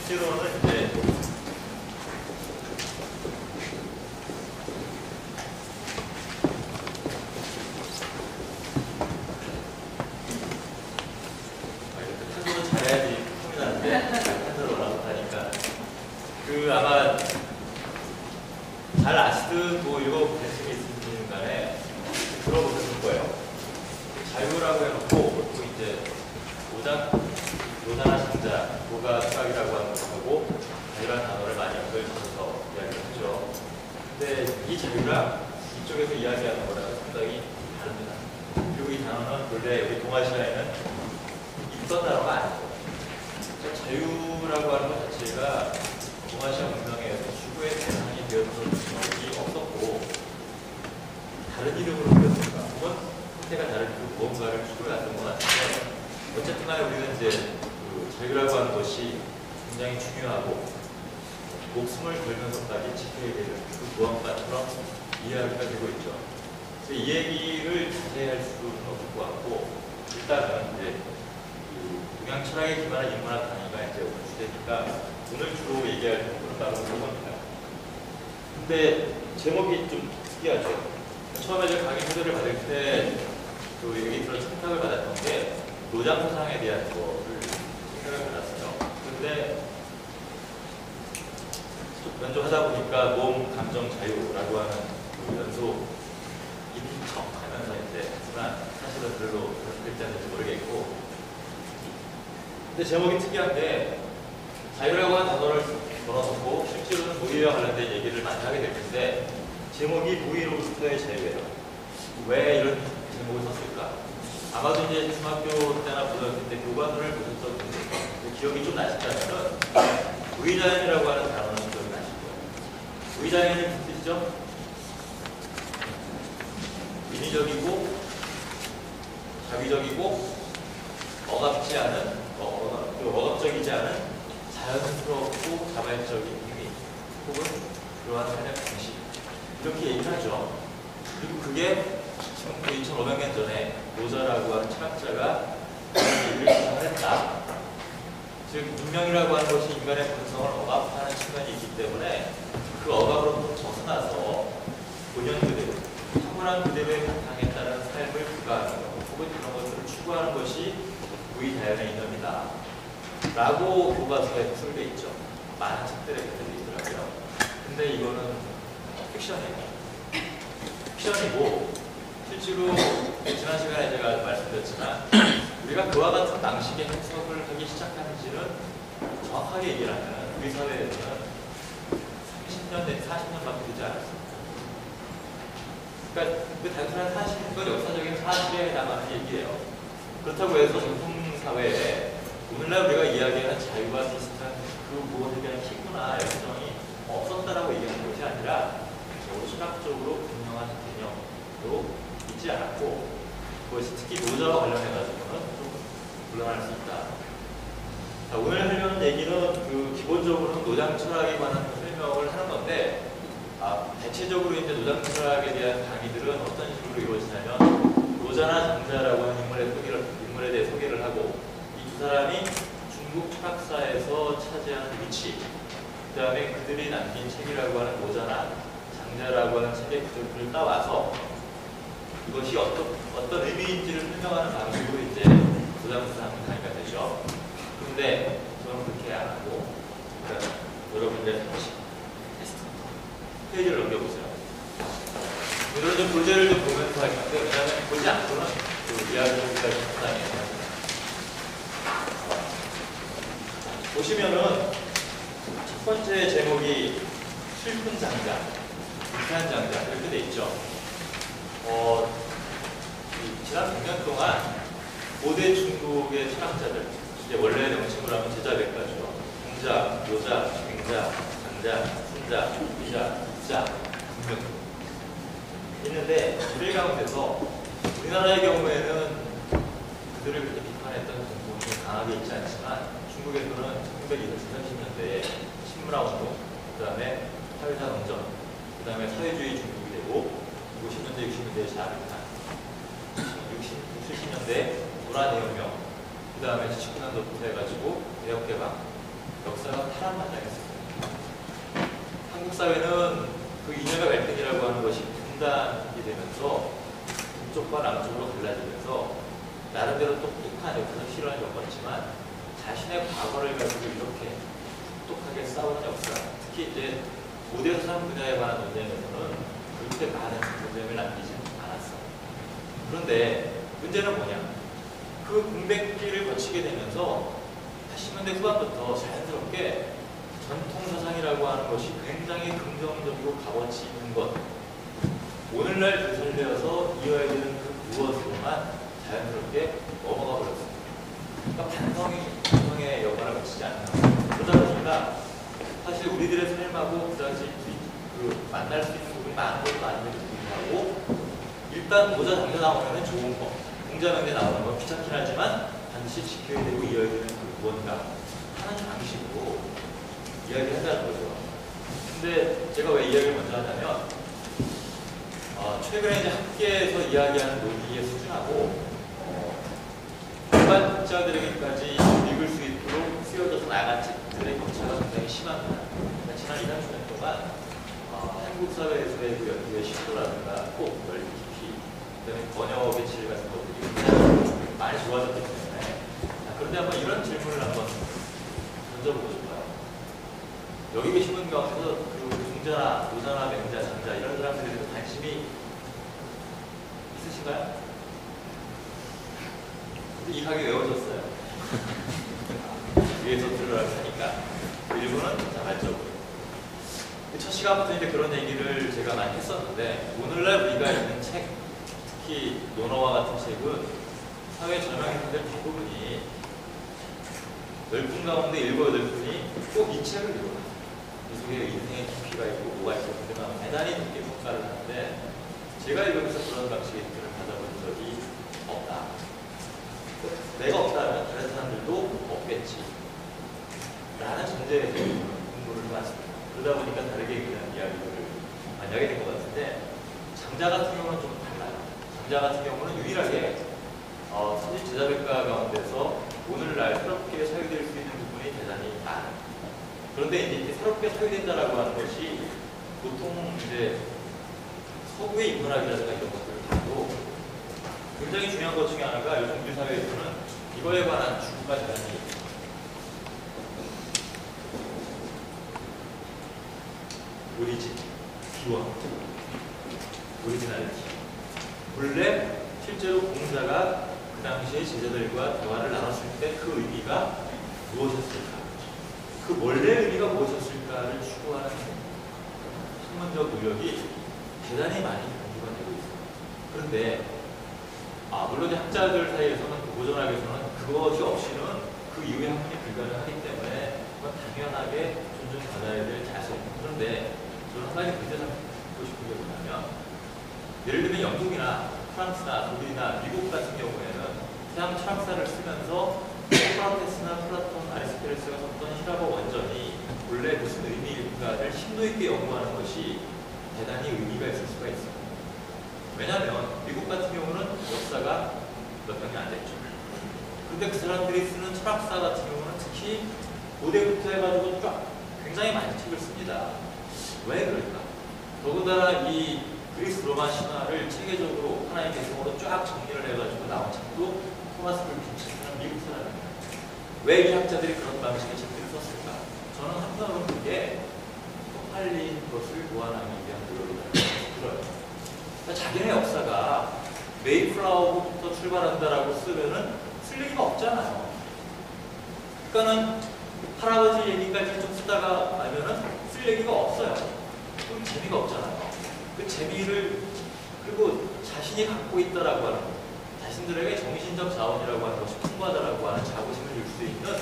실제로는 이제 탄소를 잘해야지 폼이 나는데 탄소를 올라못하니까 아마 잘 아시든 뭐 읽어보신 게 있으신 간에 들어보셨을 거예요. 자유라고 해놓고 보통 이제 노자나 장자, 노가 수학이라고 하는 것하고 자유라는 단어를 많이 연결시켜서 이야기를 하죠. 근데 이 자유랑 이쪽에서 이야기하는 거랑 상당히 다릅니다. 그리고 이 단어는 원래 우리 동아시아에는 있던 단어가 아니고 자유라고 하는 것 자체가 동아시아 문명에서 추구의 대상이 되었던 적이 없었고 다른 이름으로 불렸던가 혹은 형태가 다른 무언가를 추구해왔던 것 같은데 어쨌든 간에 우리는 이제 자유라고 하는 것이 굉장히 중요하고 목숨을 걸면서까지 지켜야 되는 그 무언가처럼 이해하기가 되고 있죠. 그래서 이 얘기를 자세히 할 수는 없을 것 같고 일단은 이제 동양 철학에 기반한 인문학 강의가 이제 오늘 주제니까 오늘 주로 얘기할 부분은 바로 그런 겁니다. 근데 제목이 좀 특이하죠. 처음에 제가 강의 초대를 받을 때 여기 들어 청탁을 받았던 게 노장소상에 대한 거를 생각을 받았어요. 그런데 연주하다 보니까 몸, 감정, 자유라고 하는 연속 인척 하면서 이제 하지만 사실은 별로 그런 글자인지 모르겠고 근데 제목이 특이한데 자유라고 하는 단어를 걸어놓고 실제로는 노예와 관련된 얘기를 많이 하게 될 텐데 제목이 노예로부터의 자유예요. 왜 이런 제목을 썼을까? 아마도 이제 중학교 때나 고등학교 때 교과서를 보셨던 분들 기억이 좀 나신다면 노예자연이라고 하는 단어는 기억이 나실 거예요. 노예자연이 무슨 뜻이죠? 인위적이고 자위적이고 억압적이지 않은 자연스럽고 자발적인 행위 혹은 그러한 삶의 방식 이렇게 얘기를 하죠. 그리고 그게 2500년 전에 노자라고 하는 철학자가 이 얘기를 주장했다. 즉 문명이라고 하는 것이 인간의 본성을 억압하는 측면이 있기 때문에 그 억압으로부터 벗어나서 본연 그대로 타고난 그대로의 바탕에 따른 삶을 부과하는 것 혹은 그런 것들을 추구하는 것이 우리 자연의 이념이다 라고 교과서에 풀려 있죠. 많은 책들에 그렇게 있더라고요. 근데 이거는 픽션이고 실제로 지난 시간에 제가 말씀드렸지만 우리가 그와 같은 방식의 해석을 하기 시작한 지는 정확하게 얘기를 하면 우리 사회에서는 30년 내지 40년밖에 되지 않았습니다. 그러니까 그 단순한 사실과 역사적인 사실에 해당하는 얘기예요. 그렇다고 해서 전통사회에 오늘날 우리가 이야기하는 자유와 비슷한 그 무엇에 대한 희구나 열정이 없었다라고 얘기하는 것이 아니라 철학적으로 분명한 개념도 있지 않았고 그것이 특히 노자와 관련해가지고는 좀 곤란할 수 있다. 자, 오늘 하려는 얘기는 기본적으로는 노장 철학에 관한 설명을 하는 건데 대체적으로 이제 노장 철학에 대한 강의들은 어떤 식으로 이루어지냐면 노자나 장자라고 하는 인물에 대해 소개를 하고 이 두 사람이 중국 철학사에서 차지하는 위치 그 다음에 그들이 남긴 책이라고 하는 노자나 장자라고 하는 책의 글을 따와서 이것이 어떤 의미인지를 설명하는 방식으로 이제 노장수상 강의가 되죠. 그런데 저는 그렇게 안 하고 그러니까 여러분들의 상식 테스트 페이지를 넘겨보세요. 오늘은 좀 교재를 좀 보면서 할 건데 왜냐하면 보지 않고는 그 이야기가 상당해요. 보시면은 첫 번째 제목이 슬픈 장자, 불쾌한 장자 이렇게 돼 있죠. 지난 100년 동안 고대 중국의 철학자들, 이제 원래 명칭으로 하면 제자백가죠. 공자, 요자, 맹자, 장자, 순자, 이자, 자, 분명 있는데 우리 가운데서 우리나라의 경우에는 그들을 그렇게 비판했던 부분이 강하게 있지 않지만 중국에서는 1920, 30년대에 신문화운동, 그 다음에 사회사 농전, 그 다음에 사회주의 중국이 되고 50년대, 60년대에 자유탄, 70년대에 노란혁명, 그 다음에 79년도부터 해가지고 개혁개방, 역사가 파란만장했어요. 한국 사회는 그 이념의 갈등이라고 하는 것이 분단이 되면서 북쪽과 남쪽으로 갈라지면서 나름대로 똑똑한 역사적 실현을 겪었지만 자신의 과거를 가지고 이렇게 똑똑하게 싸우는 역사, 특히 이제 고대서상 분야에 관한 논쟁에서는 그렇게 많은 problem을 남기지 않았어. 그런데 문제는 뭐냐? 그 공백기를 거치게 되면서 80년대 후반부터 자연스럽게 전통사상이라고 하는 것이 굉장히 긍정적이고 값어치 있는 것, 오늘날 되살려서 이어야 되는 그 무엇으로만 자연스럽게 넘어가 버렸습니다. 그러니까 반성의 여과를 거치지 않나. 그러다 보니까 사실 우리들의 삶하고 그다지 만날 수 있는 부분이 많은 것도 아닌데도 불구하고 일단 모자 당겨 나오면 좋은 거, 공자 명제 나오는 건 귀찮긴 하지만 반드시 지켜야 되고 이어야 되는 그 무언가 하는 방식으로 이야기한다는 거죠. 근데 제가 왜 이야기를 먼저 하냐면 최근에 이제 학계에서 이야기하는 논리의 수준하고 일반 독자들에게까지 읽을 수 있도록 쓰여져서 나간 책들의 격차가 굉장히 심합니다. 그러니까 지난 2, 3년 동안 한국 사회에서의 그 연구의 심도라든가 꼭 넓이 깊이, 그다음에 번역의 질 같은 것들이 굉장히 많이 좋아졌기 때문에 그런데 한번 이런 질문을 한번 던져보고 싶어요. 여기 계신 분 가운데서 그 중자나 노자나 맹자, 장자 이런 사람들에 대해서 관심이 있으신가요? 이 가게 외워졌어요. 위에서 들으라고 하니까 일부는 자발적으로. 첫 시간부터 이제 그런 얘기를 제가 많이 했었는데 오늘날 우리가 읽는 책, 특히 논어와 같은 책은 사회 전형인들 대부분이 10분 가운데 7, 8분이 꼭 이 책을 읽어요. 이 속에 인생의 깊이가 있고 뭐가 있고 그러면 대단히 깊게 평가를 하는데 제가 읽으면서 그런 방식의 느낌을 받아본 적이 없다. 내가 없다면 다른 사람들도 없겠지 라는 전제에서 공부를 해봤습니다. 그러다 보니까 다르게 그냥 이야기를 많이 하게 된 것 같은데 장자 같은 경우는 좀 달라요. 장자 같은 경우는 유일하게 선진 제자백과 가운데서 오늘날 새롭게 사유될 수 있는 부분이 대단히 많아요. 그런데 이제 새롭게 사유된다라고 하는 것이 보통 이제 서구의 인문학이라든가 이런 것들을 봐도 굉장히 중요한 것 중에 하나가 요즘 우리 사회에서는 이거에 관한 주구가 대단히 오리진, 기원, 오리지널리티. 본래 실제로 공자가 그 당시에 제자들과 대화를 나눴을 때 그 의미가 무엇이었을까? 그 원래 의미가 무엇이었을까를 추구하는 학문적 노력이 대단히 많이 강조가 되고 있습니다. 그런데 물론 학자들 사이에서는 고전학에서는 그것이 없이는 그 이후의 학문이 불가능하기 때문에 그건 당연하게 존중받아야 될 자세입니다. 그런데 저는 한 가지 문제 삼고 싶은 게 뭐냐면 예를 들면 영국이나 프랑스나 독일이나 미국 같은 경우에는 서양 철학사를 쓰면서 소크라테스나 플라톤, 아리스토텔레스가 썼던 히라버 원전이 본래 무슨 의미일까를 심도 있게 연구하는 것이 대단히 의미가 있을 수가 있습니다. 왜냐하면 미국 같은 경우는 역사가 몇 명이 안 됐죠. 그런데 그 사람들이 쓰는 철학사 같은 경우는 특히 고대부터 해가지고 쫙 굉장히 많이 책을 씁니다. 왜 그럴까? 더군다나 이 그리스 로마 신화를 체계적으로 하나의 개성으로 쫙 정리를 해가지고 나온 책도 토마스 불킨치라는 미국 사람입니다. 왜 이 학자들이 그런 방식의 책들을 썼을까? 저는 항상 그게 쪽팔린 것을 보완하기 위한 노력이라고 들어요. 그러니까 자기네 역사가 메이플라워부터 출발한다라고 쓰면은 쓸 얘기가 없잖아요. 그러니까는 할아버지 얘기까지 좀 쓰다가 말면은 쓸 얘기가 없어요. 그럼 재미가 없잖아요. 그 재미를 그리고 자신이 갖고 있다라고 하는 것, 자신들에게 정신적 자원이라고 하는 것이 풍부하다라고 하는 자부심을 줄 수 있는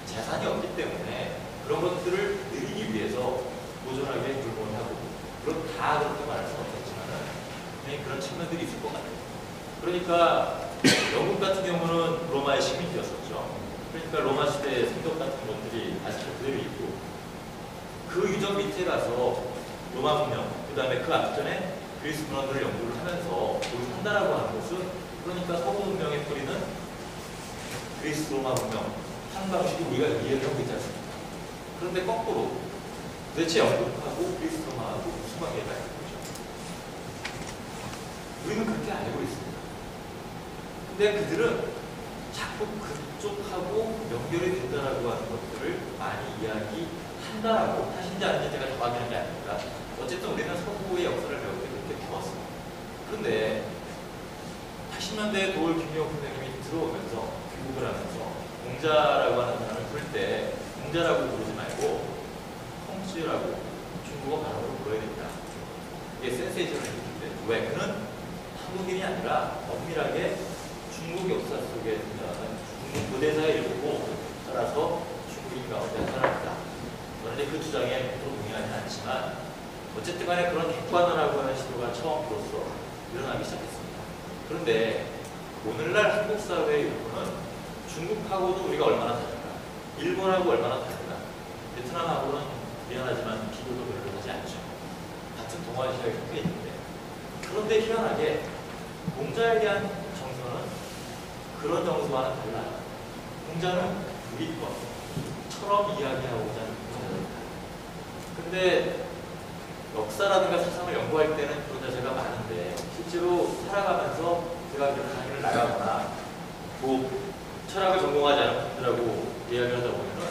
재산이 없기 때문에 그런 것들을 누리기 위해서 도전하게 불문을 하고 물론 다 그렇게 말할 수는 없겠지만 그런 측면들이 있을 것 같아요. 그러니까 영국 같은 경우는 로마의 식민지였었죠. 그러니까 로마 시대의 생각 같은 것들이 아직 그대로 있고 그 유적 밑에 가서 로마 문명, 그 다음에 그 앞전에 그리스 문화들을 연구를 하면서 여기 산다라고 하는 것은 그러니까 서구 문명의 뿌리는 그리스 로마 문명 한 방식이 우리가 이해를 하고 있지 않습니까? 그런데 거꾸로 도대체 영국하고 그리스 로마하고 무슨 관계가 있는 거죠? 우리는 그렇게 알고 있습니다. 근데 그들은 자꾸 그쪽하고 연결이 된다라고 하는 것들을 많이 이야기한다라고 하신지 아닌지 제가 정확히는 게 아닙니다. 어쨌든 우리는 서구의 역사를 배울 때 그렇게 배웠습니다. 그런데 80년대에 도올 김영우 선생님이 들어오면서 귀국을 하면서 공자라고 하는 사람을 부를 때 공자라고 부르지 말고 펑쥐라고 중국어 발음으로 불러야 됩니다. 이게 센세이션을 했는데 왜? 그는 한국인이 아니라 엄밀하게 중국 역사 속에 등장하는 중국 고대사의 일부고 따라서 중국인 가운데 한 사람이다. 저는 이제 그 주장에 동의하지 않지만 어쨌든 간에 그런 객관화라고 하는 시도가 처음으로서 일어나기 시작했습니다. 그런데 오늘날 한국 사회의 일부는 중국하고도 우리가 얼마나 다른가, 일본하고 얼마나 다른가, 베트남하고는 미안하지만 비교도 별로 하지 않죠. 같은 동아시아에 속해 있는데 그런데 희한하게 공자에 대한 정서는 그런 정서와는 달라요. 공자는 우리 것처럼 이야기하고자 하는 공자입니다. 근데 역사라든가 사상을 연구할 때는 그런 자세가 많은데 실제로 살아가면서 제가 강의를 나가거나 뭐 철학을 전공하지 않은 분들하고 이야기를 하다 보면은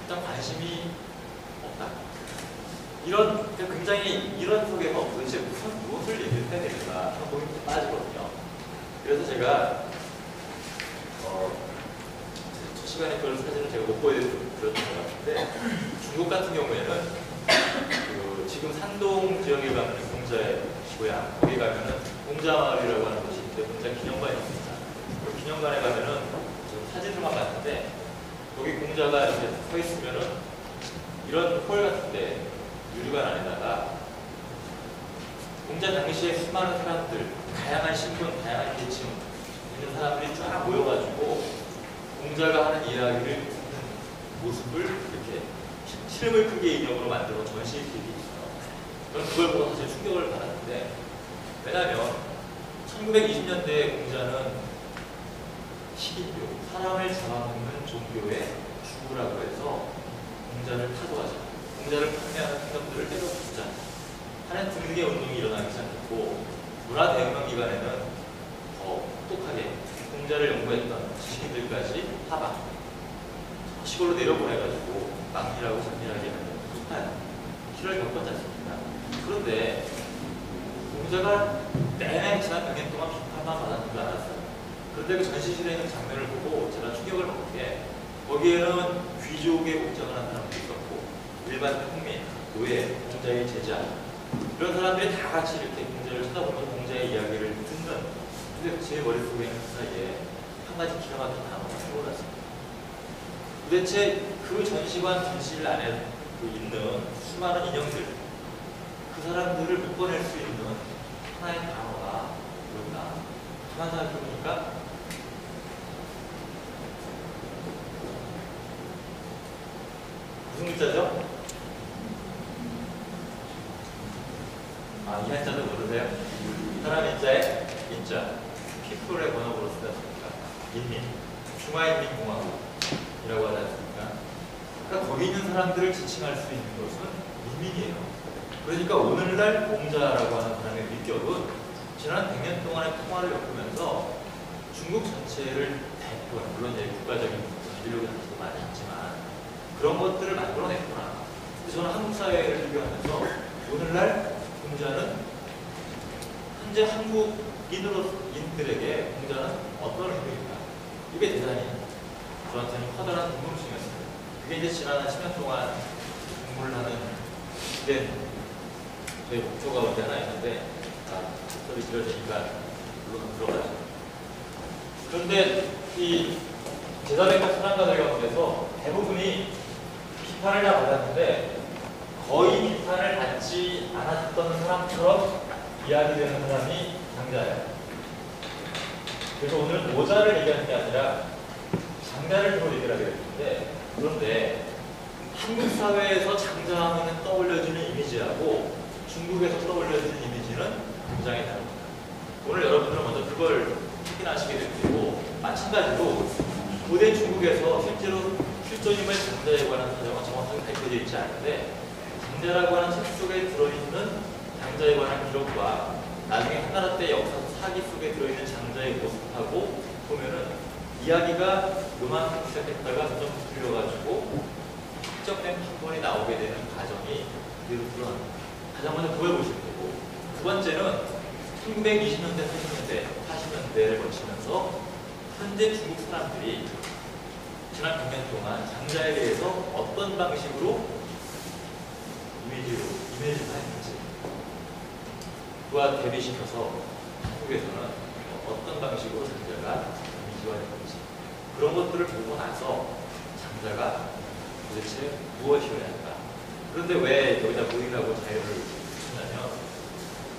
일단 관심이 없다. 굉장히 이런 속에서 도대체 무엇을 얘기를 해야 되는가 하는 고민이 좀 빠지거든요. 그래서 제가 첫 시간에 그런 사진을 제가 못 보여드렸던 것 같은데 중국 같은 경우에는 지금 산동 지역에 가면 공자의 고향, 거기 가면은 공자마을이라고 하는 곳이 있는데 공자 기념관이 있습니다. 그 기념관에 가면은 지금 사진들만 봤는데 거기 공자가 이렇게 서 있으면은 이런 홀 같은데 유리관 안에다가 공자 당시에 수많은 사람들, 다양한 신분, 다양한 계층 있는 사람들이 쫙 모여가지고 공자가 하는 이야기를 듣는 모습을 이렇게 실물 크기의 인형으로 만들어 전시했기 있어요. 저는 그걸 보고 사실 충격을 받았는데 왜냐하면 1920년대에 공자는 식인교, 사람을 잡아먹는 종교의 주구라고 해서 공자를 타도하자, 공자를 판매하는 사람들을 때려 죽자 하는 등등의 운동이 일어나기 시작했고 문화대혁명 기간에는 더 똑똑하게 공자를 연구했던 지식인들까지 하방, 시골로 내려보내가지고 막리라고 장렬하게 하는 급한 길을 겪었지 않습니까? 그런데 공자가 내내 지난 100년 동안 비판만 받았는 줄 알았어요. 그런데 그 전시실에 있는 장면을 보고 제가 충격을 먹은 게 거기에는 귀족의 복장을 한 사람도 있었고 일반 국민, 노예, 공자의 제자 이런 사람들이 다 같이 이렇게 공자를 쳐다보면서 공자의 이야기를 듣는 근데 제 머릿속에는 그 사이에 한 가지 기가 막힌 단어가 떠올랐습니다. 도대체 그 전시관 전시실 안에 있는 수많은 인형들 그 사람들을 묶어낼 수 있는 하나의 단어가 뭘까? 가만 생각해보니까 무슨 글자죠? 이 한자도 모르세요? 사람 인자의 인자 피플의 번역으로 쓰다 보니까 인민, 중화인민공화국이라고 하지 않습니까? 그러니까 거기 있는 사람들을 지칭할 수 있는 것은 인민이에요. 그러니까 오늘날 공자라고 하는 사람의 위격은 지난 100년 동안의 통화를 겪으면서 중국 전체를 대표하는, 물론 이제 국가적인 인력이 사실도 많이 있지만 그런 것들을 만들어냈구나. 저는 한국 사회를 비교하면서 오늘날 공자는 현재 한국인들에게 공자는 어떤 의미인가? 이게 대단히 저한테는 커다란 궁금증이었어요. 그게 이제 지난 10년 동안 공부를 하는 네, 저희 목표가 언제 하나 있는데 소리 길어지니까 물론 들어가죠. 그런데 이 제자백과 사상가들 가운데서 대부분이 비판을 다 받았는데 거의 비판을 받지 않았던 사람처럼 이야기되는 사람이 장자예요. 그래서 오늘 모자를 얘기하는 게 아니라 장자를 주로 얘기를 하게 됐는데 그런데 한국 사회에서 장자하면 떠올려지는 이미지하고 중국에서 떠올려지는 이미지는 굉장히 다릅니다. 오늘 여러분들은 먼저 그걸 확인하시게 될 테고 마찬가지로 고대 중국에서 실제로 실존임을 장자에 관한 사정은 정확하게 적혀져 있지 않은데 장자라고 하는 책 속에 들어있는 장자에 관한 기록과 나중에 한나라 때 역사 사기 속에 들어있는 장자의 모습하고 보면은 이야기가 요만큼 시작했다가 좀 풀려가지고 특정된 판본이 나오게 되는 과정이 그대로 드러납니다. 가장 먼저 그걸 보시면 되고, 두 번째는 1920년대, 40년대를 거치면서 현재 중국 사람들이 지난 100년 동안 장자에 대해서 어떤 방식으로 이미지를 하였는지, 그와 대비시켜서 한국에서는 어떤 방식으로 장자가 이미지화됐는지, 그런 것들을 보고 나서 장자가 도대체 무엇이어야 할까? 그런데 왜 여기다 무의라고 자유를 붙였냐면,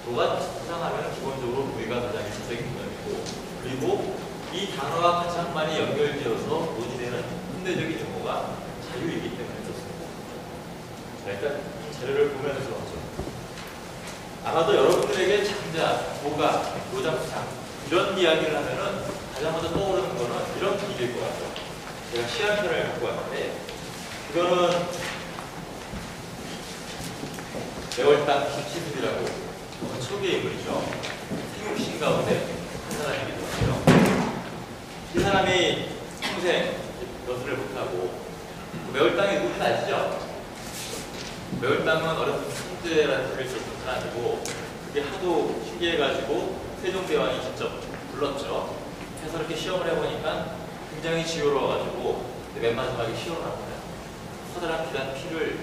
도가 수상하면 기본적으로 무의가 가장 일차적인 개념이고, 그리고 이 단어와 가장 많이 연결되어서 논의되는 현대적인 용어가 자유이기 때문에 그렇습니다. 그러니까 이 자료를 보면서 아마도 여러분들에게 장자, 도가, 노장수상 이런 이야기를 하면은 가장 먼저 떠오르는 거는 이런 분위기일 것 같아요. 제가 시안편을 갖고 왔는데, 이거는 매월당 김치들이라고 초기의 인물이죠. 생육신 가운데 한 사람이기도 하고요. 이 사람이 평생 여수를 못하고, 매월당의 누군지 아시죠? 매월당은 어렸을 때 천재라는 소리를 썼던 사람이고, 그게 하도 신기해가지고 세종대왕이 직접 불렀죠. 해서 이렇게 시험을 해보니까 굉장히 지혜로워가지고 맨 마지막에 시험을 합니다. 커다란 비단 피를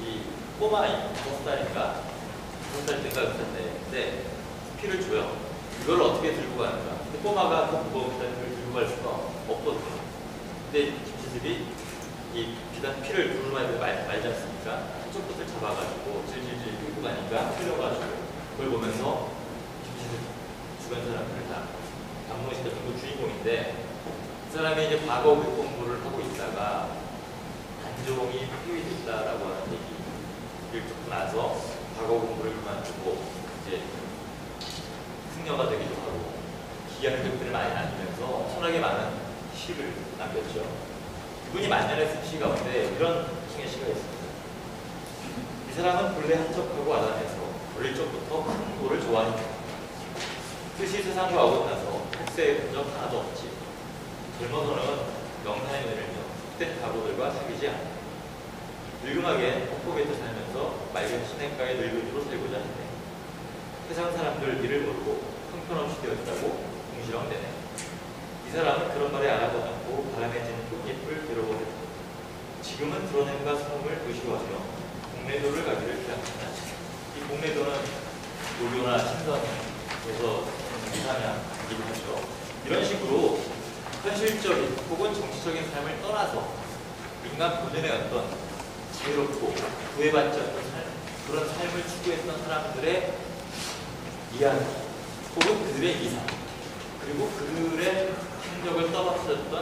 이 꼬마 5살인가 5살 때인가 그랬는데 피를 줘요. 이걸 어떻게 들고 가는가? 근데 꼬마가 그 무거운 비단 피를 들고 갈 수가 없거든요. 근데 김치습이 이 비단 피를 두루마리로 말지 않습니까? 한쪽 끝을 잡아가지고 질질질 끌고 가니까 틀려가지고 그걸 보면서 김치습 주변 사람들을 다 감동시켰던 그 주인공인데, 그 사람이 이제 과거 공부를 하고 있다가 단종이 폐위됐다라고 하는 얘기를 듣고 나서 과거 공부를 그만두고 이제 승려가 되기도 하고 기이한 글들을 많이 남기면서 엄청나게 많은 시를 남겼죠. 이분이 만년에 쓴 시 가운데 이런 층의 시가 있습니다. 이 사람은 본래 한적하고 아담해서 어릴 적부터 큰 돌을 좋아했다. 뜻이 세상과 어긋나서 학세에 본 적 하나도 없지. 젊어서는 명사에 내밀며 헛된 바보들과 사귀지 않아. 늙음하게 폭포에서 살면서 맑은 시냇가의 늙은이로 살고자 했네. 세상 사람들 이를 모르고 형편없이 되었다고 궁시렁대네. 이 사람은 그런 말에 알아도 않고 바람에 지는 꽃잎을 들어보냈다. 지금은 드러냄과 숨음을 의식하며 공매도를 가기를 기약한다. 이 공매도는 노교나 신선에서 이상향이기도 하죠. 이런 식으로 현실적인 혹은 정치적인 삶을 떠나서 인간 본연의 어떤 자유롭고 구애받지 않는 삶, 그런 삶을 추구했던 사람들의 이야기 혹은 그들의 이상, 그리고 그들의 행적을 떠받쳤던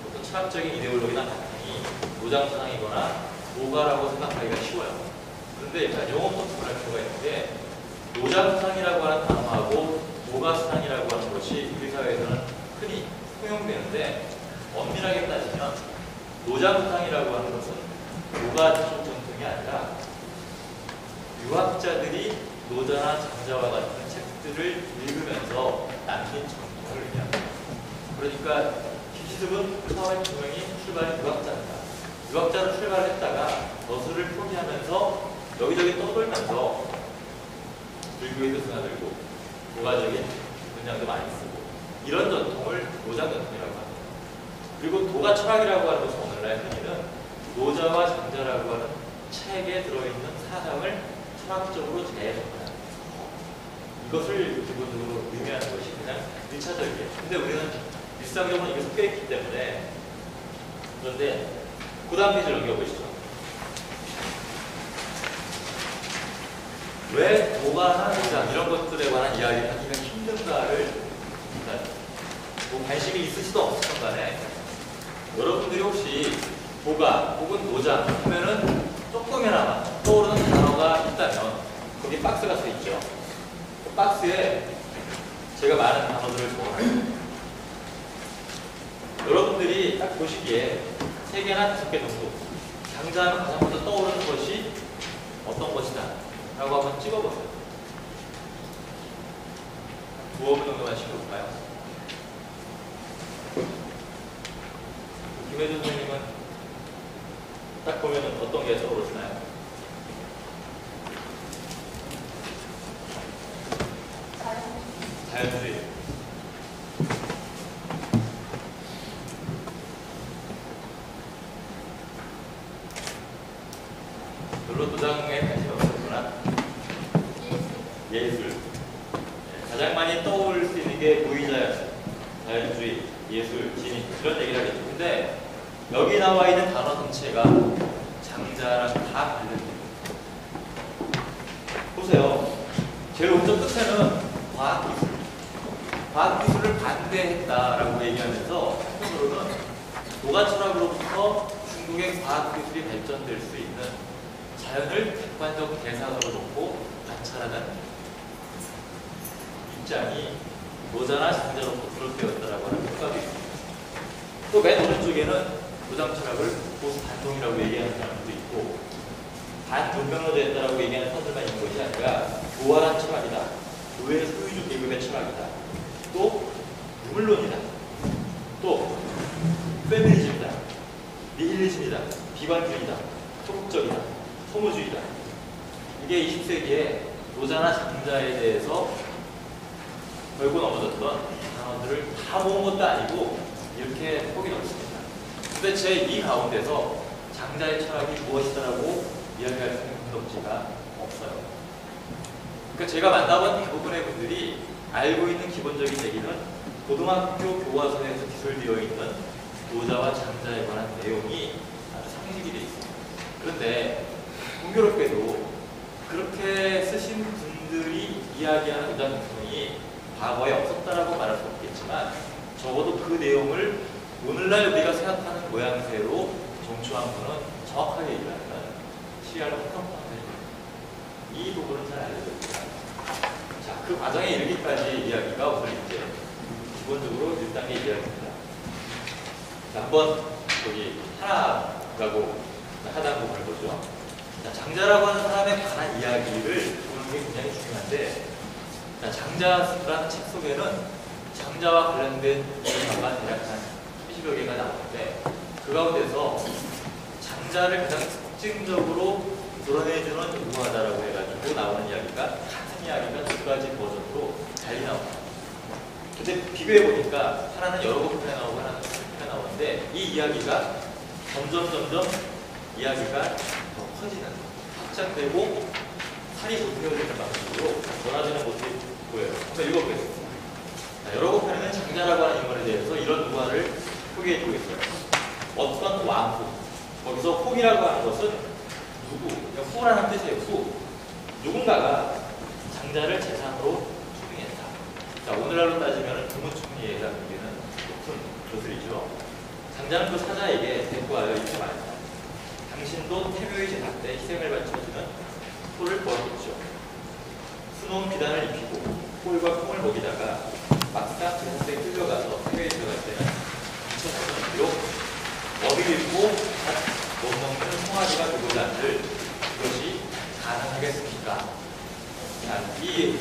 어떤 철학적인 이데올로기나 바탕이 노장수상이거나 노가라고 생각하기가 쉬워요. 그런데 일단 용어 포트를 할 필요가 있는데, 노장수상이라고 하는 단어하고 노가수상이라고 하는 것이 우리 사회에서는 흔히 통용되는데, 엄밀하게 따지면 노장수상이라고 하는 것은 노가적 전통이 아니라 유학자들이 노자나 장자와 같은 책들을 읽으면서 남긴 전통을 의미합니다. 그러니까 김시습은 사회 분명히 출발한 유학자입니다. 유학자로 출발했다가 여수를 포기하면서 여기저기 떠돌면서 불교에도 드나들고 도가적인 문장도 많이 쓰고 이런 전통을 노자 전통이라고 합니다. 그리고 도가 철학이라고 하는 것은 오늘날 흔히는 노자와 장자라고 하는 책에 들어있는 사상을 철학적으로 재해석하는 이것을 기본적으로 의미하는 것이 그냥 1차적이에요. 근데 우리는 일상적으로 이게 섞여있기 때문에. 그런데 그 다음 페이지를 넘겨보시죠. 왜 도가나 노장 이런 것들에 관한 이야기를 하기가 힘든가를 뭐 관심이 있으시도 없으시던 간에 여러분들이 혹시 도가 혹은 노장 하면은 조금이나마 떠오르는 단어가 있다면 거기 박스가 써 있죠. 그 박스에 제가 많은 단어들을 적어놨어요. 여러분들이 딱 보시기에 3개나 5개 정도 장자하면 가장 먼저 떠오르는 어떤 것이다 라고 한번 찍어보세요. 두어 분 정도만 시켜볼까요? 김혜준 선생님은 딱 보면 어떤 게 떠오르시나요? 자연주의. 별로 도장에 관심 없었구나. 예술. 가장 많이 떠올 수 있는 게 보이자연, 자연주의, 예술, 진인 이런 얘기를 하겠죠. 근데 여기 나와 있는 단어 전체가 장자랑 다 관련돼요. 보세요. 제일 오른쪽 끝에는 과학기술. 과학기술을 반대했다라고 얘기하면서 한편으로는 도가 철학으로부터 중국의 과학기술이 발전될 수 있는 자연을 객관적 대상으로 놓고 관찰하는 입장이 노자나 장자로부터 비롯되었다라고 하는 평가도 있습니다. 또 맨 오른쪽에는 도장 철학을 보수반동이라고 얘기하는 사람도 있고 반문명론자였다라고 얘기하는 사람들만 있는 것이 아니라 교활한 철학이다. 교회의 소유주 계급의 철학이다. 또 유물론이다. 또 페미니즘이다. 니힐리즘이다. 비관주의다. 소극적이다. 소모주의다. 이게 20세기에 노자나 장자에 대해서 걸고 넘어졌던 단어들을 다 모은 것도 아니고 이렇게 폭이 넓습니다. 도대체 이 가운데서 장자의 철학이 무엇이다라고 이야기할 수 있는 근거지가 없어요. 그러니까 제가 만나본 대부분의 분들이 알고 있는 기본적인 얘기는 고등학교 교과서에서 기술되어 있는 노자와 장자에 관한 내용이 아주 상식이 되어 있습니다. 그런데 공교롭게도 그렇게 쓰신 분들이 이야기하는 노자 정통이 과거에 없었다라고 말할 수 없겠지만 적어도 그 내용을 오늘날 우리가 생각하는 모양새로 정초한 분은 정확하게 얘기하는 시야를 확장하는 이 부분은 잘 알려졌습니다. 자, 그 과정에 이르기까지 이야기가 우선 이제 기본적으로 1단계 이야기입니다. 자, 한번 여기 하나라고 하단 부분을 보죠. 자, 장자라고 하는 사람에 관한 이야기를 보는 게 굉장히 중요한데, 자, 장자라는 책 속에는 장자와 관련된 이야기가 대략 한 20여 개가 나오는데 그 가운데서 장자를 가장 특징적으로 드러내주는 우화다라고 해가지고 나오는 이야기가 같은 이야기가 두 가지 버전으로 달리 나옵니다. 근데 비교해보니까 하나는 여러 편에 나오고 하나는 한 편에 나오는데 이 이야기가 점점 이야기가 더 커지는, 확장되고 살이 돋보여지는 방식으로 변화되는 모습이 보여요. 한번 읽어보겠습니다. 여러 편에는 장자라고 하는 인물에 대해서 이런 우화를 소개해주고 있어요. 어떤 왕후, 거기서 후이라고 하는 것은 누구, 후라는 뜻이에요. 후. 누군가가 장자를 재산으로 초빙했다. 자, 오늘날로 따지면 국무총리에 해당되는 높은 조슬이죠. 장자는 그 사자에게 대꾸하여 이렇게 말했다. 당신도 태묘의 제사 때 희생을 바쳐주는 소를 보았겠죠. 수놓은 비단을 입히고 꿀과 콩을 먹이다가 막상 제사때에 끌려가서 태묘에 들어갈 때는 미쳐서는 비록 먹이를 입고 못 먹는 송아지가 되고자 한들 그것이 가능하겠습니까? 이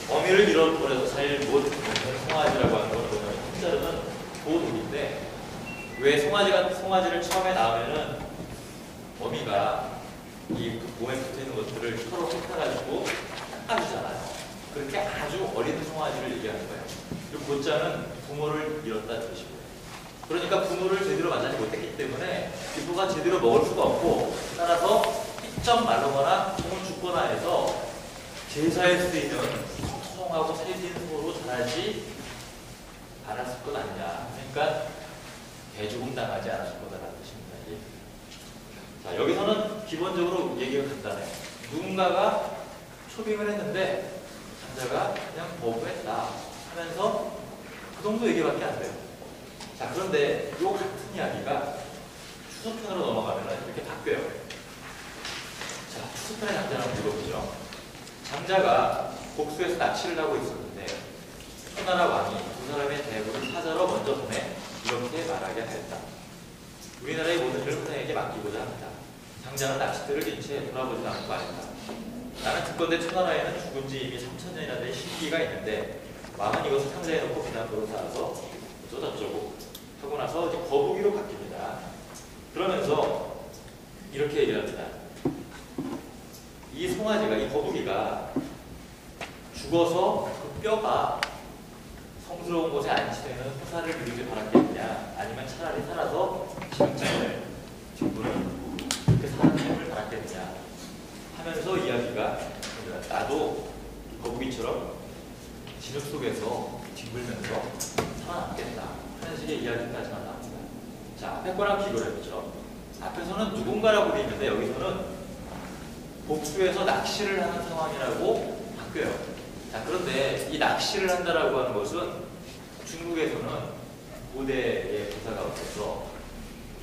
어미를 잃어버려서 잘 못 먹는 송아지라고 하는 건 보면 한자로는 보독인데 왜 송아지를 처음에 낳으면은 어미가 이 몸에 붙어있는 것들을 서로 흩어가지고 닦아주잖아요. 그렇게 아주 어린 송아지를 얘기하는 거예요. 그리고 고자는 부모를 잃었다는 뜻이고요. 그러니까 부모를 제대로 만나지 못했기 때문에 부모가 제대로 먹을 수가 없고 따라서 삐쩍 마르거나 공을 죽거나 해서 제사에 쓰이는 성성하고 살찐 소로 자라지 않았을 것 아니냐. 그러니까 대죽음 당하지 않았을 거다라는 뜻입니다. 자, 여기서는 기본적으로 얘기가 간단해요. 누군가가 초빙을 했는데 장자가 그냥 거부했다 하면서 그 정도 얘기밖에 안 돼요. 자, 그런데 이 같은 이야기가 추수편으로 넘어가면 이렇게 바뀌어요. 자, 추수편의 장자를 한번 읽어보죠. 장자가 복수에서 납치를 하고 있었는데 초나라 왕이 두 사람의 대부를 사자로 먼저 보내 이렇게 말하게 하였다. 우리나라의 모든 일을 후사에게 맡기고자 합니다. 장자는 낚싯대를 긴 채 돌아보지 않고 말했다. 나는 듣건대 초나라에는 죽은 지 이미 3000년이나 된 신기가 있는데 왕은 이것을 상자에 놓고 비단으로 쌓아서 어쩌고저쩌고 하고 나서 이제 거북이로 바뀝니다. 그러면서 이렇게 얘기를 합니다. 이 송아지가, 이 거북이가 죽어서 그 뼈가 성스러운 곳에 안치되는 후사를 누리길 바랐겠냐, 아니면 차라리 살아서 지금쯤을 직분을 그렇게 사는 삶을 바랐겠냐 하면서 이야기가, 나도 거북이처럼 진흙 속에서 뒹굴면서 살아남겠다 하는 식의 이야기까지만 나옵니다. 자, 앞에 거랑 비교를 해보죠. 앞에서는 누군가라고 되어 있는데 여기서는 복수에서 낚시를 하는 상황이라고 바뀌어요. 자, 그런데 이 낚시를 한다라고 하는 것은 중국에서는 고대의 부사 가운데서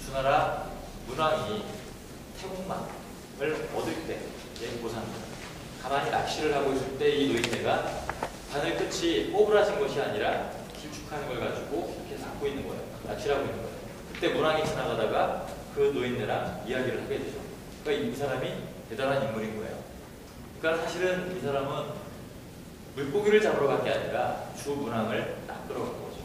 주나라 문왕이 태국만을 얻을 때의 보상입니다. 가만히 낚시를 하고 있을 때 이 노인네가 바늘 끝이 꼬부라진 것이 아니라 길쭉한 걸 가지고 이렇게 잡고 있는 거예요. 낚시를 하고 있는 거예요. 그때 문왕이 지나가다가 그 노인네랑 이야기를 하게 되죠. 그러니까 이 사람이 대단한 인물인 거예요. 그러니까 사실은 이 사람은 물고기를 잡으러 간 게 아니라 주 문왕을 낚으러 간 거죠.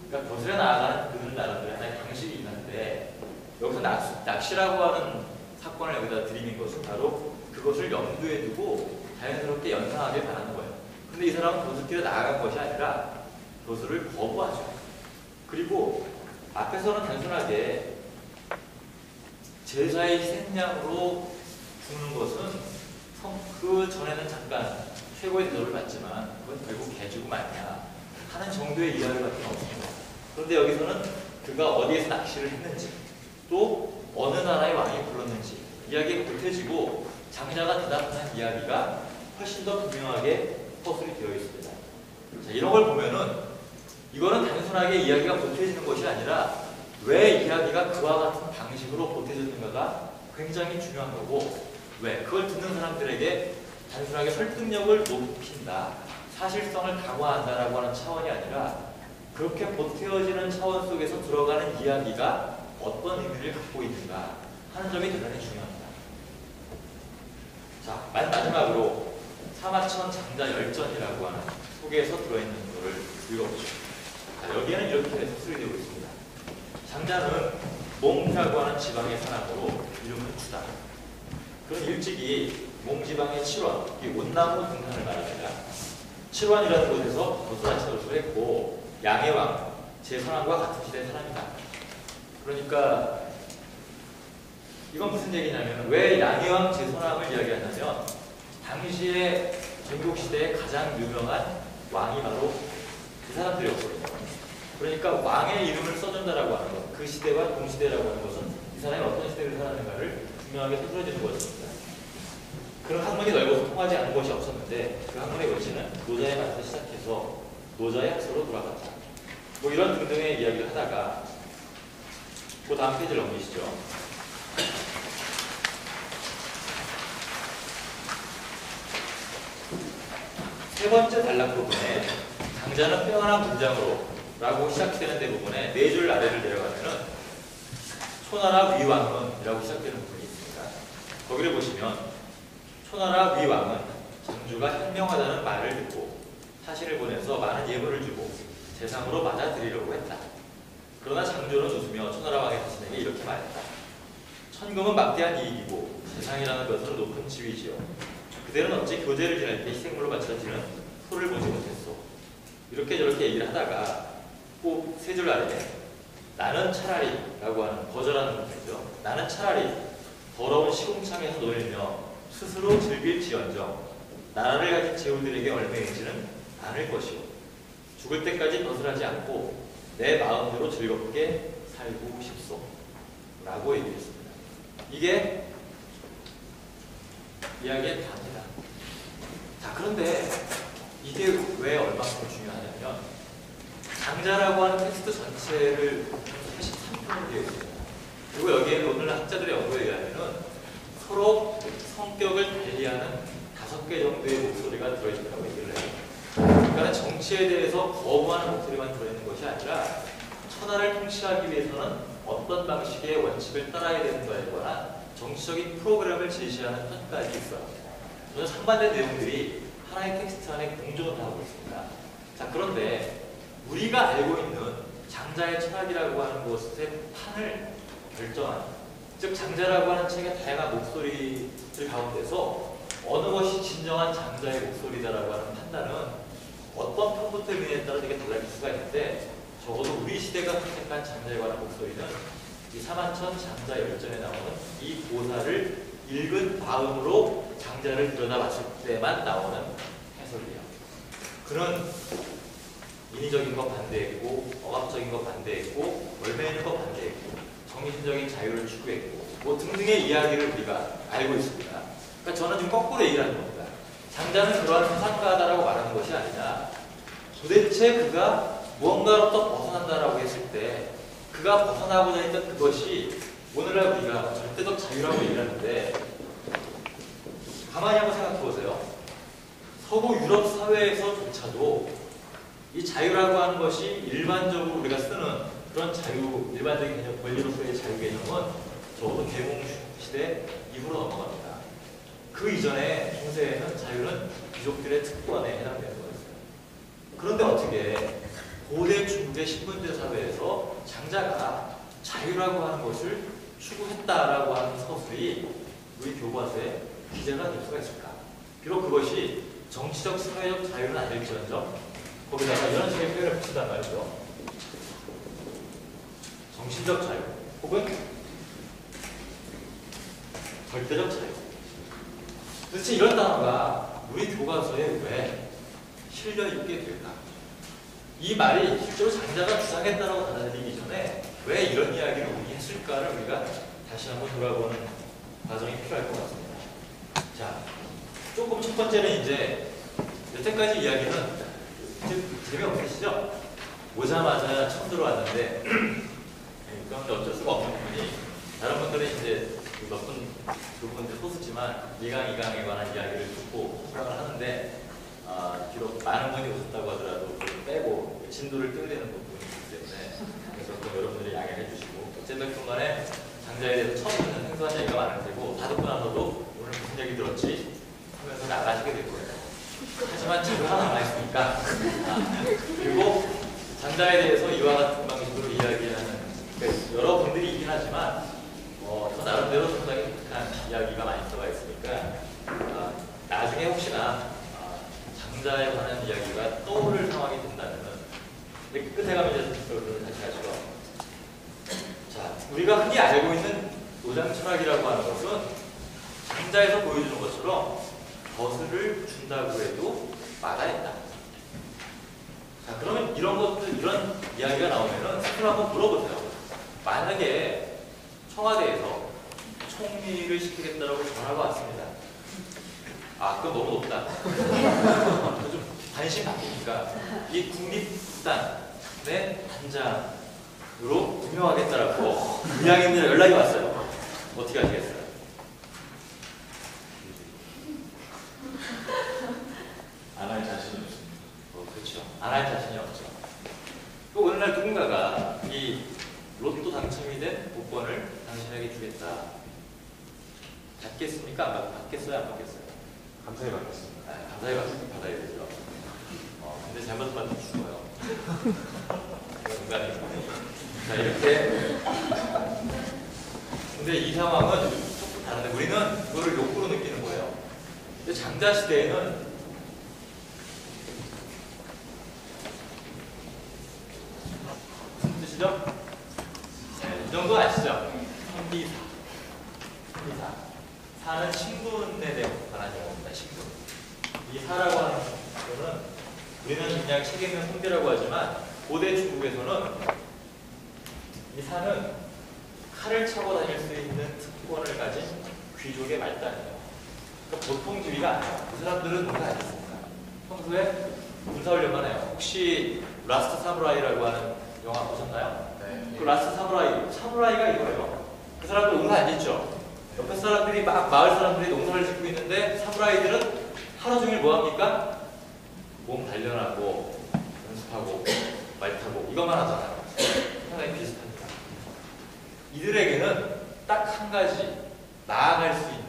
그러니까 거슬려 나아가는 그들 나름대로 하나의 방식이 있는데, 여기서 낚시라고 하는 사건을 여기다 드리는 것은 바로 그것을 염두에 두고 자연스럽게 연상하길 바라는 거예요. 근데 이 사람은 도수길에 나아간 것이 아니라 도수를 거부하죠. 그리고 앞에서는 단순하게 제사의 희생양으로 죽는 것은 그 전에는 잠깐 최고의 대접을 받지만 그건 결국 개죽음 아니냐 하는 정도의 이야기가 없습니다. 그런데 여기서는 그가 어디에서 낚시를 했는지, 또 어느 나라의 왕이 불렀는지 이야기가 보태지고 장자가 대답한 이야기가 훨씬 더 분명하게 서술이 되어 있습니다. 자, 이런 걸 보면은 이거는 단순하게 이야기가 보태지는 것이 아니라 왜 이야기가 그와 같은 방식으로 보태졌는가가 굉장히 중요한 거고, 왜? 그걸 듣는 사람들에게 단순하게 설득력을 높인다, 사실성을 강화한다라고 하는 차원이 아니라 그렇게 보태어지는 차원 속에서 들어가는 이야기가 어떤 의미를 갖고 있는가 하는 점이 대단히 중요합니다. 자, 마지막으로 사마천 장자 열전이라고 하는 속에서 들어있는 것을 읽어보죠. 자, 여기에는 이렇게 서술이 되고 있습니다. 장자는 몽이라고 하는 지방의 사람으로 이름은 주다. 그런 일찍이 몽지방의 칠원, 이 온나무 등산을 말합니다. 칠원이라는 곳에서 도수라치노를 했고 양해왕, 제선왕과 같은 시대의 사람이다. 그러니까 이건 무슨 얘기냐면, 왜 양해왕, 제선왕을 이야기하냐면 당시에 전국시대의 가장 유명한 왕이 바로 그 사람들이었거든요. 그러니까 왕의 이름을 써준다라고 하는 것, 그 시대와 동시대라고 하는 것은 이 사람이 어떤 시대를 살았는가를 분명하게 서술해주는 것입니다. 그런 학문이 넓어서 통하지 않은 것이 없었는데 그 학문의 원칙은 노자의 말에서 시작해서 노자의 학설로 돌아갔다. 뭐 이런 등등의 이야기를 하다가 그 다음 페이지를 넘기시죠. 세 번째 단락 부분에 장자는 빼어난 문장으로 라고 시작되는 대부분에 네 줄 아래를 내려가면은 초나라 위왕은 이라고 시작되는 부분이 있습니다. 거기를 보시면 초나라 위왕은 장주가 현명하다는 말을 듣고 사신을 보내서 많은 예물을 주고 재상으로 맞아들이려고 했다. 그러나 장조는 웃으며 초나라 왕의 자신에게 이렇게 말했다. 천금은 막대한 이익이고 재상이라는 것은 높은 지위지요. 그대는 어찌 교제를 지낼 때 희생물로 바쳐지는 소를 보지 못했소. 이렇게 저렇게 얘기를 하다가 꼭 세 줄 아래에 나는 차라리 라고 하는 거절하는 문제죠. 나는 차라리 더러운 시궁창에서 놀며 스스로 즐길지언정 나라를 가진 제후들에게 얼매이지는 않을 것이오. 죽을 때까지 벗어나지 않고 내 마음대로 즐겁게 살고 싶소 라고 얘기했습니다. 이게 이야기의 답니다. 자, 그런데 이게 왜 얼마큼 중요하냐면 장자라고 하는 텍스트 전체를 83편으로 되어 있습니다. 그리고 여기에는 오늘 학자들의 연구에 의하면 서로 성격을 달리하는 5개 정도의 목소리가 들어있다고 얘기를 해요. 그러니까 정치에 대해서 거부하는 목소리만 들어있는 것이 아니라 천하를 통치하기 위해서는 어떤 방식의 원칙을 따라야 되는가에 관한 정치적인 프로그램을 제시하는 편까지 있어요. 전혀 상반된 내용들이 하나의 텍스트 안에 공존을 하고 있습니다. 자, 그런데 우리가 알고 있는 장자의 철학이라고 하는 것의 판을 결정하는, 즉 장자라고 하는 책의 다양한 목소리들 가운데서 어느 것이 진정한 장자의 목소리다라고 하는 판단은 어떤 편부터 의미에 따라 되게 달라질 수가 있는데, 적어도 우리 시대가 선택한 장자에 관한 목소리는 이 사만천 장자 열전에 나오는 이 고사를 읽은 다음으로 장자를 들여다봤을 때만 나오는 해설이에요. 그는 인위적인 것 반대했고, 억압적인 것 반대했고, 월매이는 것 반대했고, 정신적인 자유를 추구했고, 뭐 등등의 이야기를 우리가 알고 있습니다. 그러니까 저는 지금 거꾸로 얘기를 하는 겁니다. 장자는 그러한 사상가다라고 말하는 것이 아니라, 도대체 그가 무언가로부터 벗어난다라고 했을 때 그가 벗어나고자 했던 그것이 오늘날 우리가 절대적 자유라고 얘기를 하는데, 가만히 한번 생각해 보세요. 서구 유럽 사회에서조차도 이 자유라고 하는 것이 일반적으로 우리가 쓰는 그런 자유, 일반적인 개념, 권리로서의 자유 개념은 적어도 계몽 시대 이후로 넘어갑니다. 그 이전에 중세에는 자유는 귀족들의 특권에 해당되는 거였어요. 그런데 어떻게 고대 중국의 신분제 사회에서 장자가 자유라고 하는 것을 추구했다라고 하는 서술이 우리 교과서에 기재가 될 수가 있을까? 비록 그것이 정치적, 사회적 자유는 아닐지언정 거기다가 이런 식의 표현을 붙인단 말이죠. 정신적 자유 혹은 절대적 자유. 도대체 이런 단어가 우리 교과서에 왜 실려 있게 될까? 이 말이 실제로 장자가 주장했다라고 받아들이기 전에 왜 이런 이야기를 우리 했을까를 우리가 다시 한번 돌아보는 과정이 필요할 것 같습니다. 자, 조금 첫 번째는 이제 여태까지 이야기는 재미없으시죠? 오자마자 처음 들어왔는데 그런데 어쩔 수가 없는 부분이, 다른 분들은 이제 몇 분, 두 분들 소수지만 2강, 2강에 관한 이야기를 듣고 수강을 하는데, 비록 많은 분이 오셨다고 하더라도 빼고 진도를 끌리는 부분이 있기 때문에, 그래서 또 여러분들이 양해해 주시고, 어쨌든 간에 장자에 대해서 처음 듣는 생소한 얘기가 많을 테고, 다 듣고 나서도 오늘 무슨 얘기 들었지? 하면서 나가시게 될 거예요. 하지만 자료가 남아있으니까. 그리고 장자에 대해서 이와 같은 방식으로 이야기하는, 그러니까 여러분들이 있긴 하지만 저 나름대로 상당히 독특한 이야기가 많이 들어가 있으니까 나중에 혹시나 장자에 관한 이야기가 떠오를 상황이 된다면 끝에 가면 이제 여러분들 다시 가시죠. 자, 우리가 흔히 알고 있는 노장 철학이라고 하는 것은 장자에서 보여주는 것처럼 거스를 준다고 해도 마다했다. 자, 그러면 이런 것들, 이런 이야기가 나오면은 스스로 한번 물어보세요. 만약에 청와대에서 총리를 시키겠다라고 전화가 왔습니다. 그건 너무 높다. 좀 관심 바뀌니까 이 국립단의 단장으로 임명하겠다라고 이야기인들 연락이 왔어요. 어떻게 하시겠어요? 안 할 자신이 없습니다. 그렇죠. 안 할 자신이 없죠. 또 어느 날 누군가가 이 로또 당첨이 된 복권을 당신에게 주겠다. 받겠습니까? 받겠어요? 안 받겠어요? 감사히 받겠습니다. 감사히 받아야 되죠. 근데 잘못 받으면 죽어요. 인간이. 자, 이렇게. 근데 이 상황은 조금 다른데, 우리는 그거를 욕구로 느끼는 거예요. 근데 장자 시대에는 무슨 뜻이죠? 네, 이 정도 아시죠? 선비사. 사는 친분에 대해 관한 용어입니다. 친분. 이 사라고 하는 거는 우리는 그냥 책에 있는 선비라고 하지만 고대 중국에서는 이 사는 칼을 차고 다닐 수 있는 특권을 가진 귀족의 말단이에요. 그러니까 보통 주의가 아니에요. 그 사람들은 뭔가 안 있습니다. 평소에 군사훈련만 해요. 혹시 라스트 사무라이라고 하는 영화 보셨나요? 네. 그 라스트 사무라이가 이거예요. 그 사람들 농사 안 짓죠. 옆에 사람들이 마을 사람들이 농사를 짓고 있는데 사무라이들은 하루 종일 뭐 합니까? 몸 단련하고 연습하고 말 타고 이것만 하잖아요. 상당히 비슷합니다. 이들에게는 딱 한 가지 나아갈 수 있는,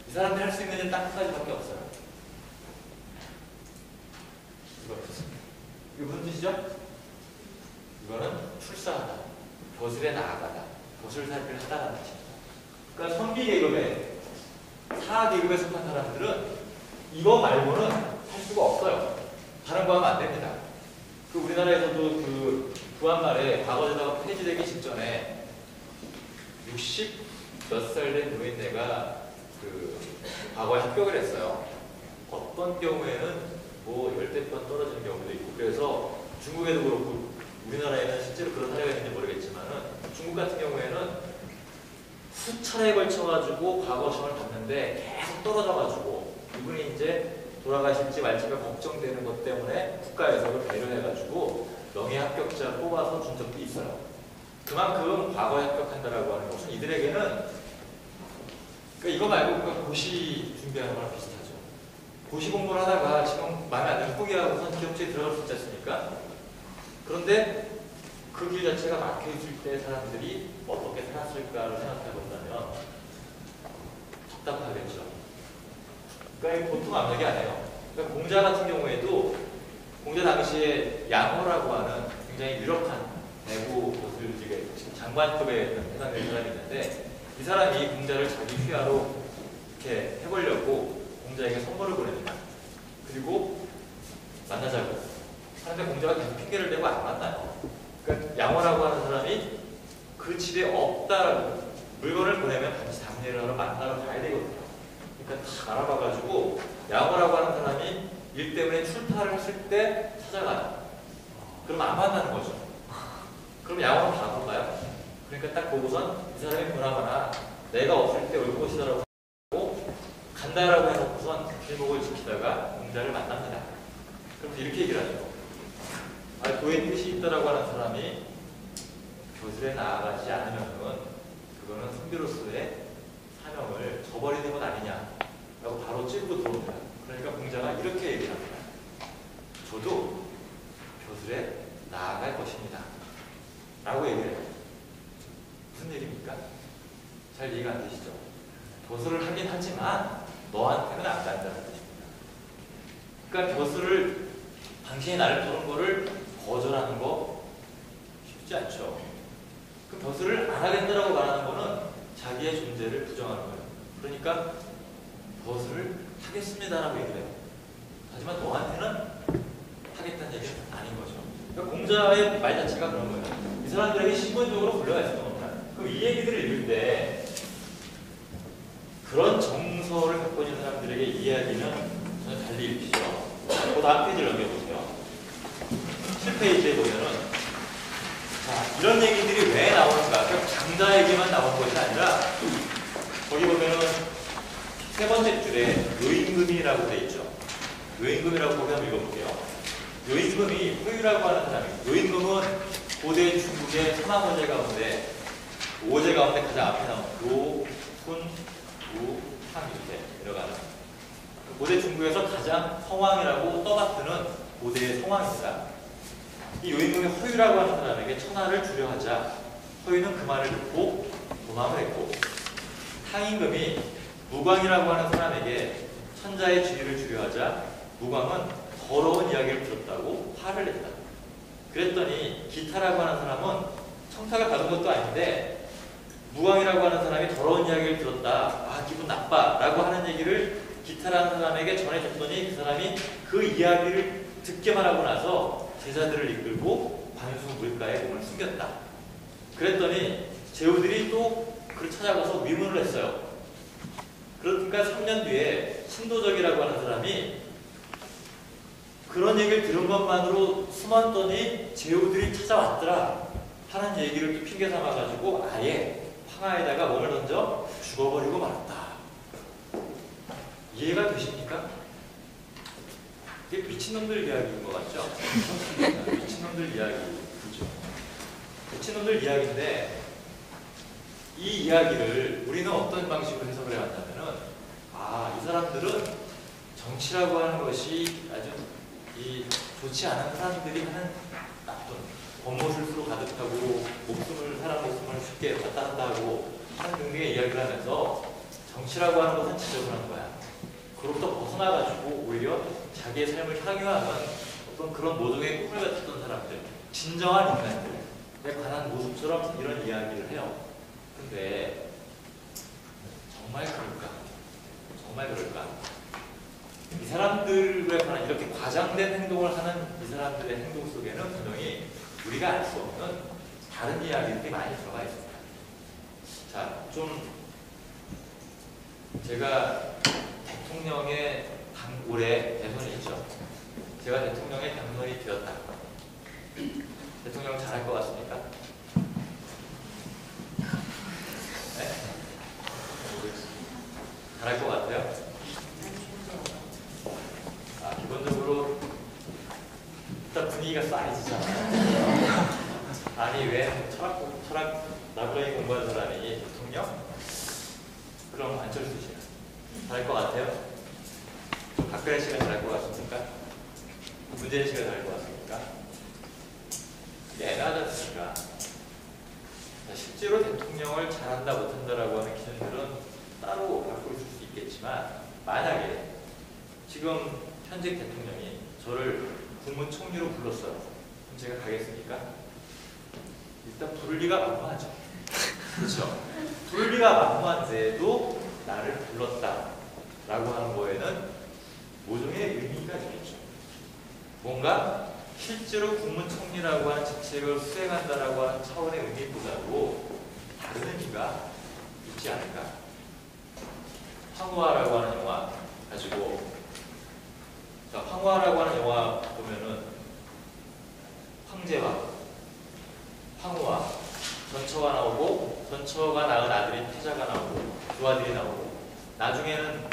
이 사람들이 할 수 있는 일은 딱 한 가지밖에 없어요. 이거 무슨 뜻이죠? 이거는 출사하다, 벼슬에 나아가다, 벼슬살피를 하다라는 뜻입니다. 그러니까 선비 계급에, 사 계급에 속한 사람들은 이거 말고는 할 수가 없어요. 다른 거 하면 안 됩니다. 그 우리나라에서도 그 구한말에 과거제도가 폐지되기 직전에 60 몇 살 된 노인네가 그 과거에 합격을 했어요. 어떤 경우에는 뭐 열댓 번 떨어지는 경우도 있고, 그래서 중국에도 그렇고 우리나라에는 실제로 그런 사례가 있는지 모르겠지만은 중국 같은 경우에는 수차례에 걸쳐가지고 과거 시험을 봤는데 계속 떨어져가지고 이분이 이제 돌아가실지 말지가 걱정되는 것 때문에 국가에서 그걸 배려해가지고 명예 합격자 뽑아서 준 적도 있어요. 그만큼 과거에 합격한다라고 하는 것은 이들에게는, 그러니까 이거 말고 그러니까 고시 준비하는 거랑 비슷하죠. 고시 공부를 하다가 지금 마음에 안 들면 포기하고선 기업체에 들어갈 수 있지 않습니까? 그런데 그 길 자체가 막혀있을 때 사람들이 어떻게 살았을까를 생각해 본다면 답답하겠죠. 그러니까 보통 압력이 아니에요. 그러니까 공자 같은 경우에도 공자 당시에 양호라고 하는 굉장히 유력한 대구 보슬직의 장관급에 해당되는 사람이 있는데, 이 사람이 공자를 자기 휘하로 이렇게 해보려고 공자에게 선물을 보냅니다. 그리고 만나자고 하는데 공자가 계속 핑계를 대고 안 만나요. 그러니까 양호라고 하는 사람이 그 집에 없다라고 물건을 보내면 반드시 답례를 하러 만나러 가야 되거든요. 그러니까 다 알아봐가지고 양호라고 하는 사람이 일 때문에 출타를 했을 때 찾아가요. 그럼 안 만나는 거죠. 그럼 양호는 바본가요? 그러니까 딱 보고선 이 사람이 보나마나 내가 없을 때 올 것이다라고 하고 간다라고 해놓고선 길목을 지키다가 공자를 만납니다. 그럼 이렇게 얘기를 하죠. 도의 뜻이 있다라고 하는 사람이 교술에 나아가지 않으면은 그거는 선비로서의 사명을 저버리는 것 아니냐라고 바로 찌르고 들어옵니다. 그러니까 공자가 이렇게 얘기를 합니다. 저도 교술에 나아갈 것입니다. 라고 얘기를 해요. 무슨 얘기입니까? 잘 이해가 안 되시죠? 교술을 하긴 하지만 너한테는 안 간다는 뜻입니다. 그러니까 교술을, 당신이 나를 부른 거를 거절하는 거 쉽지 않죠. 그 벼슬을 안 하겠다라고 말하는 거는 자기의 존재를 부정하는 거예요. 그러니까 벼슬을 하겠습니다라고 얘기를 해요. 하지만 너한테는 하겠다는 얘기는 아닌 거죠. 그러니까 공자의 말 자체가 그런 거예요. 이 사람들에게 신분적으로 불려가 있을 겁니다. 그럼 이 얘기들을 읽을 때 그런 정서를 갖고 있는 사람들에게 이 이야기는 저는 달리 읽히죠. 그 다음 페이지를 넘겨보세요. 7페이지에 보면은, 자, 이런 얘기들이 왜 나오는가? 그냥 장자에게만 나오는 것이 아니라, 거기 보면은 세 번째 줄에 요임금이라고 돼 있죠. 요임금이라고 거기 한번 읽어볼게요. 요임금이 호유라고 하는 사람이에요. 요임금은 고대 중국의 3왕5제 가운데, 5제 가운데 가장 앞에 나온 로, 훈, 우, 항 이렇게 내려가는 고대 중국에서 가장 성왕이라고 떠받드는 고대의 성왕입니다. 이 요임금이 허유라고 하는 사람에게 천하를 주려 하자 허유는 그 말을 듣고 도망을 했고, 탕임금이 무광이라고 하는 사람에게 천자의 지위를 주려 하자 무광은 더러운 이야기를 들었다고 화를 냈다. 그랬더니 기타라고 하는 사람은 청탁을 받은 것도 아닌데 무광이라고 하는 사람이 더러운 이야기를 들었다, 기분 나빠 라고 하는 얘기를 기타라는 사람에게 전해줬더니 그 사람이 그 이야기를 듣기만 하고 나서 제자들을 이끌고 관수 물가에 몸을 숨겼다. 그랬더니 제후들이 또 그를 찾아가서 위문을 했어요. 그러니까 3년 뒤에 신도적이라고 하는 사람이 그런 얘기를 들은 것만으로 숨었더니 제후들이 찾아왔더라 하는 얘기를 또 핑계 삼아가지고 아예 황하에다가 몸을 던져 죽어버리고 말았다. 이해가 되십니까? 이게 미친놈들 이야기인 것 같죠? 미친놈들 이야기, 그죠? 미친놈들 이야기인데 이 이야기를 우리는 어떤 방식으로 해석을 해왔냐면은 이 사람들은 정치라고 하는 것이 아주 좋지 않은 사람들이 하는 나쁜 법무술수로 가득하고 사람 목숨을 쉽게 왔다 갔다 하고 하는 등등의 이야기를 하면서 정치라고 하는 것은 지저분한 거야. 그로부터 벗어나가지고 오히려 자기의 삶을 향유하는 어떤 그런 모종의 꿈을 가졌던 사람들, 진정한 인간들에 관한 모습처럼 이런 이야기를 해요. 근데 정말 그럴까? 정말 그럴까? 이 사람들에 관한 이렇게 과장된 행동을 하는 이 사람들의 행동 속에는 분명히 우리가 알 수 없는 다른 이야기들이 많이 들어가 있습니다. 자, 좀 제가 대통령의 올해 대선이 있죠. 제가 대통령의 당선이 되었다. 대통령 잘할 것 같습니까? 네? 잘할 것 같아요? 기본적으로 일단 분위기가 싸해지잖아요. 아니 왜 철학 나부랭이 공부한 사람이 대통령? 그럼 안철수 씨가 잘할 것 같아요? 박근혜 씨가 잘할 것 같습니까? 문재인 씨가 잘할 것 같습니까? 애매하지 않습니까? 실제로 대통령을 잘한다 못한다라고 하는 기준들은 따로 갖고 있을 수 있겠지만 만약에 지금 현직 대통령이 저를 국무총리로 불렀어요. 그럼 제가 가겠습니까? 일단 부를 리가 만무하죠. 그렇죠? 부를 리가 만무한데도 나를 불렀다라고 하는 거에는 모종의 의미가 있겠죠. 뭔가 실제로 국무총리라고 하는 직책을 수행한다라고 하는 차원의 의미보다도 다른 의미가 있지 않을까. 황후아라고 하는 영화 가지고, 자, 황후아라고 하는 영화 보면은 황제와 황후아, 전처가 나오고 전처가 낳은 아들인 태자가 나오고 두 아들이 나오고 나중에는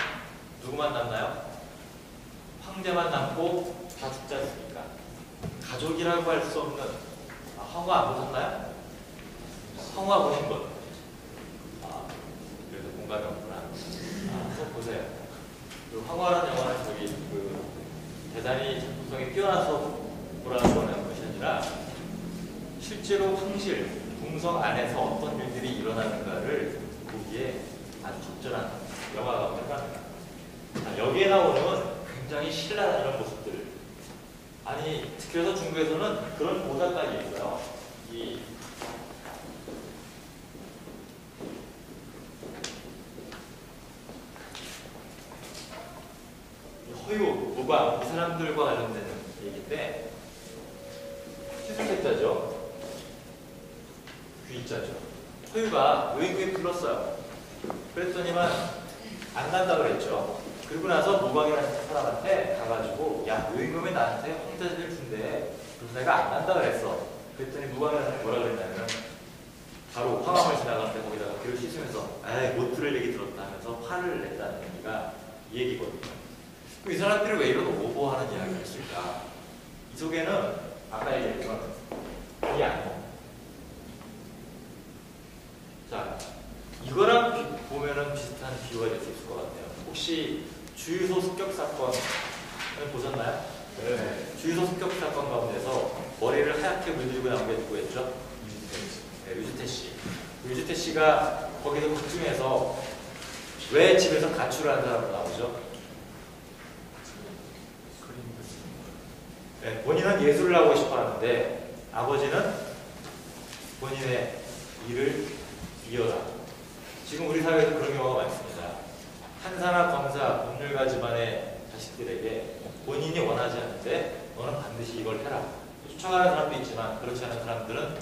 누구만 남나요? 황제만 남고 다 죽지 않습니까? 가족이라고 할 수 없는, 황후 안 보셨나요? 황후 보신 분? 그래서 공감이 없구나. 한번 보세요. 그 황후라는 영화는 저기 대단히 작품성이 뛰어나서 보라는 것이 아니라 실제로 황실, 궁성 안에서 어떤 일들이 일어나는가를 보기에 아주 적절한 영화가 됩니다. 여기에 나오는 굉장히 신랄한 이런 모습들, 아니 그래서 중국에서는 그런 모사까지 있어요. 이 허유, 모방, 이 사람들과 관련되는 얘기인데 시술책자죠. 귀자죠. 허유가 외국에 불렀어요. 그랬더니만 안 간다 그랬죠. 그리고 나서 모방이라는 사람한테 가가지고 야, 요임금이 나한테 황제를 준대. 그래서 내가 안 간다 그랬어. 그랬더니 모방이라는 사람이 뭐라 그랬냐면 바로 황함을 지나갈 때 거기다가 귀를 씻으면서 에이 못 들을 얘기 들었다 하면서 화를 냈다는 얘기가 이 얘기거든요. 이 사람들이 왜 이런 오버하는 이야기를 했을까? 이 속에는 아까 얘기했던 이게 아니에요. 자, 이거랑 보면은 비슷한 비유가 될 수 있을 것 같아요. 혹시 주유소 습격 사건을 보셨나요? 네. 주유소 습격 사건 가운데서 머리를 하얗게 물들이고 나온 게 누구였죠? 유지태 씨. 유지태 씨가 거기서 극중에서 왜 집에서 가출을 한 사람으로 나오죠? 네, 본인은 예술을 하고 싶어 하는데 아버지는 본인의 일을 이어라. 지금 우리 사회에서 그런 경우가 많습니다. 판사나 검사, 법률가 집안의 자식들에게 본인이 원하지 않는데 너는 반드시 이걸 해라. 쫓아가는 사람도 있지만 그렇지 않은 사람들은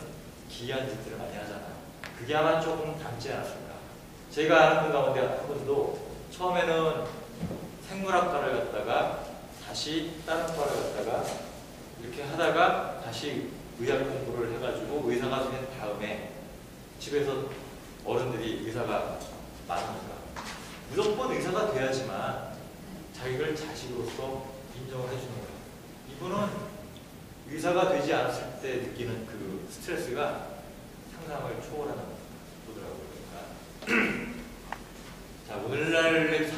기이한 짓들을 많이 하잖아요. 그게 아마 조금 닮지 않았을까. 제가 아는 분 가운데 한 분도 처음에는 생물학과를 갔다가 다시 다른 과를 갔다가 이렇게 하다가 다시 의학 공부를 해가지고 의사가 된 다음에 집에서 어른들이 의사가 많으니까 무조건 의사가 돼야지만 자기를 자식으로서 인정을 해주는 거예요. 이분은 의사가 되지 않았을 때 느끼는 그 스트레스가 상상을 초월하는 거더라고요. 자, 오늘날의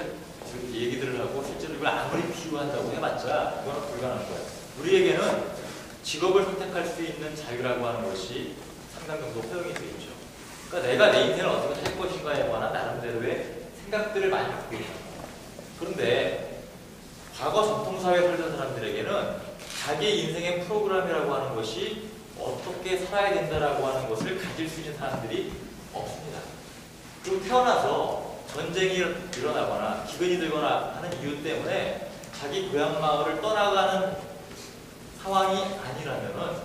얘기들을 하고 실제로 이걸 아무리 비유한다고 해봤자 이거는 불가능한 거예요. 우리에게는 직업을 선택할 수 있는 자유라고 하는 것이 상당 정도 허용이 되어 있죠. 그러니까 내가 내 인생을 어떻게 할 것인가에 관한 나름대로의 생각들을 많이 갖고 있는 거예요. 그런데 과거 전통사회에 살던 사람들에게는 자기 인생의 프로그램이라고 하는 것이 어떻게 살아야 된다라고 하는 것을 가질 수 있는 사람들이 없습니다. 그리고 태어나서 전쟁이 일어나거나 기근이 들거나 하는 이유 때문에 자기 고향 마을을 떠나가는 상황이 아니라면은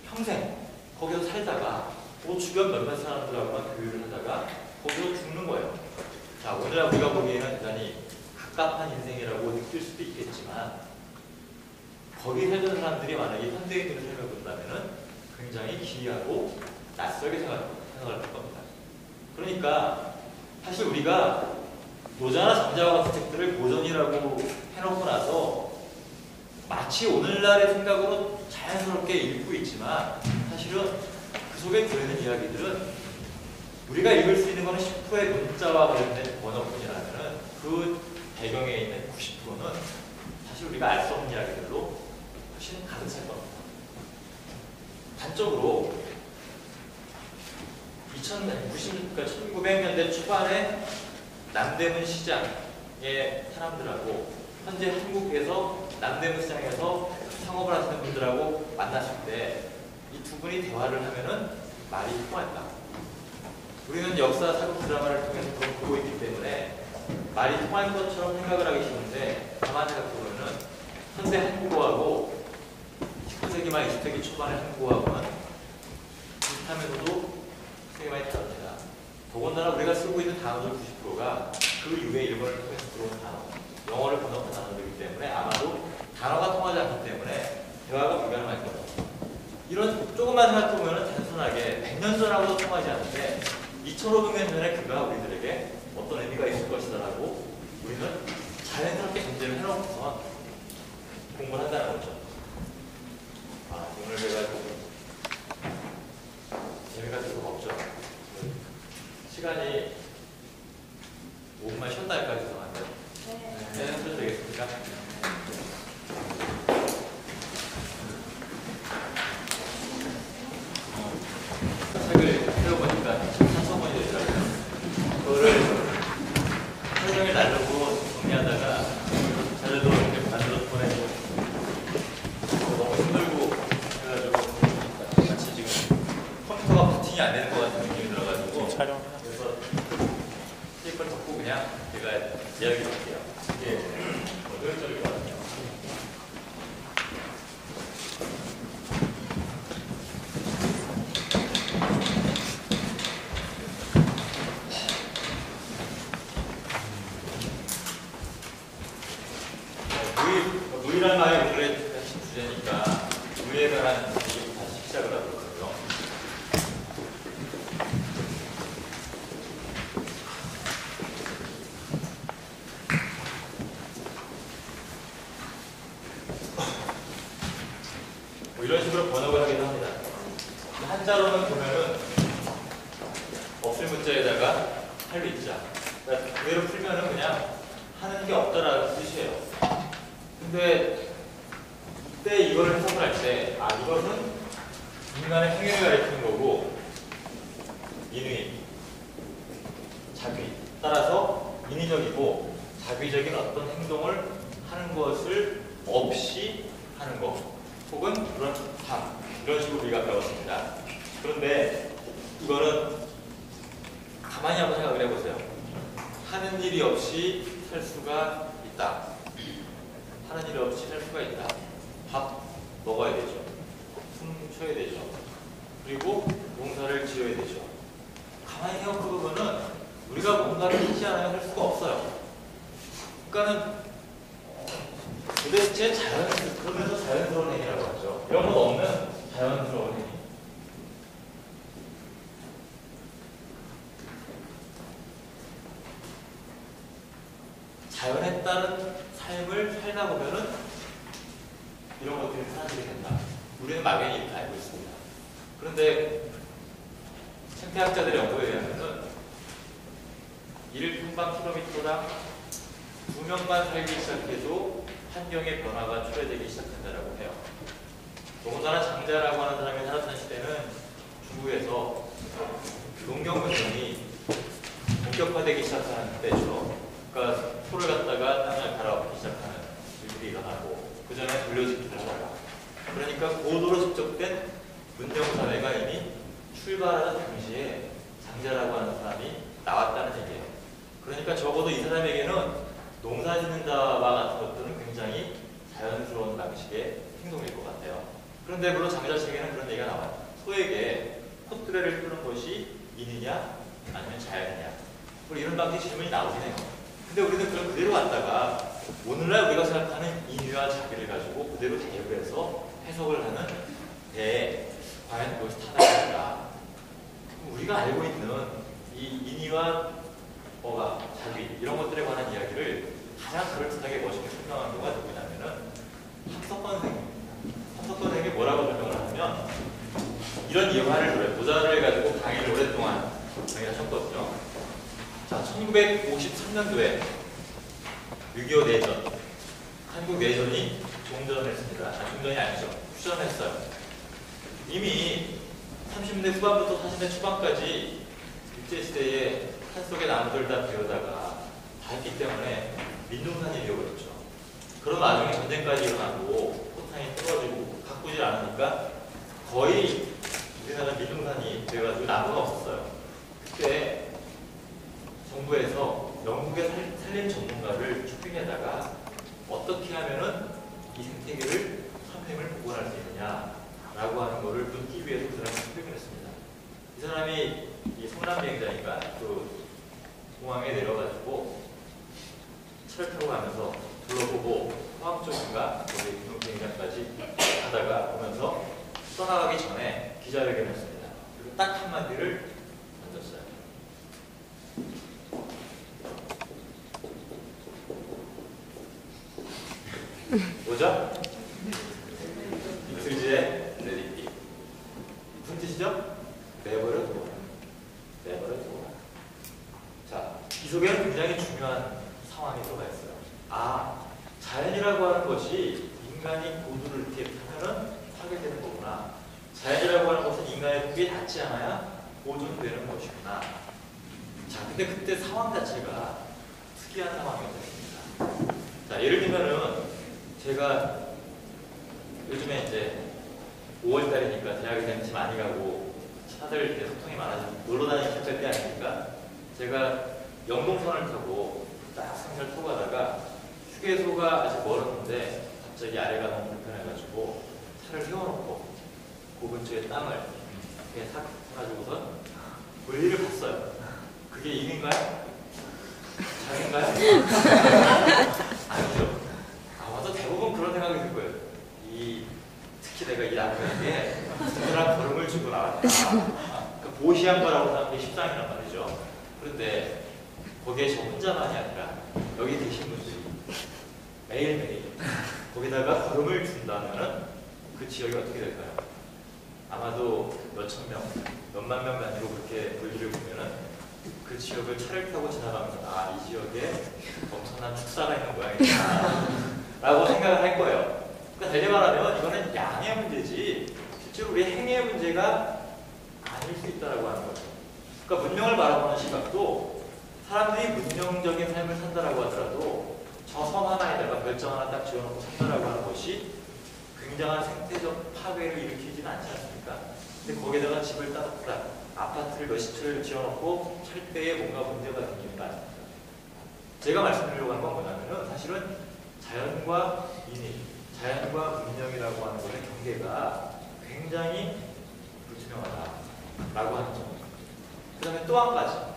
평생 거기서 살다가 그 주변 몇몇 사람들하고만 교류를 하다가 거기서 죽는 거예요. 자, 오늘 우리가 보기에는 대단히 갑갑한 인생이라고 느낄 수도 있겠지만 거기 살던 사람들이 만약에 현대인으로 생각해본다면은 굉장히 기이하고 낯설게 생각할 겁니다. 그러니까 사실 우리가 노자나 장자와 같은 책들을 고전이라고 해놓고 나서 마치 오늘날의 생각으로 자연스럽게 읽고 있지만 사실은 그 속에 들어있는 이야기들은 우리가 읽을 수 있는 것은 10%의 문자와 관련된 번역뿐이라면 그 배경에 있는 90%는 사실 우리가 알 수 없는 이야기들로 훨씬 가득 찰 겁니다. 단적으로 1900년대 초반에 남대문 시장의 사람들하고 현재 한국에서 남대문 시장에서 상업을 하시는 분들하고 만났을 때 이 두 분이 대화를 하면은 말이 통한다. 우리는 역사 사극 드라마를 통해서 그걸 보고 있기 때문에 말이 통할 것처럼 생각을 하기 쉬운데 가만히 생각해보면은 현대 한국어하고 19세기 말 20세기 초반의 한국어하고는 비슷하면서도 되게 많이 다릅니다. 더군다나 우리가 쓰고 있는 단어들 90%가 그 이후에 일본을 통해서 들어온 단어, 영어를 번역한 단어들이기 때문에 아마도 단어가 통하지 않기 때문에 대화가 불가능할 겁니다. 이런 조금만 생각해보면 단순하게 100년 전하고도 통하지 않는데 2500년 전에 그가 우리들에게 어떤 의미가 있을 것이다라고 우리는 자연스럽게 전제를 해놓고서 공부를 한다는 거죠. 오늘 그래가지고 재미가 조금 없죠. 시간이 5분만 쉬었다 할까 죄송한데. 네, 해도 되겠습니까? 책을 세워보니까 4,000권이 되더라고요. 그거를 하루 종일 날르고 정리하다가 자료도 이렇게 만들어서 보내고 너무 힘들고 그래가지고 마치 지금 컴퓨터가 부팅이 안 되는 것 같은 느낌이 들어가지고 그래서 테이프를 덮고 그냥 제가 이야기 드릴게요. 이게 어떤 쪽일 것 같아요. 무의란 말이 오늘의 핵심 주제니까 무의에 관한 얘기부터 다시 시작을 하도록 하고요. 이런 식으로 번역을 하기도 합니다. 한자로는 보면은 없을 문자에다가 할로 있자. 그러니까 그대로 풀면은 그냥 하는 게 없다라는 뜻이에요. 근데 이때 이거를 해석을 할 때 이것은 인간의 행위를 가리키는 거고 인위, 자귀 따라서 인위적이고 자귀적인 어떤 행동을 하는 것을 없이 하는 것 혹은 그런 삶 이런 식으로 우리가 배웠습니다. 그런데 이거는 가만히 한번 생각을 해보세요. 하는 일이 없이 살 수가 있다. 하는 일 없이 살 수가 있다. 밥 먹어야 되죠. 숨 쉬어야 되죠. 그리고 농사를 지어야 되죠. 가만히 생각해보면은 우리가 뭔가를 하지 않으면 할 수가 없어요. 그러니까는 도대체 그러면서 자연스러운 행위라고 하죠. 이런 것 없는 자연스러운 행위. 자연에 따른 삶을 살다 보면은 이런 것들이 사라지게 된다. 우리는 막연히 이렇게 알고 있습니다. 그런데 생태학자들의 연구에 의하면은 1평방킬로미터당 2명만 살기 시작해도 환경의 변화가 초래되기 시작한다고 해요. 더군다나 장자라고 하는 사람이 살았던 시대는 중국에서 농경문명이 본격화되기 시작하는 때죠. 그러니까 소를 갖다가 땅을 갈아엎기 시작하는 일들이 일어나고 그 전에 돌려짓기를 하다가 그러니까 고도로 축적된 문명사회가 이미 출발하는 당시에 장자라고 하는 사람이 나왔다는 얘기예요. 그러니까 적어도 이 사람에게는 농사 짓는다와 같은 것들은 굉장히 자연스러운 방식의 행동일 것 같아요. 그런데 물론 장자 책에는 그런 얘기가 나와요. 소에게 콧뚜레를 끄는 것이 인이냐 아니면 자연이냐 뭐 이런 방식 질문이 나오긴 해요. 근데 우리는 그걸 그대로 갖다가 오늘날 우리가 생각하는 인위와 자기를 가지고 그대로 대입을 해서 해석을 하는 데 과연 그것이 타당할까? 우리가 알고 있는 이 인위와 뭐가 자기 이런 것들에 관한 이야기를 가장 그럴듯하게 멋있게 설명한 경우가 누구냐면은 함석헌 선생님입니다. 함석헌 선생님이 뭐라고 설명을 하냐면 이런 예화를 모자를 가지고 강의를 오랫동안 강의하셨거든요. 자, 1953년도에 6.25 내전, 한국 내전이 종전을 했습니다. 종전이 아니죠. 휴전했어요. 이미 30년대 후반부터 40년대 초반까지 일제시대에 산속의 나무들 다 베어다가 다 했기 때문에 민둥산이 되어버렸죠. 그런 와중에 전쟁까지 일어나고 포탄이 떨어지고 가꾸질 않으니까 거의 우리나라 민둥산이 돼가지고 나무가 없었어요. 그때 정부에서 영국의 산림 전문가를 초빙해다가 어떻게 하면은 이 생태계를 선생을 복원할 수 있느냐라고 하는 거를 묻기 위해서 그 사람을 초빙을 했습니다. 이 사람이 이 성남비행자니까 그 공항에 내려가지고 차를 타고 가면서 둘러보고 포항 쪽인가 거기 비행장까지 가다가 오면서 떠나가기 전에 기자회견을 했습니다. 그리고 딱 한마디를 던졌어요. 뭐죠? 이틀지의 레디티. 무슨 뜻이죠? 내버려 두어라. 내버려 두어라. 자, 이 속에는 굉장히 중요한 상황이 들어가 있어요. 아, 자연이라고 하는 것이 인간이 고도를 이렇게 하면은 파괴되는 거구나. 자연이라고 하는 것은 인간의 속에 닿지 않아야 보존되는 것이구나. 자, 근데 그때 상황 자체가 특이한 상황이었습니다. 자, 예를 들면은 제가 요즘에 이제 5월달이니까 대학에 다니지 많이 가고 차들 이제 소통이 많아지고 놀러 다니기 시작할 때 아닙니까? 제가 영동선을 타고 딱 상차를 타고 가다가 휴게소가 아직 멀었는데 갑자기 아래가 너무 불편해가지고 차를 세워놓고 그 근처에 땅을 이렇게 탁 해가지고선 볼일을 봤어요. 그게 인인가요? 자기인가요? 아니죠. 아마도 대부분 그런 생각이 들 거예요. 특히 내가 이 남편에게 특별한 걸음을 주고 나왔다. 그 보시한 거라고 생각하기 십상이란 말이죠. 그런데 거기에 저 혼자만이 아니라 여기 계신 분들이 매일매일 거기다가 걸음을 준다면은 그 지역이 어떻게 될까요? 아마도 몇천 명, 몇만 명 단위로 그렇게 볼일을 보면은 그 지역을 차를 타고 지나가면서 아, 이 지역에 엄청난 축사가 있는 모양이다 라고 생각을 할 거예요. 그러니까 달리 말하면 이거는 양의 문제지 실제로 우리 행위의 문제가 아닐 수 있다고 하는 거죠. 그러니까 문명을 바라보는 시각도 사람들이 문명적인 삶을 산다라고 하더라도 저 섬 하나에다가 별장 하나 딱 지어놓고 산다라고 하는 것이 굉장한 생태적 파괴를 일으키진 않지 않습니까? 근데 거기다가 집을 따닥따닥 아파트를 몇십 채를 지어놓고 살 때에 뭔가 문제가 생기는 거 아닙니까? 제가 말씀드리려고 하는 건 뭐냐면은 사실은 자연과 인위, 자연과 문명이라고 하는 것의 경계가 굉장히 불투명하다라고 하는 점. 그 다음에 또 한 가지.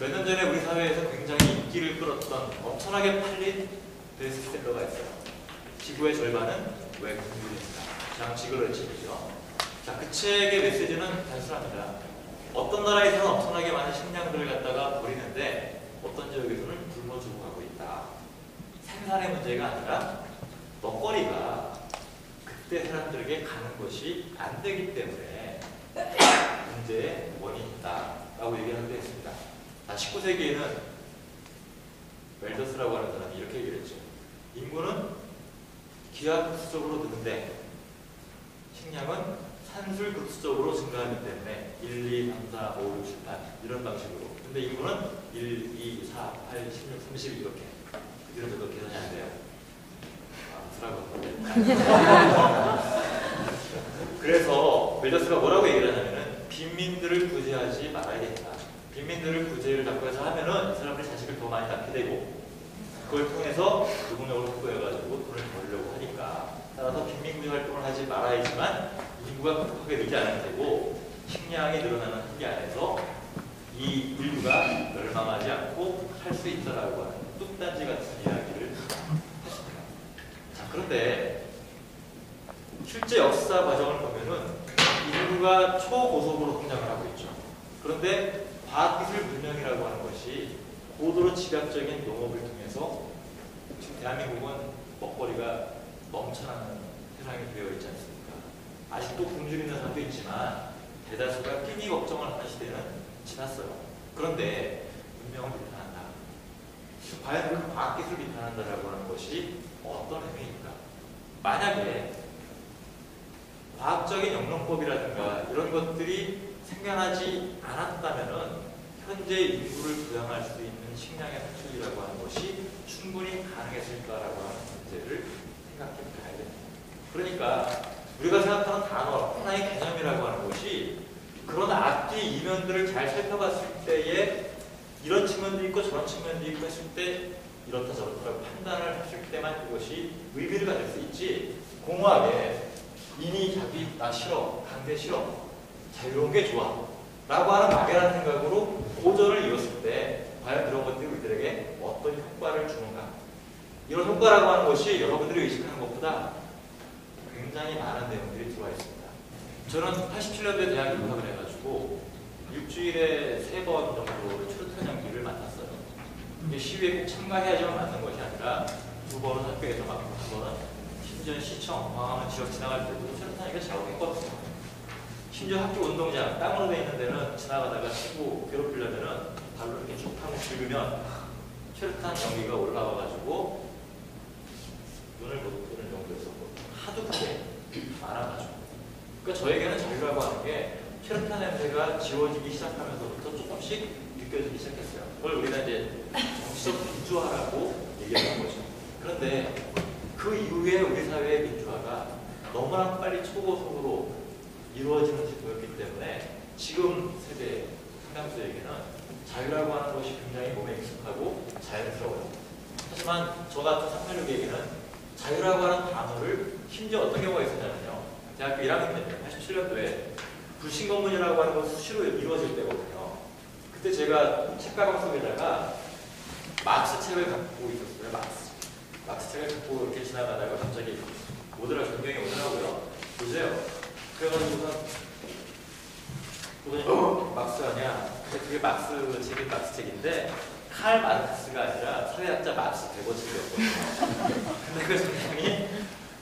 몇 년 전에 우리 사회에서 굉장히 인기를 끌었던 엄청나게 팔린 베스트셀러가 있어요. 지구의 절반은 왜 공유입니다. 장치그럴 책이죠. 자, 그 책의 메시지는 단순합니다. 어떤 나라에서는 엄청나게 많은 식량들을 갖다가 버리는데 어떤 지역에서는 굶어주고 가고 있다. 생산의 문제가 아니라 먹거리가 그때 사람들에게 가는 것이 안 되기 때문에 문제의 원인이다 라고 얘기하는 데 있습니다. 19세기에는 웰더스라고 하는 사람이 이렇게 얘기를 했죠. 인구는 기하급수적으로 느는데 식량은 산술 급수적으로 증가하기 때문에 1, 2, 3, 4, 5, 6, 7, 8 이런 방식으로. 근데 인구는 1, 2, 4, 8, 16, 30 이렇게. 그 뒤로 저도 계산이 안 돼요. 그래서 벨저스가 뭐라고 얘기를 하냐면은 빈민들을 구제하지 말아야겠다. 빈민들을 구제를 자꾸 해서 하면은 이 사람들이 자식을 더 많이 낳게 되고 그걸 통해서 노동력을 확보해가지고 돈을 벌려고 하니까 따라서 빈민구제 활동을 하지 말아야지만 인구가 급하게 늘지 않을 테고 식량이 늘어나는 한계 안에서 이 인류가 멸망하지 않고 살 수 있다라고 하는 뚝단지 같은 이야기를 했습니다. 자, 그런데 실제 역사 과정을 보면은 인구가 초고속으로 성장을 하고 있죠. 그런데 과학기술 문명이라고 하는 것이 고도로 집약적인 농업을 통해서 지금 대한민국은 먹거리가 넘쳐나는 세상이 되어 있지 않습니까? 아직도 굶주리는 사람도 있지만 대다수가 끼니 걱정을 하는 시대는 지났어요. 그런데 문명을 비판한다. 과연 그 과학기술 비판한다라고 하는 것이 어떤 의미입니까? 만약에 과학적인 영농법이라든가 이런 것들이 생겨나지 않았다면은 현재 인구를 부양할 수 있는 식량의 산출이라고 하는 것이 충분히 가능했을까라고 하는 문제를 생각해 봐야 됩니다. 그러니까 우리가 생각하는 단어, 하나의 개념이라고 하는 것이 그런 앞뒤 이면들을 잘 살펴봤을 때에 이런 측면도 있고 저런 측면도 있고 했을 때 이렇다 저렇다라고 판단을 했을 때만 이것이 의미를 가질 수 있지 공허하게 이니 자기 나 싫어, 강제 싫어, 자유로운 게 좋아 라고 하는 막연한 생각으로 고전을 이뤘을 때 과연 그런 것들이 우리들에게 어떤 효과를 주는가. 이런 효과라고 하는 것이 여러분들이 의식하는 것보다 굉장히 많은 내용들이 들어와 있습니다. 저는 87년도에 대학 입학을 해가지고 일주일에 3번 정도로 출퇴근 연기를 맡았어요. 이게 시위에 꼭 참가해야지만 맞는 것이 아니라 2번은 학교에서 맡고 1번은 심지어 시청, 광화문 지역 지나갈 때도 출퇴근하기가 작업했거든요. 심지어 학교 운동장, 땅으로 되어 있는 데는 지나가다가 치고 괴롭히려면은 발로 이렇게 쭉 타고 긁으면 최루탄 연기가 올라와가지고 눈을 못 뜨는 정도였었고 하도 크게 많아가지고. 그러니까 저에게는 자유라고 하는 게 최루탄 냄새가 지워지기 시작하면서부터 조금씩 느껴지기 시작했어요. 그걸 우리가 이제 정치적 민주화라고 얘기하는 거죠. 그런데 그 이후에 우리 사회의 민주화가 너무나 빨리 초고속으로 이루어지는 시도였기 때문에 지금 세대 상당수에게는 자유라고 하는 것이 굉장히 몸에 익숙하고 자연스러워요. 하지만 저 같은 386에게는 자유라고 하는 단어를 심지어 어떤 경우가 있었냐면요. 대학교 1학년 때 87년도에 불신검문이라고 하는 건 수시로 이루어질 때거든요. 그때 제가 책가방 속에다가 막스 책을 갖고 있었어요. 막스 책을 갖고 이렇게 지나가다가 갑자기 오더라고요. 전경이 오더라고요. 보세요. 그래가지고 보더니 막스 아니야. 그게 막스 책이 막스 책인데 칼 마르크스가 아니라 사회학자 막스 베거 책이었거든요. 근데 그 전경이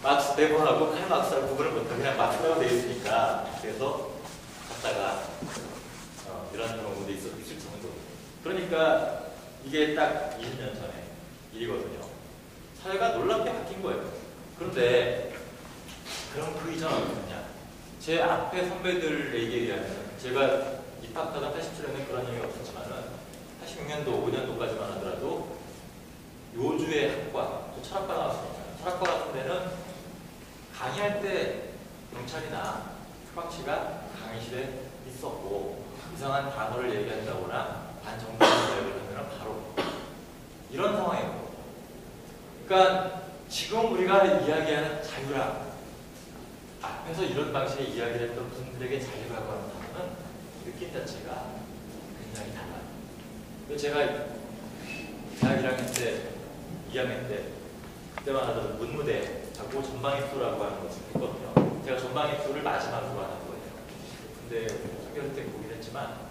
막스 베거하고 칼 마르크스하고 구분을 못하고 그냥 막스라고 되어 있으니까 그래서 갔다가 이런 경우도 있을 정도. 그러니까 이게 딱 20년 전에 일이거든요. 사회가 놀랍게 바뀐 거예요. 그런데 그럼 그 이전 어떻냐? 제 앞에 선배들에게 의하면 제가 입학하던 87년에 그런 일이 없었지만은 86년도, 5년도까지만 하더라도 요주의 학과, 또 철학과 나왔으니까 철학과 같은 데는 강의할 때 경찰이나 휴방치가 강의실에 있었고 이상한 단어를 얘기한다거나 반정부적인 이야기를 하면 바로 이런 상황이에요. 그러니까 지금 우리가 이야기하는 자유라 앞에서 이런 방식의 이야기를 했던 분들에게 자유라고 하는 단어는 느낌 자체가 굉장히 달라요. 제가 대학 1학년 때, 2학년 때 그때만 하더라도 문무대하고 전방입수라고 하는 것을 했거든요. 제가 전방입수를 마지막으로 하는 거예요. 근데 학교 때 보긴 했지만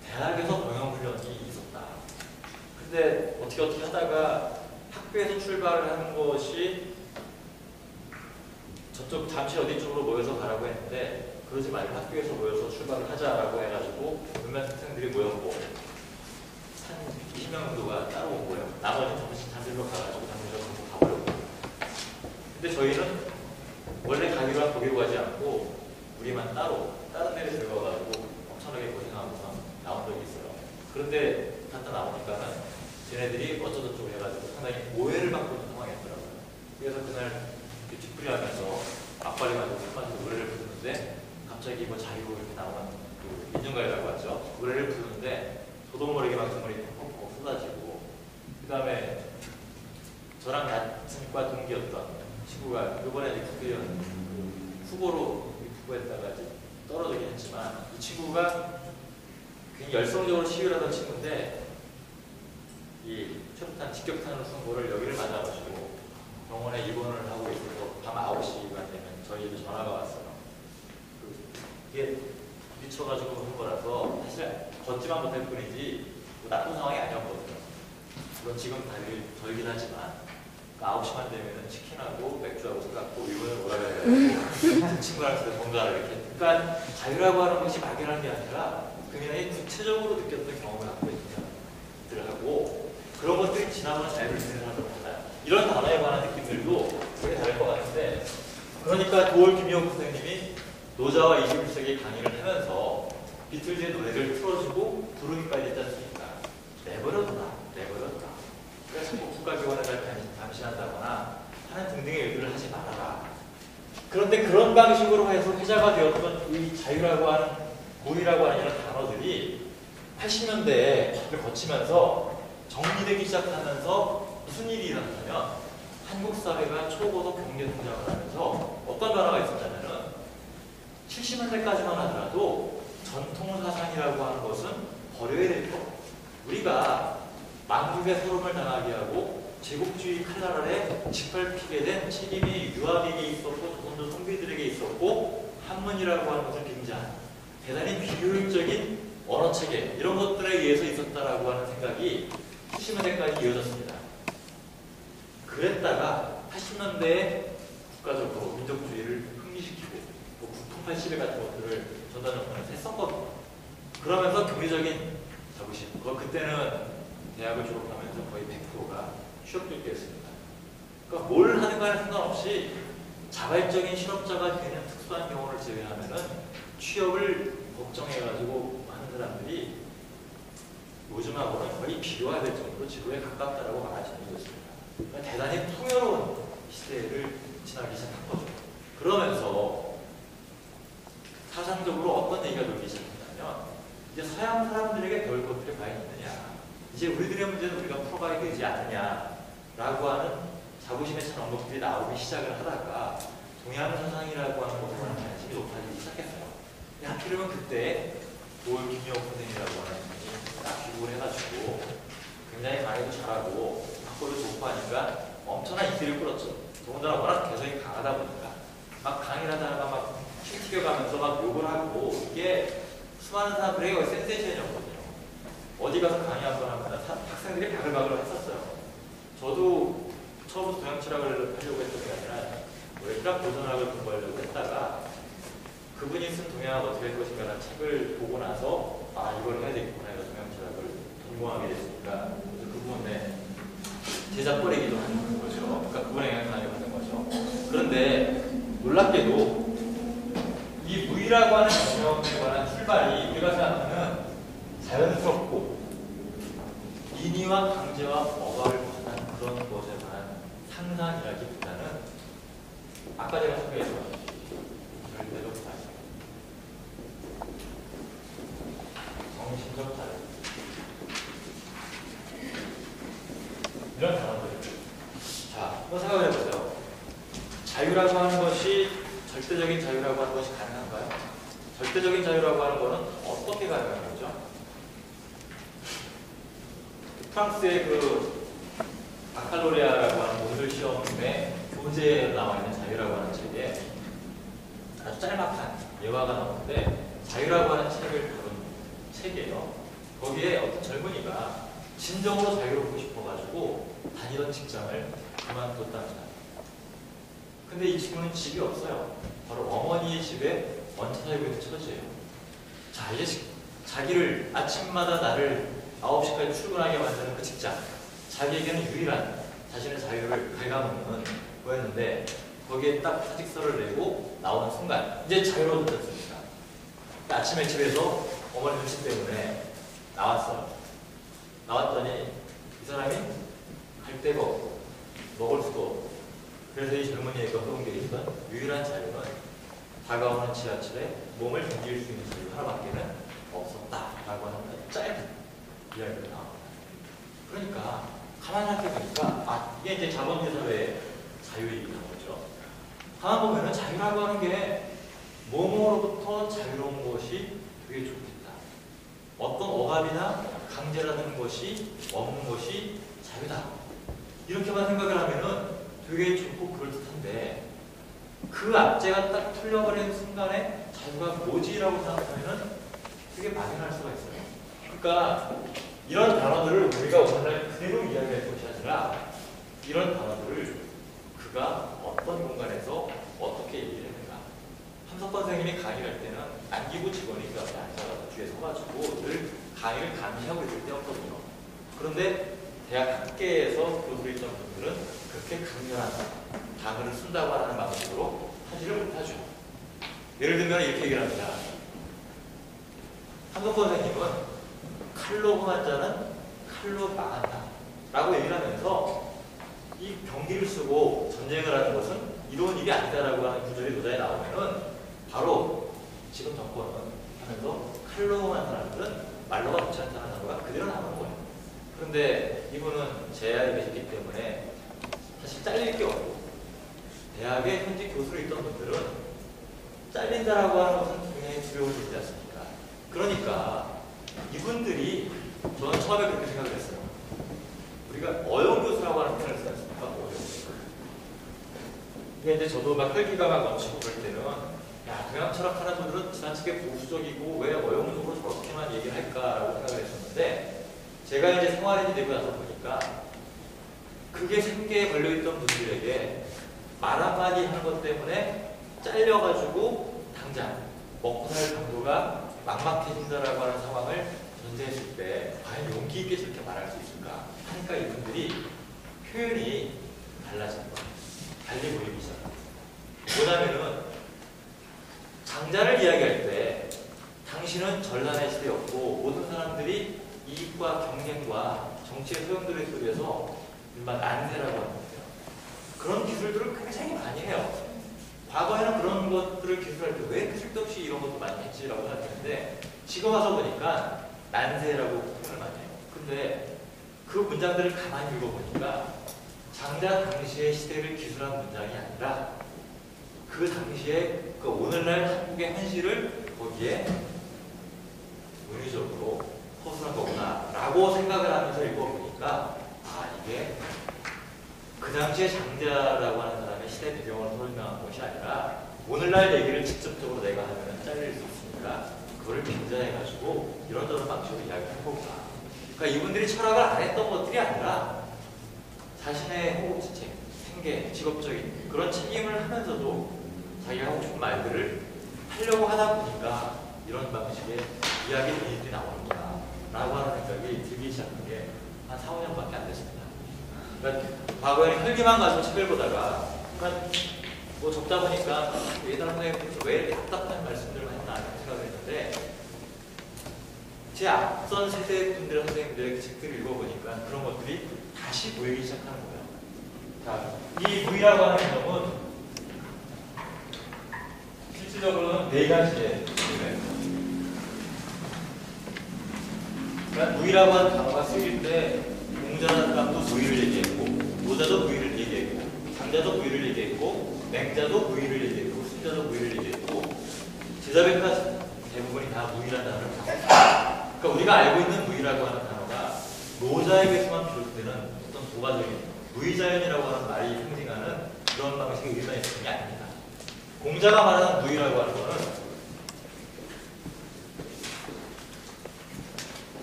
대학에서 병영훈련이 있었다. 근데 어떻게 하다가 학교에서 출발을 하는 것이 저쪽 잠시 어디 쪽으로 모여서 가라고 했는데 그러지 말고 학교에서 모여서 출발을 하자라고 해가지고 몇몇 학생들이 모였고 한 20명 정도가 따라온 거예요. 나머지는 잠시 잠실로 가가지고 잠실로 가버렸고. 근데 저희는 원래 가기로 한 거기로 가지 않고 저랑 같은 과 동기였던 친구가 이번에 이제 국회의원 후보로 후보했다가 이제 떨어지긴 했지만 이 친구가 굉장히 열성적으로 시위를 하던 친구인데 이 최루탄 직격탄으로 선고를 여기를 맞아가지고 병원에 입원을 하고 있어서 밤 9시가 되면 저희에게 전화가 왔어요. 이게 미쳐가지고 한 거라서 사실 걷지만 못할 뿐이지 뭐 나쁜 상황이 아니었거든요. 물론 지금 다들 절긴 하지만 9시만 되면 치킨하고 맥주하고 섞고 일본을 몰아가지고 그 친구랑 뭔가 이렇게 그러니까 자유라고 하는 것이 막연한 게 아니라 굉장히 구체적으로 느꼈던 경험을 갖고 있는 사람들하고 그런 것들이 지나면 자유를 지는 사람들 같아요. 이런 단어에 관한 느낌들도 되게 다를 것 같은데 그러니까 도올 김희옥 선생님이 노자와 21세기 강의를 하면서 비틀즈의 노래를 틀어주고 부르기까지 했지 않습니까? 내버려둬라, 내버려둬라. 그래서 자꾸 국가기관을 감시한다거나 하는 등등의 일들을 하지 말아라. 그런데 그런 방식으로 해서 회자가 되었던 이 자유라고 하는 무의라고 하는 이런 단어들이 80년대를 거치면서 정리되기 시작하면서 무슨 일이 일어나냐면 한국 사회가 초고도 경제 성장을 하면서 어떤 변화가 있었냐면은 70년대까지만 하더라도 전통 사상이라고 하는 것은 버려야 되고 우리가 망국의 서름을 당하게 하고 제국주의 칼날 아래 짓밟히게 된 책임이 유학에게 있었고 조선조 선비들에게 있었고 한문이라고 하는 것을 빙자한 대단히 비효율적인 언어체계 이런 것들에 의해서 있었다라고 하는 생각이 70년대까지 이어졌습니다. 그랬다가 80년대에 국가적으로 민족주의를 흥미시키고 뭐 국통 81 같은 것들을 전단 정권에서 했었거든요. 그러면서 경제적인 자부심 그때는 대학을 졸업하면서 거의 100%가 취업될 때였습니다. 그러니까 뭘 하는가에 상관없이 자발적인 실업자가 그냥 특수한 경우를 제외하면은 취업을 걱정해가지고 하는 사람들이 요즘하고는 거의 비교가 될 정도로 지구에 가깝다라고 말할 수 있는 것입니다. 그러니까 대단히 풍요로운 시대를 지나기 시작한 거죠. 그러면서 사상적으로 어떤 얘기가 돌기 시작했냐면 이제 서양 사람들에게 배울 것들이 과연 있느냐 이제 우리들의 문제는 우리가 풀어가야 되지 않느냐라고 하는 자부심에 찬 언급들이 나오기 시작을 하다가 동양 사상이라고 하는 것에 대한 관심이 높아지기 시작했어요. 하필이면 그때 도올 김희옥 선생님이라고 하는 분이 딱 귀국을 해가지고 굉장히 강의도 잘하고 학교도 좋고 하니까 엄청난 인기를 끌었죠. 더군다나 워낙 개성이 강하다 보니까 막 강의를 하다가 막 튀겨가면서 막 욕을 하고 이게 수많은 사람들에게 거의 센세이션이었거든요. 어디 가서 강의 한 번 하면 학생들이 바글바글 했었어요. 저도 처음부터 동양 철학을 하려고 했던 게 아니라 일단 고전학을 공부하려고 했다가 그분이 쓴 동양학 어떻게 할 것인가라는 책을 보고 나서 아 이걸 해야 되겠구나 해서 동양 철학을 전공하게 됐으니까 그래서 그분의 제자거리기도 하는 거죠. 그러니까 그분의 영향을 많이 받은 거죠. 그런데 놀랍게도 이 무의라고 하는 개념에 관한 출발이 우리가 생각하는 자연스럽고 인위와 강제와 억압을 벗어난 그런 것에 관한 상상이라기보다는 아까 제가 소개했던 절대적 자유, 정신적 자유 이런 단어들. 자, 한번 생각을 해보세요. 자유라고 하는 것이 절대적인 자유라고 하는 것이 가능한가요? 절대적인 자유라고 하는 것은 어떻게 가능한 거죠? 프랑스의 그 바칼로레아라고 하는 모듈 시험에 교재에 나와 있는 자유라고 하는 책에 아주 짤막한 예화가 나오는데 자유라고 하는 책을 다룬 책이에요. 거기에 어떤 젊은이가 진정으로 자유롭고 싶어가지고 다니던 직장을 그만뒀답니다. 근데 이 친구는 집이 없어요. 바로 어머니의 집에 얹혀 살고 있는 처지예요. 자, 이제 자기를 아침마다 나를 9시까지 출근하게 만드는 그 직장, 자기에게는 유일한 자신의 자유를 갉아먹는 거였는데 거기에 딱 사직서를 내고 나오는 순간 이제 자유로워졌습니다. 아침에 집에서 어머니 눈치 때문에 나왔어요. 나왔더니 이 사람이 갈 데가 없고 먹을 수도 없고 그래서 이 젊은이에게 허용되어 있던 유일한 자유는 다가오는 지하철에 몸을 견딜 수 있는 자유 하나밖에는 없었다라고 하는 짧은 이야기가 나옵니다. 그러니까 가만히 생각해보니까 이게 이제 자본주의 사회의 자유이기도 하죠. 가만 보면은 자유라고 하는 게 뭐뭐로부터 자유로운 것이 되게 좋겠다. 어떤 억압이나 강제라는 것이 없는 것이 자유다. 이렇게만 생각을 하면은 되게 좋고 그럴듯한데 그 압제가 딱 풀려버리는 순간에 자유가 뭐지라고 생각하면은 되게 막연할 수가 있어요. 그러니까 이런 단어들을 우리가 오늘날 그대로 이야기할 것이 아니라 이런 단어들을 그가 어떤 공간에서 어떻게 얘기를 했는가. 함석헌 선생님이 강의를 할 때는 남기고 직원이 그 앞에 앉아서 뒤에 서가지고 늘 강의를 감시하고 있을 때였거든요. 그런데 대학 학계에서 교수로 있던 분들은 그렇게 강렬한 단어를 쓴다고 하는 방식으로 하지를 못하죠. 예를 들면 이렇게 얘기를 합니다. 함석헌 선생님은 칼로 흥한 자는 칼로 망한다 라고 얘기를 하면서 이 병기를 쓰고 전쟁을 하는 것은 이로운 일이 아니다라고 하는 구절이 도자에 나오면은 바로 지금 정권은 하면서 칼로 흥한 사람들은 말로가 좋지 않다는 단어가 그대로 나오는 거예요. 그런데 이분은 제야에 계셨기 때문에 사실 잘릴 게 없고 대학의 현직 교수로 있던 분들은 잘린다라고 하는 것은 굉장히 두려워지지 않습니까? 그러니까 이분들이 저는 처음에 그렇게 생각을 했어요. 우리가 어용교수라고 하는 표현을 쓰지 않습니까? 어용교수. 근데 이제 저도 막 혈기가 막 넘치고 그럴 때는 야, 동양 철학하는 분들은 지나치게 보수적이고 왜 어용적으로 저렇게만 얘기를 할까라고 생각을 했었는데 제가 이제 생활인이 되고 나서 보니까 그게 생계에 걸려있던 분들에게 말 한마디 하는 것 때문에 잘려가지고 당장 먹고 살 정도가 막막해진다라고 하는 상황을 전제했을 때 과연 용기 있게 저렇게 말할 수 있을까 하니까 이분들이 표현이 달라지는 거예요. 달리 보이기 시작합니다. 뭐냐면은 장자를 이야기할 때 당신은 전란의 시대였고 모든 사람들이 이익과 경쟁과 정치의 소용돌이 속에서 일반 난세라고 하는 거예요. 그런 기술들을 굉장히 많이 해요. 과거에는 그런 것들을 기술할 때 왜 쓸데없이 이런 것도 많이 했지라고 생각했는데 지금 와서 보니까 난세라고 표현을 많이 해요. 근데 그 문장들을 가만히 읽어보니까 장자 당시의 시대를 기술한 문장이 아니라 그 당시에 그 오늘날 한국의 현실을 거기에 은유적으로 허술한 거구나 라고 생각을 하면서 읽어보니까 이게 그 당시에 장자라고 하는 사람의 시대 배경을 설명한 것이 아니라 오늘날 얘기를 직접적으로 내가 하면 잘릴 수 있으니까 그걸 빙자해가지고 이런저런 방식으로 이야기를 해보구나. 그러니까 이분들이 철학을 안 했던 것들이 아니라 자신의 호흡지책, 생계, 직업적인 그런 책임을 하면서도 자기가 하고 싶은 말들을 하려고 하다 보니까 이런 방식의 이야기 유닛들이 나오는구나 라고 하는 생각이 들기 시작한 게 한 4, 5년밖에 안 됐습니다. 그러니까 과거에는 혈기만 가지고 책을 보다가 그러니까 뭐 적다 보니까 예단 선생님께서 왜 이렇게 답답한 말씀들을 했나 생각을 했는데 제 앞선 세대 분들 선생님들의 그 책들을 읽어보니까 그런 것들이 다시 보이기 시작하는 거예요. 자, 이 무이라고 하는 개념은 실질적으로는 내간 시대예요. 그러니까 무이라고 하는 단어가 쓰일 때 공자라는 사람도 무이를 얘기했고 노자도 무이를 얘기했고 장자도 무이를 얘기했고 맹자도 무이를 얘기했고 순자도 무이를 얘기했고 제자백과 대부분이 다 무이라는 단어를 썼어요. 그러니까 우리가 알고 있는 무이라고 하는 단어가 노자에게서만 비롯되는 어떤 도가적인 무이자연이라고 하는 말이 상징하는 그런 방식의 의미가 있는 게 아닙니다. 공자가 말하는 무이라고 하는 거는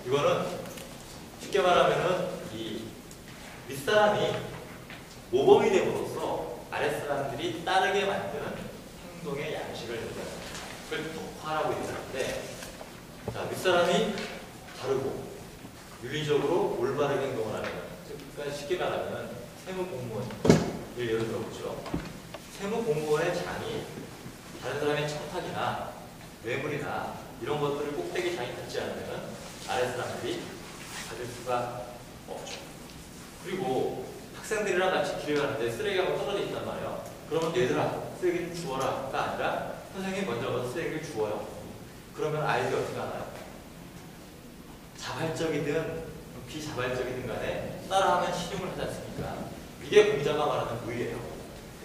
이거는 쉽게 말하면은 이 윗사람이 모범이 됨으로써 아랫사람들이 따르게 만드는 행동의 양식을 얘기하는 그걸 덕화라고 얘기하는데 자, 윗사람이 다르고 윤리적으로 올바르게 행동을 하는 그러니까 쉽게 말하면 세무공무원을 예를 들어보죠. 세무공무원의 장이 다른 사람의 청탁이나 뇌물이나 이런 것들을 꼭대기 장이 받지 않으면 아랫사람들이 받을 수가 없죠. 그리고 학생들이랑 같이 길을 가는데 쓰레기가 뭐 떨어져 있단 말이에요. 그러면 얘들아 쓰레기를 주워라가 아니라 선생님이 먼저 가서 쓰레기를 주워요. 그러면 아이들이 어떻게 하나요? 자발적이든 비자발적이든 간에 따라하면 신용을 하지 않습니까? 이게 공자가 말하는 무의예요.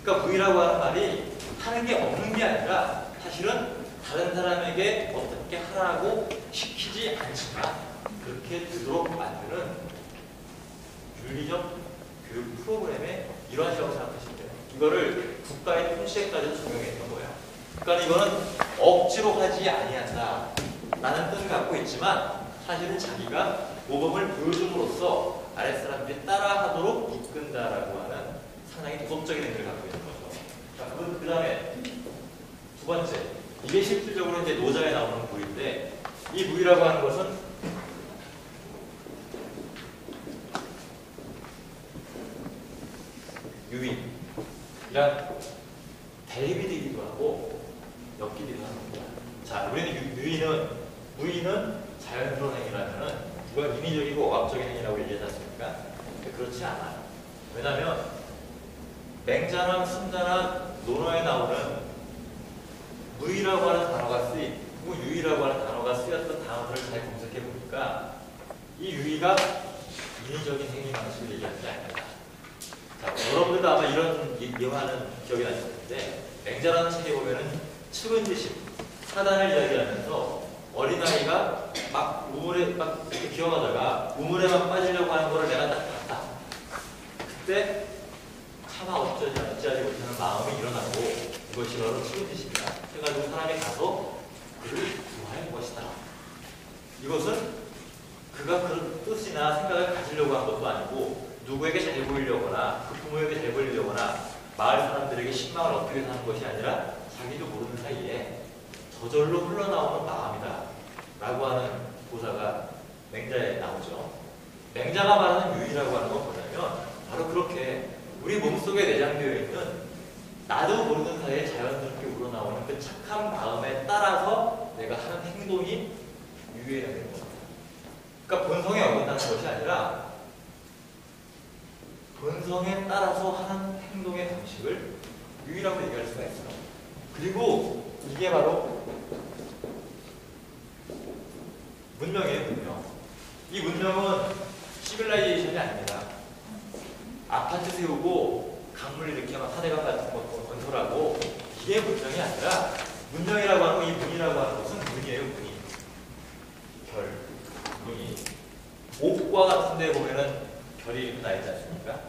그러니까 무의라고 하는 말이 하는 게 없는 게 아니라 사실은 다른 사람에게 어떻게 하라고 시키지 않지만 그렇게 되도록 만드는 윤리적 교육 프로그램의 일환이라고 생각하시면 돼요. 이거를 국가의 통치에까지 적용했던 거예요. 그러니까 이거는 억지로 하지 아니한다 라는 뜻을 갖고 있지만 사실은 자기가 모범을 보여줌으로써 아랫사람들이 따라하도록 이끈다라고 하는 상당히 도덕적인 의미를 갖고 있는 거죠. 자, 그 다음에 두 번째, 이게 실질적으로 이제 노자에 나오는 무의인데, 이 무의라고 하는 것은 유의란 대비되기도 하고 엮이기도 하는 겁니다. 자, 우리는 무의는 자연스러운 행위라면은 이건 인위적이고 억압적인 행위라고 얘기하지 않습니까? 그렇지 않아요. 왜냐하면 맹자나 순자나 논어에 나오는 무의라고 하는 단어가 쓰이고 유의라고 하는 단어가 쓰였던 단어들을 잘 검색해 보니까 이 유의가 인위적인 행위 방식을 얘기하는 게 아닙니다. 자, 여러분들도 아마 이런 예화는 기억이 나실 텐데, 맹자라는 책에 보면은 측은지심, 사단을 이야기하면서 어린아이가 막 우물에 막 이렇게 기어가다가 우물에만 빠지려고 하는 거를 내가 딱 봤다. 그때 차마 어찌하지 못하는 마음이 일어나고 이것이 바로 측은지심이다. 그래가지고 사람이 가서 그를 구하는 것이다. 이것은 그가 그런 뜻이나 생각을 가지려고 한 것도 아니고 누구에게 잘 보이려거나 그 부모에게 잘 보이려거나 마을 사람들에게 신망을 얻기 위해서 하는 것이 아니라 자기도 모르는 사이에 저절로 흘러나오는 마음이다 라고 하는 고사가 맹자에 나오죠. 맹자가 말하는 유의라고 하는 건 뭐냐면 바로 그렇게 우리 몸속에 내장되어 있는 나도 모르는 사이에 자연스럽게 우러나오는 그 착한 마음에 따라서 내가 하는 행동이 유의해야 되는 겁니다. 그러니까 본성에 어긋나는 것이 아니라 본성에 따라서 하는 행동의 방식을 유의라고 얘기할 수가 있어요. 그리고 이게 바로 문명이에요, 문명. 이 문명은 시빌라이제이션이 아닙니다. 아파트 세우고 강물 이렇게 막 사대강 같은 거 건설하고 이게 문명이 아니라 문명이라고 하는 거, 이 문이라고 하는 것은 문이에요, 문이. 별, 문이. 옥과 같은 데 보면은 별이 나 있지 않습니까?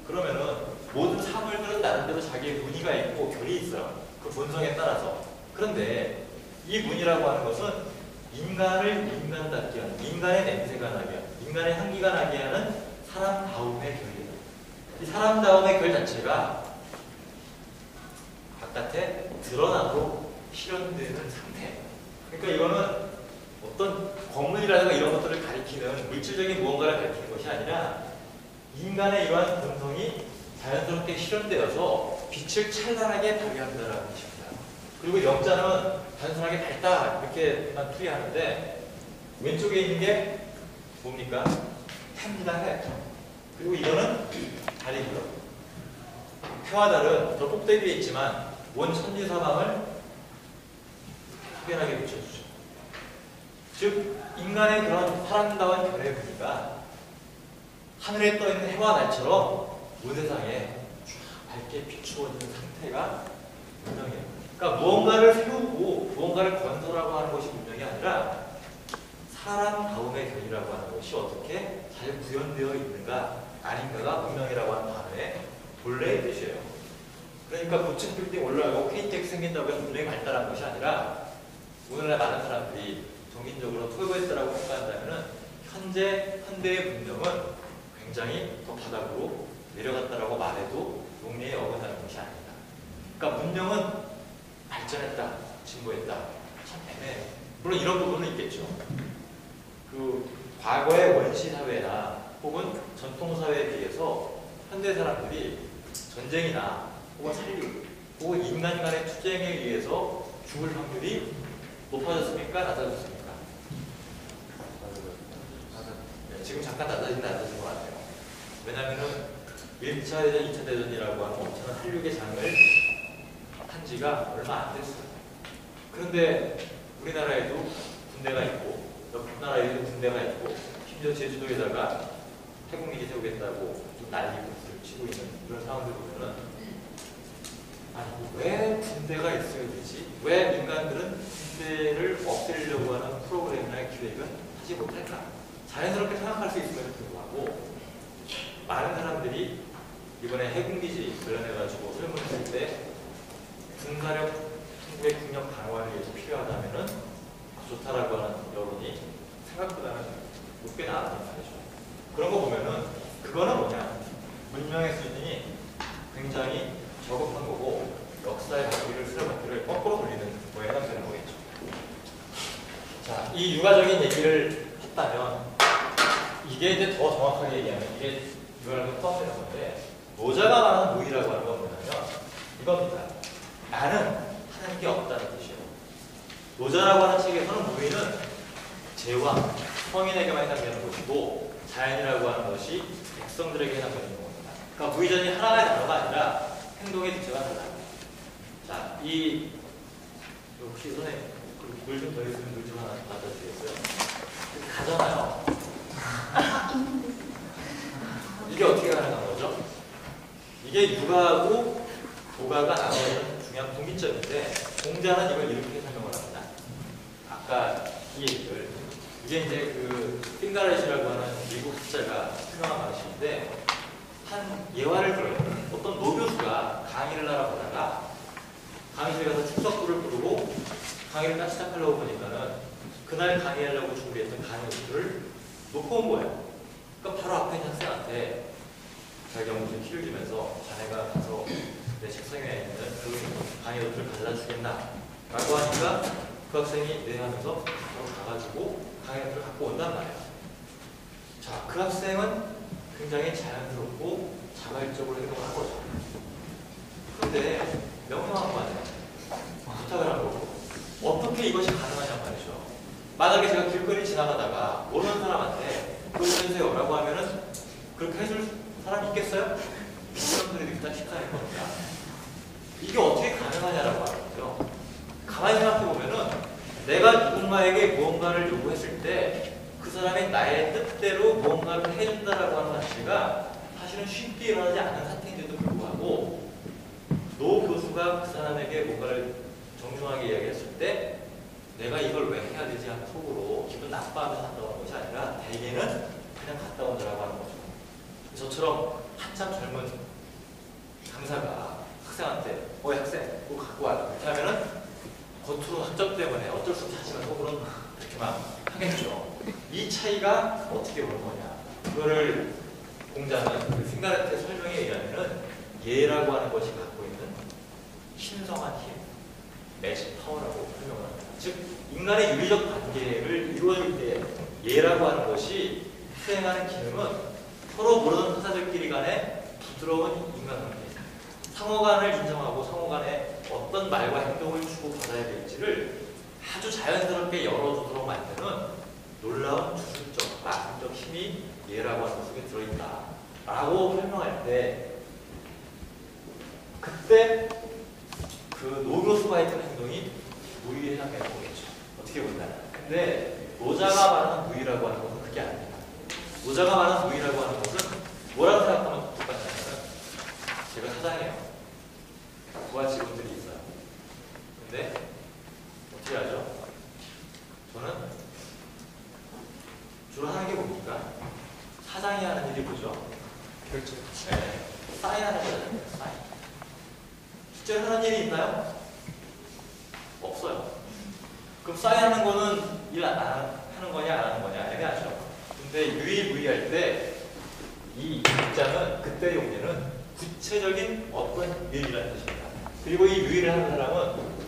그러면은 모든 사물들은 나름대로 자기의 무늬가 있고 결이 있어요. 그 본성에 따라서. 그런데 이 무늬라고 하는 것은 인간을 인간답게 하는, 인간의 냄새가 나게 하는, 인간의 향기가 나게 하는 사람다움의 결이에요. 이 사람다움의 결 자체가 바깥에 드러나도록 실현되는 상태. 그러니까 이거는 어떤 건물이라든가 이런 것들을 가리키는 물질적인 무언가를 가리키는 것이 아니라 인간의 이러한 본성이 자연스럽게 실현되어서 빛을 찬란하게 발휘한다라는 것입니다. 그리고 영자는 단순하게 밝다 이렇게만 풀이하는데 왼쪽에 있는 게 뭡니까? 해입니다, 해. 그리고 이거는 달이고요. 해와 달은 저 꼭대기에 있지만 온 천지사방을 확연하게 비춰주죠. 즉 인간의 그런 사람다운 별의 무늬가 하늘에 떠있는 해와 달처럼 온 세상에 쫙 밝게 비추어지는 상태가 문명이에요. 그러니까 무언가를 세우고 무언가를 건설하고 하는 것이 문명이 아니라 사람다움의 결이라고 하는 것이 어떻게 잘 구현되어 있는가 아닌가가 문명이라고 하는 단어의 본래의 뜻이에요. 그러니까 고층 빌딩 올라가고 KTX 생긴다고 해서 문명이 발달한 것이 아니라 오늘날 많은 사람들이 정신적으로 퇴보했다라고 평가한다면 현재 현대의 문명은 굉장히 더 바닥으로 내려갔다라고 말해도 용례에 어긋나는 것이 아닙니다. 그러니까 문명은 발전했다, 진보했다, 참 애매해요. 물론 이런 부분은 있겠죠. 그 과거의 원시 사회나 혹은 전통 사회에 비해서 현대 사람들이 전쟁이나 혹은 살육 혹은 인간 간의 투쟁에 의해서 죽을 확률이 높아졌습니까? 낮아졌습니까? 네, 지금 잠깐 낮아진 것 같아요. 왜냐하면 1차 대전, 2차 대전이라고 하는 엄청난 살육의 장을 한 지가 얼마 안 됐어요. 그런데 우리나라에도 군대가 있고 옆 나라에도 군대가 있고 심지어 제주도에다가 해공기지 세우겠다고 좀 난리를 치고 있는 그런 상황들 보면은 아니 왜 군대가 있어야 되지? 왜 민간들은 군대를 없애려고 하는 프로그램이나 기획은 하지 못할까? 자연스럽게 생각할 수 있음에도 불구하고 많은 사람들이 이번에 해군기지 관련해가지고 설문했을 때 군사력, 한국의 국력 강화를 위해서 필요하다면은 좋다라고 하는 여론이 생각보다는 높게 나왔단 말이죠. 그런 거 보면은 그거는 뭐냐? 문명의 수준이 굉장히 저급한 거고 역사의 바퀴를 쓰레받기를 거꾸로 돌리는 거에 해당되는 거겠죠. 자, 이 육아적인 얘기를 했다면 이게 이제 더 정확하게 얘기하면 이게 육아를 포함되는 건데 노자가 말하는 무의라고 하는 건 뭐냐면 이겁니다. 나는 하는 게 없다는 뜻이에요. 노자라고 하는 책에서는 무의는 제왕, 성인에게만 해당되는 것이고 자연이라고 하는 것이 백성들에게 해당되는 겁니다. 그러니까 무의전이 하나의 단어가 아니라 행동의 특징과 달라요. 자, 이 혹시 선생님 물 좀 더 있으면 물 좀 하나 갖다 주시겠어요? 이렇게 가잖아요. 이게 어떻게 가능한 거죠? 이게 육아하고 도가가 나눠지는 중요한 분기점인데 공자는 이걸 이렇게 설명을 합니다. 아까 이 얘기를 이게 이제 그 핑가렛이라고 하는 미국 학자가 설명한 방식인데 한 예화를 들어요. 어떤 노교수가 강의를 하러 가다가 강의실에 가서 축석부를 부르고 강의를 딱 시작하려고 보니까는 그날 강의하려고 준비했던 강의 노트를 놓고 온 거예요. 그러니까 바로 앞에 있는 학생한테 자기 연구실 키를 주면서 자네가 가서 내 책상에 있는 그 강의 노트를 갈라주겠나? 라고 하니까 그 학생이 네 하면서 바로 가가지고 강의 노트를 갖고 온단 말이에요. 자, 그 학생은 굉장히 자연스럽고 자발적으로 행동을 한 거죠. 그런데 명령한 거 아니에요. 부탁을 한 거고. 어떻게 이것이 가능하냔 말이죠. 만약에 제가 길거리 지나가다가 모르는 사람한테 그걸 해주세요 라고 하면은 그렇게 해줄 사람이 있겠어요? 사람들이 일단 식사할 겁니다. 이게 어떻게 가능하냐라고 하는 거죠. 가만히 생각해보면은 내가 누군가에게 무언가를 요구했을 때 그 사람이 나의 뜻대로 무언가를 해준다라고 하는 자체가 사실은 쉽게 일어나지 않는 사태인데도 불구하고 노 교수가 그 사람에게 뭔가를 정중하게 이야기했을 때 내가 이걸 왜 해야 되지 하는 속으로 기분 나빠하면서 갔다 오는 것이 아니라 대개는 그냥 갔다 온다라고 하는 거죠. 저처럼 한참 젊은 강사가 학생한테 학생 그거 갖고 와 이렇게 하면은 겉으로 학점 때문에 어쩔 수 없이 하지만 속으로는 그렇게만 하겠죠. 이 차이가 어떻게 오는 거냐. 그거를 공자는 그 핑가렛의 설명에 의하면은 예라고 하는 것이 갖고 있는 신성한 힘, 매직 파워라고 설명을 합니다. 즉 인간의 윤리적 관계를 이루어질 때 예라고 하는 것이 수행하는 기능은 서로 모르는 타사들끼리 간의 부드러운 인간관계, 상호간을 인정하고 상호간에 어떤 말과 행동을 주고받아야 될지를 아주 자연스럽게 열어두도록 만드는 놀라운 주술적, 마술적 힘이 예라고 하는 것 속에 들어있다 라고 설명할 때 그때 그 노교수가 했던 행동이 무의에 해당되는 거겠죠. 어떻게 보면. 근데 노자가 말하는 무의라고 하는 것은 그게 아닙니다. 노자가 말하는 무의라고 하는 것은 뭐라고 생각하면 똑같냐면 제가 사장이에요. 부하 직원들이 있어요. 근데 어떻게 하죠? 저는 주로 하는 게 뭡니까? 사장이 하는 일이 뭐죠? 결제. 네. 사인하는 거잖아요. 사인. 실제로 하는 일이 있나요? 없어요. 그럼 사인하는 거는 일 안 하는 거냐 안 하는 거냐 애매하죠. 근데 유의무의할 때 이 입장은 그때 용례는 구체적인 어떤 일이라는 뜻입니다. 그리고 이 유의를 하는 사람은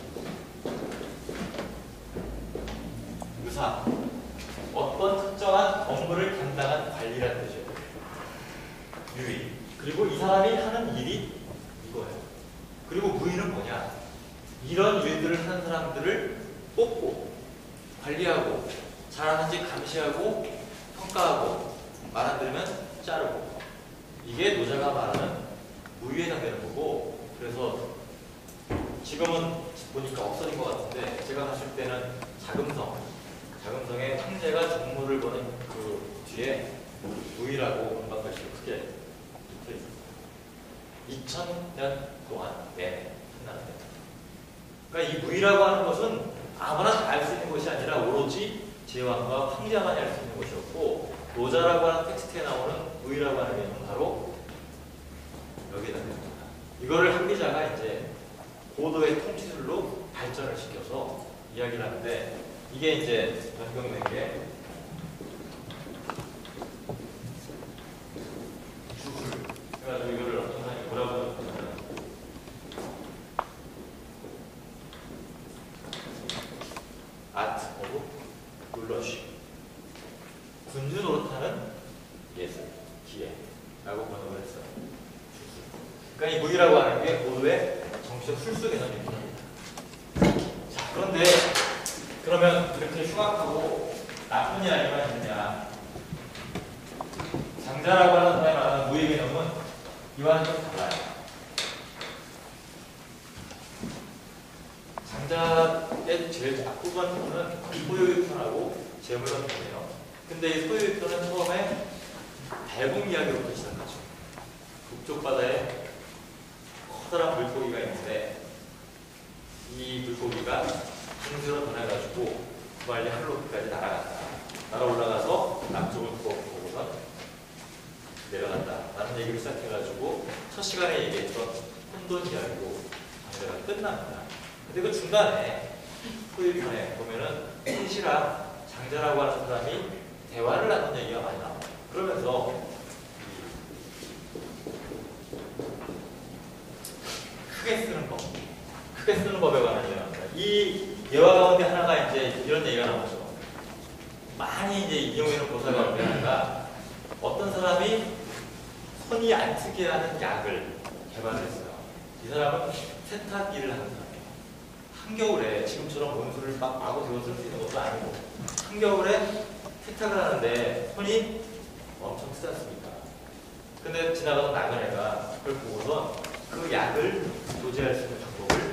의사, 어떤 특정한 업무를 담당한 관리라는 뜻이에요. 유의. 그리고 이 사람이 하는 일이 이거예요. 그리고 무의는 뭐냐? 이런 일들을 하는 사람들을 뽑고 관리하고 잘하는지 감시하고 평가하고 말 안 들으면 자르고 이게 노자가 말하는 무의에 해당되는 거고 그래서 지금은 보니까 없어진 것 같은데 제가 갔을 때는 자금성의 황제가 정무를 보는 그 뒤에 무의라고 금방글씨로 크게 붙어 있었어요. 2000년 동안 내내 끝나는데. 그러니까 이 무의라고 하는 것은 아무나 다 알 수 있는 것이 아니라 오로지 제왕과 황제만이 알 수 있는 것이었고, 노자라고 하는 텍스트에 나오는 무의라고 하는 개념은 바로 여기에다 됩니다. 이거를 한비자가 이제 고도의 통치술로 발전을 시켜서 이야기를 하는데, 이게 이제 변경된 게 주술. 그래가지고 이거를 어떤 사람이 뭐라고 하냐면 아트 오브 룰러십, 군주 노릇하는 예술, 기회라고 번역을 했어요. 주술. 그러니까 이 무의라고 하는 게 고도의 정치적 술수 개념입니다. 자, 그런데 그러면 그렇게 흉악하고 나쁜 이야기만 있느냐? 장자라고 하는 사람이 말하는 무의 개념은 이와는 좀 달라요. 장자의 제일 앞부분 부분은 소유유편하고 재물론편이에요. 근데 이 소유유편은 처음에 대공 이야기부터 시작하죠. 북쪽 바다에 커다란 물고기가 있는데, 이 물고기가 중수로 변해가지고 구발리 할로까지 날아갔다. 날아올라가서 남쪽을 보고선 내려간다 라는 얘기를 시작해가지고 첫 시간에 얘기했던 혼돈 이야기로 장자가 끝납니다. 근데 그 중간에 소유편에 보면은 셋이랑 장자라고 하는 사람이 대화를 나눈 얘기가 많이 나와요. 그러면서 크게 쓰는 법, 크게 쓰는 법에 관한 얘기가 나옵니다. 이 예화 가운데 하나가 이제 이런 얘기가 나오죠. 많이 이제 이용해놓은 고사 가운데 하나가, 어떤 사람이 손이 안 쓰게 하는 약을 개발을 했어요. 이 사람은 세탁 일을 하는 사람이에요. 한겨울에 지금처럼 온수를 막 마구 데워 쓸 수 있는 것도 아니고, 한겨울에 세탁을 하는데 손이 엄청 쓰지 않습니까? 근데 지나가던 나그네가 그걸 보고서 그 약을 조제할 수 있는 방법을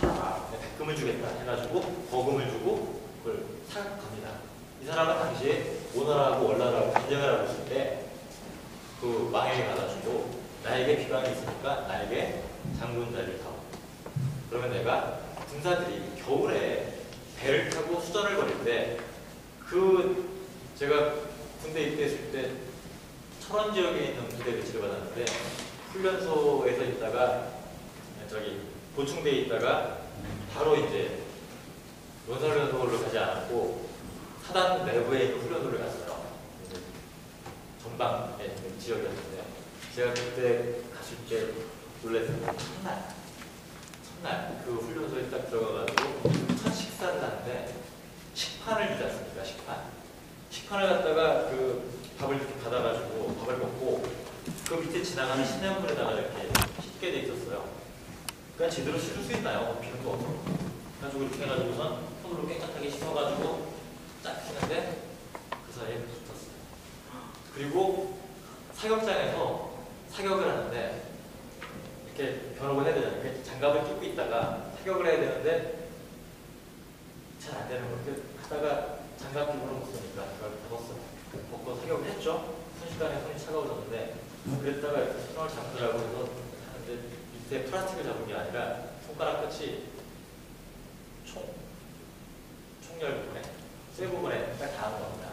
다 백금을 주겠다 해가지고 거금을 주고 그걸 사갑니다. 이 사람은 당시에 오나라하고 월나라하고 전쟁을 하고 있을 때 그 왕에게 가가지고, 나에게 비방이 있으니까 나에게 장군 자리를 타고, 그러면 내가 군사들이 겨울에 배를 타고 수전을 벌일 때, 그 제가 군대 입대했을 때 철원 지역에 있는 부대 배치를 받았는데, 훈련소에서 있다가 저기 보충대에 있다가 바로 이제 논사훈련소로 가지 않았고 사단 내부에 있는 훈련소를 갔어요. 전방에 있는 지역이었는데, 제가 그때 갔을 때 놀랬어요. 첫날 그 훈련소에 딱 들어가가지고 첫 식사를 하는데 식판을 주지 않습니까? 식판을 갖다가 그 밥을 이렇게 받아가지고 밥을 먹고 그 밑에 지나가는 시냇물에다가 이렇게 씻게 돼 있었어요. 그냥 제대로 씻을 수 있나요? 비는 거 없고. 그래가지고 이렇게 해가지고선 손으로 깨끗하게 씻어가지고 딱 씻는데 그 사이에 붙었어요. 그리고 사격장에서 사격을 하는데 이렇게 변호를 해야 되잖아요. 이렇게 장갑을 끼고 있다가 사격을 해야 되는데 잘 안 되는 거. 이렇게 하다가 장갑 끼고는 못 쓰니까 그걸 벗었어요. 벗고 사격을 했죠. 순식간에 손이 차가워졌는데, 그랬다가 이렇게 손을 잡으라고 해서 하는데 밑에 플라스틱을 잡은 게 아니라 손가락 끝이 총열 부분에, 쇠 부분에 딱 닿은 겁니다.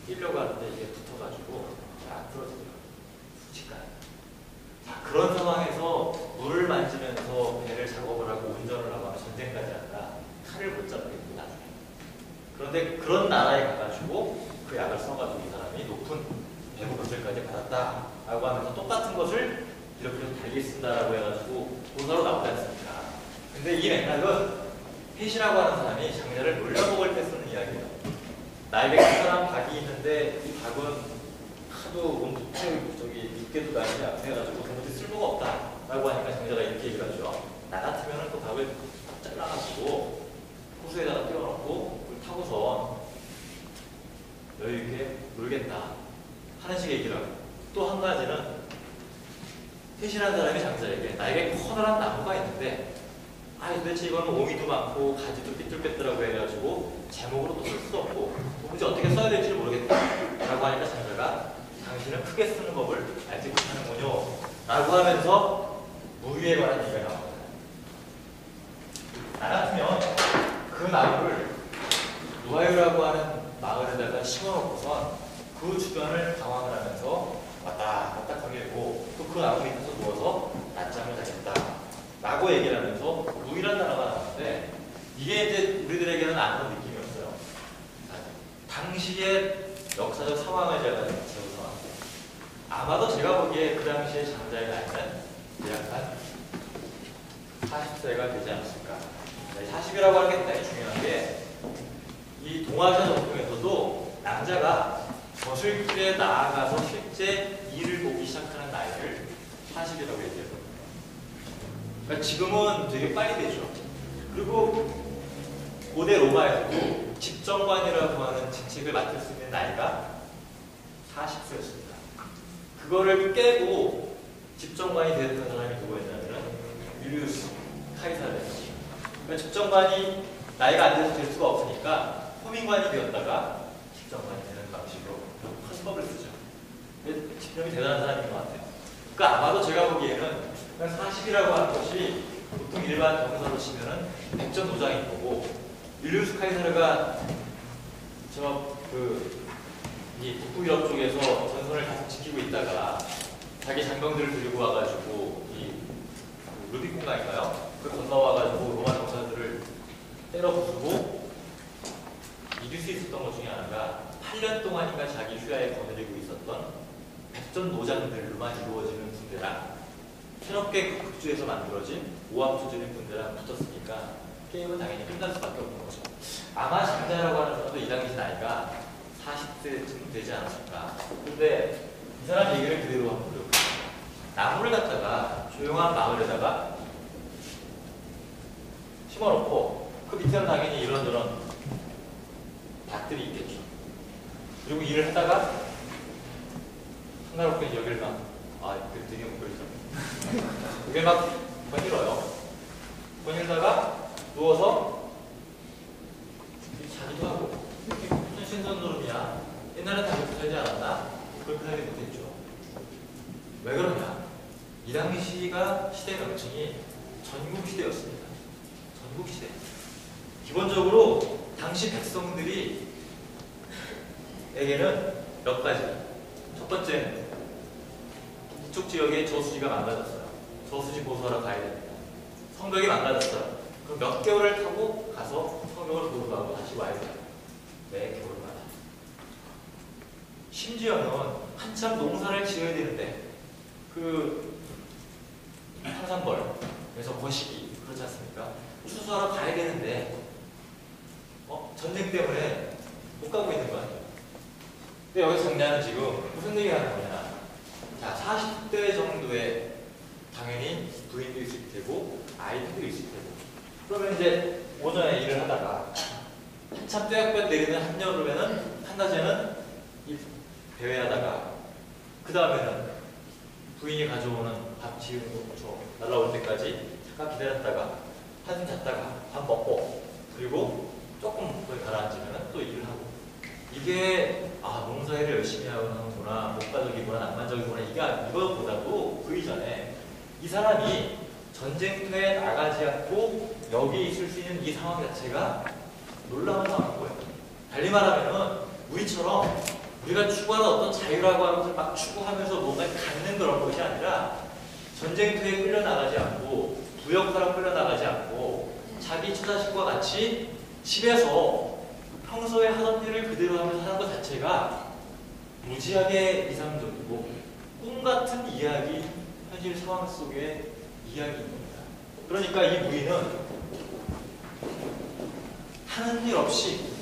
끼려고 하는데 이게 붙어가지고 잘 안 풀어지더라고요. 순식간에. 자, 그런 상황에서 물을 만지면서 배를 작업을 하고 운전을 하고 하면 전쟁까지 한다. 칼을 못 잡겠다. 그런데 그런 나라에 가가지고 그 약을 써가지고 이 사람이 높은 배구 분들까지 받았다라고 하면서 똑같은 것을 이렇게 달리 쓴다라고 해가지고 도서로 나오지 않습니까? 근데 이 맥락은 펫이라고 하는 사람이 장자를 놀려먹을 때 쓰는 이야기예요. 나에게 커다란 박이 있는데 이 박은 하도 몸부채 저기 늦게도 나중에 앞세가지고 도무지 쓸모가 없다라고 하니까 장자가 이렇게 얘기를 하죠. 나 같으면 그 박을 잘라가지고 호수에다가 띄워놓고 물 타고선 여유있게 놀겠다 하는 식의 얘기를 하고, 또 한 가지는 펫이라는 사람이 장자에게 나에게 커다란 나무가 있는데 아 도대체 이거는 오미도 많고 가지도 삐뚤빼뚤하고 해가지고 제목으로 또 쓸 수도 없고 도무지 어떻게 써야 될지 모르겠다 라고 하니까 장자가 당신은 크게 쓰는 법을 알지 못하는군요 라고 하면서 무위에 관한 얘기가 나옵니다. 나 같으면 그 나무를 노하유라고 하는 마을에다가 심어놓고선 그 주변을 방황을 하면서 왔다 갔다 거리고 또 그 나무 밑에서 누워서 낮잠을 자겠다 라고 얘기를 하면서 무이란 단어가 나오는데 이게 이제 우리들에게는 아무런 느낌이 없어요. 당시의 역사적 상황을 제가 재구성합니다. 아마도 제가 보기에 그 당시에 장자의 나이는 대략 한 40세가 되지 않았을까. 40이라고 하는 게 굉장히 중요한 게 이 동아시아 전통에서도 남자가 거실길에 나아가서 실제 일을 보기 시작하는 나이를 40이라고 얘기해요. 그러니까 지금은 되게 빨리 되죠. 그리고 고대 로마에서도 집정관이라고 하는 직책을 맡을 수 있는 나이가 40세였습니다. 그거를 깨고 집정관이 되었던 사람이 누구였냐면 율리우스 카이사르였죠. 그러니까 집정관이 나이가 안 돼서 될 수가 없으니까 호민관이 되었다가 집정관이 되는 방식으로 헌법을 쓰죠. 집정이 대단한 사람인 것 같아요. 그러니까 아마도 제가 보기에는 40이라고 하는 것이 보통 일반 정사로 치면은 백전노장인 거고 율리우스 카이사르가 이 북부 유럽 쪽에서 전선을 계속 지키고 있다가 자기 장병들을 들고 와가지고 이 루비콘강인가요? 그 건너와가지고 로마 정사들을 때려 부수고 이길 수 있었던 것 중에 하나가 8년 동안인가 자기 휘하에 거느리고 있었던 백전 노장들로만 이루어지는 군대랑 새롭게 극주에서 만들어진 오합조직의 군대랑 붙었으니까 게임은 당연히 끝날 수밖에 없는 거죠. 아마 장자라고 하는 사람도 이 당시 나이가 40세쯤 되지 않았을까. 근데 이 사람 얘기를 그대로 한번 들어볼게요. 나무를 갖다가 조용한 마을에다가 심어놓고 그 밑에는 당연히 이런저런 닭들이 있겠죠. 그리고 일을 하다가 한가롭게 여기를 되게 웃겨있어. 이게 막 거닐어요. 거닐다가 누워서 자기도 하고 무슨 신선노름이야. 옛날에 다 그렇게 살지 않았나? 그렇게 살지 못했죠. 왜 그러냐? 이 당시가 시대 명칭이 전국시대였습니다. 전국시대. 기본적으로 당시 백성들이 에게는 몇 가지. 첫 번째는 북쪽 지역에 저수지가 망가졌어요. 저수지 보수하러 가야 됩니다. 성벽이 망가졌어요. 그럼 몇 개월을 타고 가서 성벽을 보수하고 다시 와야 돼요. 매 겨울마다. 심지어는 한참 농사를 지어야 되는데 그 상산벌에서 거시기 그렇지 않습니까? 추수하러 가야 되는데 전쟁 때문에 못 가고 있는 거 아니에요. 근데 여기서 장자는 지금 무슨 얘기를 하는 거냐. 자, 40대 정도에 당연히 부인도 있을 테고 아이들도 있을 테고 그러면 이제 오전에 일을 하다가 한참 떼약볕 내리는 한여름에는 한낮에는 이 대회하다가 그 다음에는 부인이 가져오는 밥 지우는 거 날라올 때까지 잠깐 기다렸다가 한숨 잤다가 밥 먹고 그리고 조금 거기 가라앉으면 또 일을 하고 이게 농사일을 열심히 하는구나 목가적이구나 낭만적이구나 이거보다도 그 이전에 이 사람이 전쟁터에 나가지 않고 여기 있을 수 있는 이 상황 자체가 놀라운 상황인 거예요. 달리 말하면 우리처럼 우리가 추구하는 어떤 자유라고 하는 것을 막 추구하면서 뭔가 갖는 그런 것이 아니라 전쟁터에 끌려나가지 않고 부역사로 끌려나가지 않고 자기 처자식과 같이 집에서 평소에 하던 일을 그대로 하면서 사는 것 자체가 무지하게 이상적이고 꿈같은 이야기, 현실 상황 속의 이야기입니다. 그러니까 이 무인은 하는 일 없이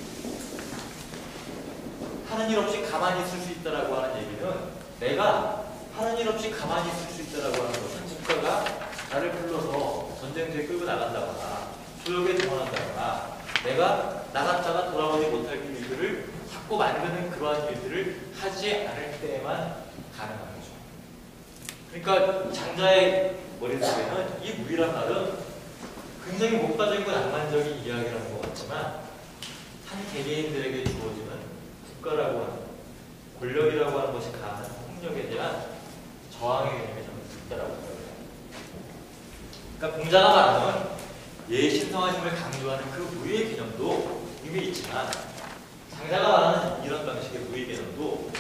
가만히 있을 수 있다라고 하는 얘기는 내가 하는 일 없이 가만히 있을 수 있다라고 하는 것은 국가가 나를 불러서 전쟁터에 끌고 나간다거나 조역에 동원한다거나 내가 나갔다가 돌아오지 못할 일들을 자꾸 만드는 그러한 일들을 하지 않을 때만 가능한 거죠. 그러니까 장자의 머릿속에는 이 무이란 말은 굉장히 목가적이고 낭만적인 이야기라는 것 같지만 한 개개인들에게 주어지는 국가라고 하는 권력이라고 하는 것이 가하는 폭력에 대한 저항의 개념이 좀 있다라고 생각해요. 그러니까 공자가 말하는 예신성화심을 강조하는 그 무의 개념도 의미 있지만 장자가 말하는 이런 방식의 무의 개념도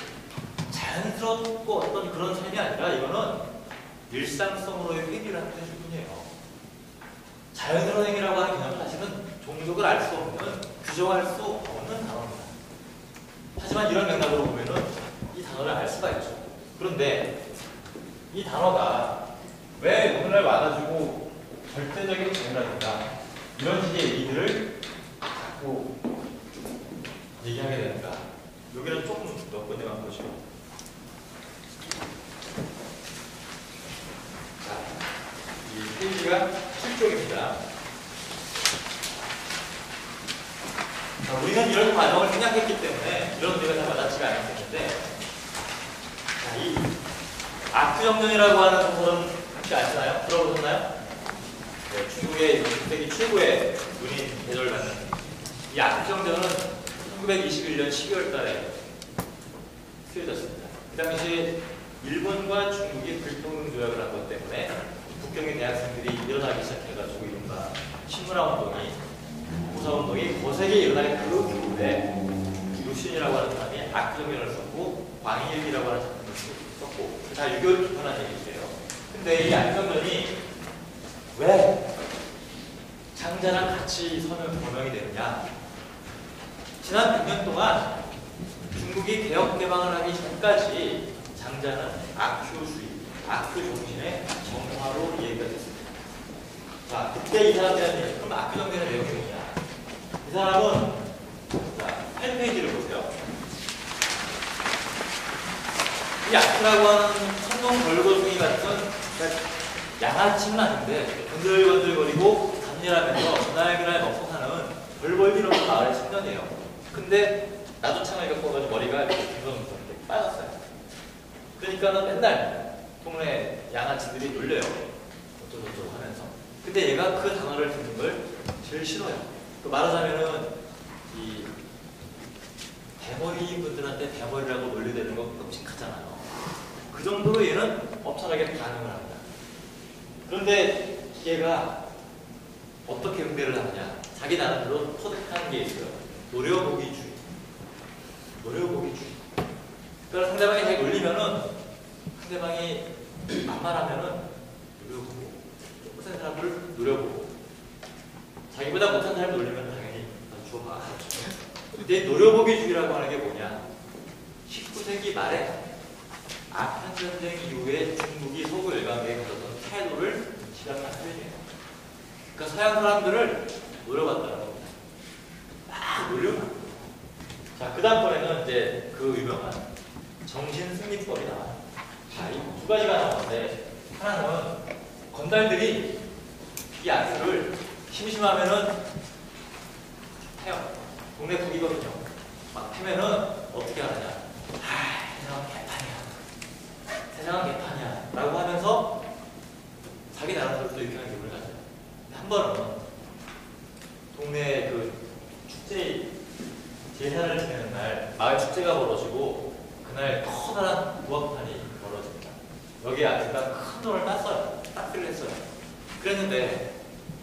자연스럽고 어떤 그런 삶이 아니라 이거는 일상성으로의 회귀를 하는 것일 뿐이에요. 자연스러운 행위라고 하는 개념은 사실은 종족을 알 수 없는, 규정할 수 없는 단어입니다. 하지만 이런 맥락으로 보면은 이 단어를 알 수가 있죠. 그런데 이 단어가 왜 오늘날 와가지고 절대적인 정의라든가 이런 식의 얘기들을 자꾸 얘기하게 되는가? 여기는 조금 몇 군데만 보시고. 자, 이 페이지가 7쪽입니다. 자, 우리는 이런 과정을 생략했기 때문에 이런 문제가 잘 와닿지가 않았는데, 자, 이 아크정년이라고 하는 소설은 혹시 아시나요? 들어보셨나요? 네, 중국의 20세기 최고의 문인 대접을 받는 이 아크정전은 1921년 12월 달에 쓰여졌습니다. 그 당시 일본과 중국이 불통조약을 한 것 때문에 북경의 대학생들이 일어나기 시작해가지고 이른바 신문화운동이, 무사운동이 거세게 일어나게 그 이후에 루신이라고 하는 사람이 아크정전을 썼고 광일기라고 하는 작품을 썼고 다 유교를 비판한 얘기예요. 근데 이 아크정전이 왜 장자랑 같이 서면 범용이 되느냐? 지난 100년 동안 중국이 개혁 개방을 하기 전까지 장자는 아큐주의, 아큐 정신의 정화로 이해가 됐습니다. 자, 그때 이 사람에 대한 얘기, 그럼 아큐 정신의 내용이 뭐냐? 이 사람은 자, 8페이지를 보세요. 이 아큐라고 하는 천둥 벌거숭이 같은 양아치는 아닌데 건들건들거리고 간일하면서 그날그날 먹고 사는 벌벌 이런 마을의 청년이에요. 근데 나도 창을 겪어가지고 머리가 이렇게 이렇게 빠졌어요. 그러니까는 맨날 동네 양아치들이 놀려요. 어쩌고저쩌고 하면서. 근데 얘가 그 단어를 듣는 걸 제일 싫어요. 또 말하자면은 이 대머리 분들한테 대머리라고 놀리대는 거 끔찍하잖아요. 그 정도로 얘는 엄청나게 반응을 합니다. 그런데 얘가 어떻게 응대를 하느냐? 자기 나름대로 터득한 게 있어요. 노려보기주의. 노려보기주의. 그러니까 상대방이 잘 놀리면은 상대방이 만만하면은 노려보고 못한 사람을 노려보고 자기보다 못한 사람을 놀리면 당연히 주어봐. 근데 노려보기주의라고 하는 게 뭐냐? 19세기 말에 아편전쟁 이후에 중국이 서구 일각에 가졌던 태도를 지각한 표현이에요. 그러니까 서양 사람들을 노려봤다는 겁니다. 막 노려봤다. 자, 그 다음번에는 이제 그 유명한 정신승리법이 나와요. 자, 이 두 가지가 나오는데, 하나는 건달들이 이 아큐를 심심하면은 해요. 동네 북이거든요. 막 패면은 어떻게 하느냐? 세상은 개판이야. 세상은 개판이야. 라고 하면서 자기 나름대로 또 이렇게 하는 기분을 가져요. 한 번은 동네 그 축제 제사를 지내는 날 마을 축제가 벌어지고 그날 커다란 부엌판이 벌어집니다. 여기 아저씨가 큰 돈을 땄어요. 딱지를 했어요. 그랬는데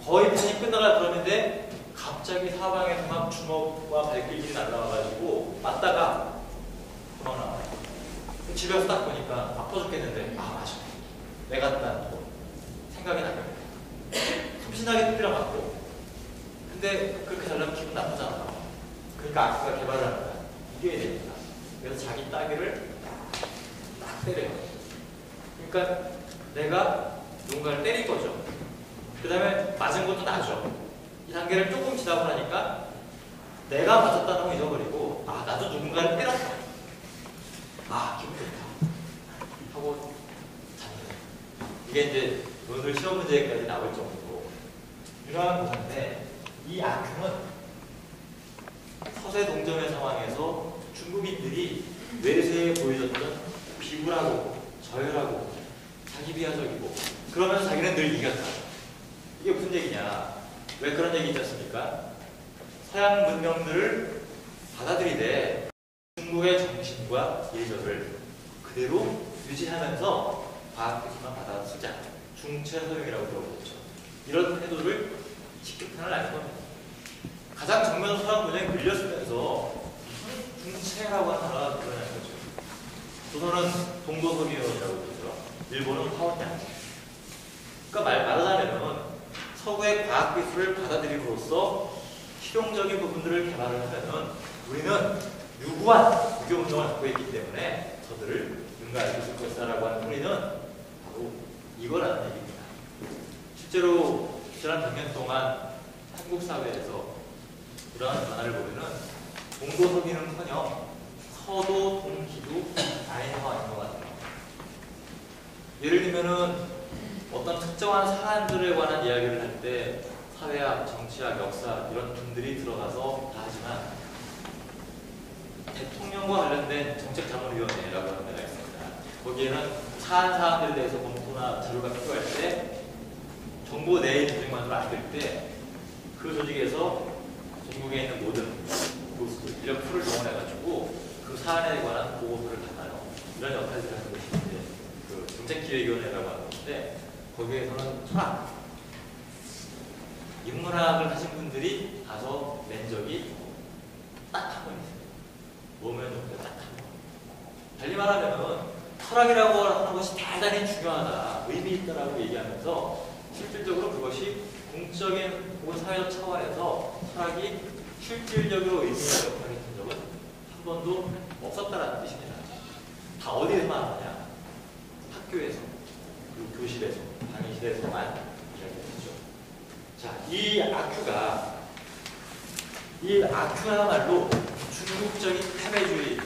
거의 판이 끝나가 그러는데 갑자기 사방에서 막 주먹과 발길이 날라와가지고 맞다가 도망 나와요. 집에 와서 딱 보니까 아파 죽겠는데 맞아. 내가 딴 돈 생각이 나요. 숨신하게 뜯기라 맞고 근데 그렇게 잘나면 기분 나쁘잖아요. 그러니까 아크가 개발을 하는 거야. 이겨야 됩니다. 그래서 자기 따귀를 딱 때려요. 그러니까 내가 누군가를 때린 거죠. 그 다음에 맞은 것도 나죠. 이 단계를 조금 지나고 나니까 내가 맞았다는 거 잊어버리고 나도 누군가를 때렸다. 기분 좋다. 하고 잡혀요. 이게 이제 오늘 시험 문제까지 나올 정도로 유명한 구사인데 이 아크는 서세 동점의 상황에서 중국인들이 외세에 보여줬던 비굴하고 저열하고 자기 비하적이고 그러면서 자기는 늘 이겼다. 이게 무슨 얘기냐? 왜 그런 얘기 있지 않습니까? 서양 문명들을 받아들이되 중국의 정신과 예절을 그대로 유지하면서 과학 기술만 받아쓰자. 중체서용이라고 들어보셨죠. 이런 태도를 직격탄을 날 겁니다. 가장 정면 서양 문명에 밀렸으면서 무슨 중체라고 하는 단어가 드러나는 거죠. 조선은 동도서기론이라고 그러죠. 일본은 화원양. 그러니까 말하자면 서구의 과학 기술을 받아들임으로써 실용적인 부분들을 개발을 하면은 우리는 유구한 유교 운동을 갖고 있기 때문에 저들을 능가할 수 있을 것이다라고 하는 소리는 바로 이거라는 얘기입니다. 실제로 지난 100년 동안 한국 사회에서 이러한 변화를 보면은 동도서기는커녕 서도 동기도 다인화인 것 같아요. 예를 들면은 어떤 특정한 사안들에 관한 이야기를 할 때 사회학, 정치학, 역사 이런 분들이 들어가서 다 하지만 대통령과 관련된 정책자문위원회라고 하는 데가 있습니다. 거기에는 사안들에 대해서 검토나 자료가 필요할 때 정부 내의 조직만으로 안 될 때 그 조직에서 전국에 있는 모든 교수들, 이런 풀을 동원해가지고 그 사안에 관한 보고서를 받아요. 이런 역할들을 하는 것이 이제 그 정책기획위원회라고 하는 건데 거기에서는 철학, 인문학을 하신 분들이 가서 낸 적이 딱 한 번 있어요. 노무현 정부가 딱 한 번. 달리 말하면 철학이라고 하는 것이 대단히 중요하다, 의미 있다라고 얘기하면서 실질적으로 그것이 공적인 혹은 사회적 차원에서 철학이 실질적으로 의미 있는 역할을 했던 적은 한 번도 없었다라는 뜻입니다. 다 어디에서만 하냐? 학교에서, 그리고 교실에서, 강의실에서만 이야기했죠. 자, 이 아큐야말로 중국적인 패배주의,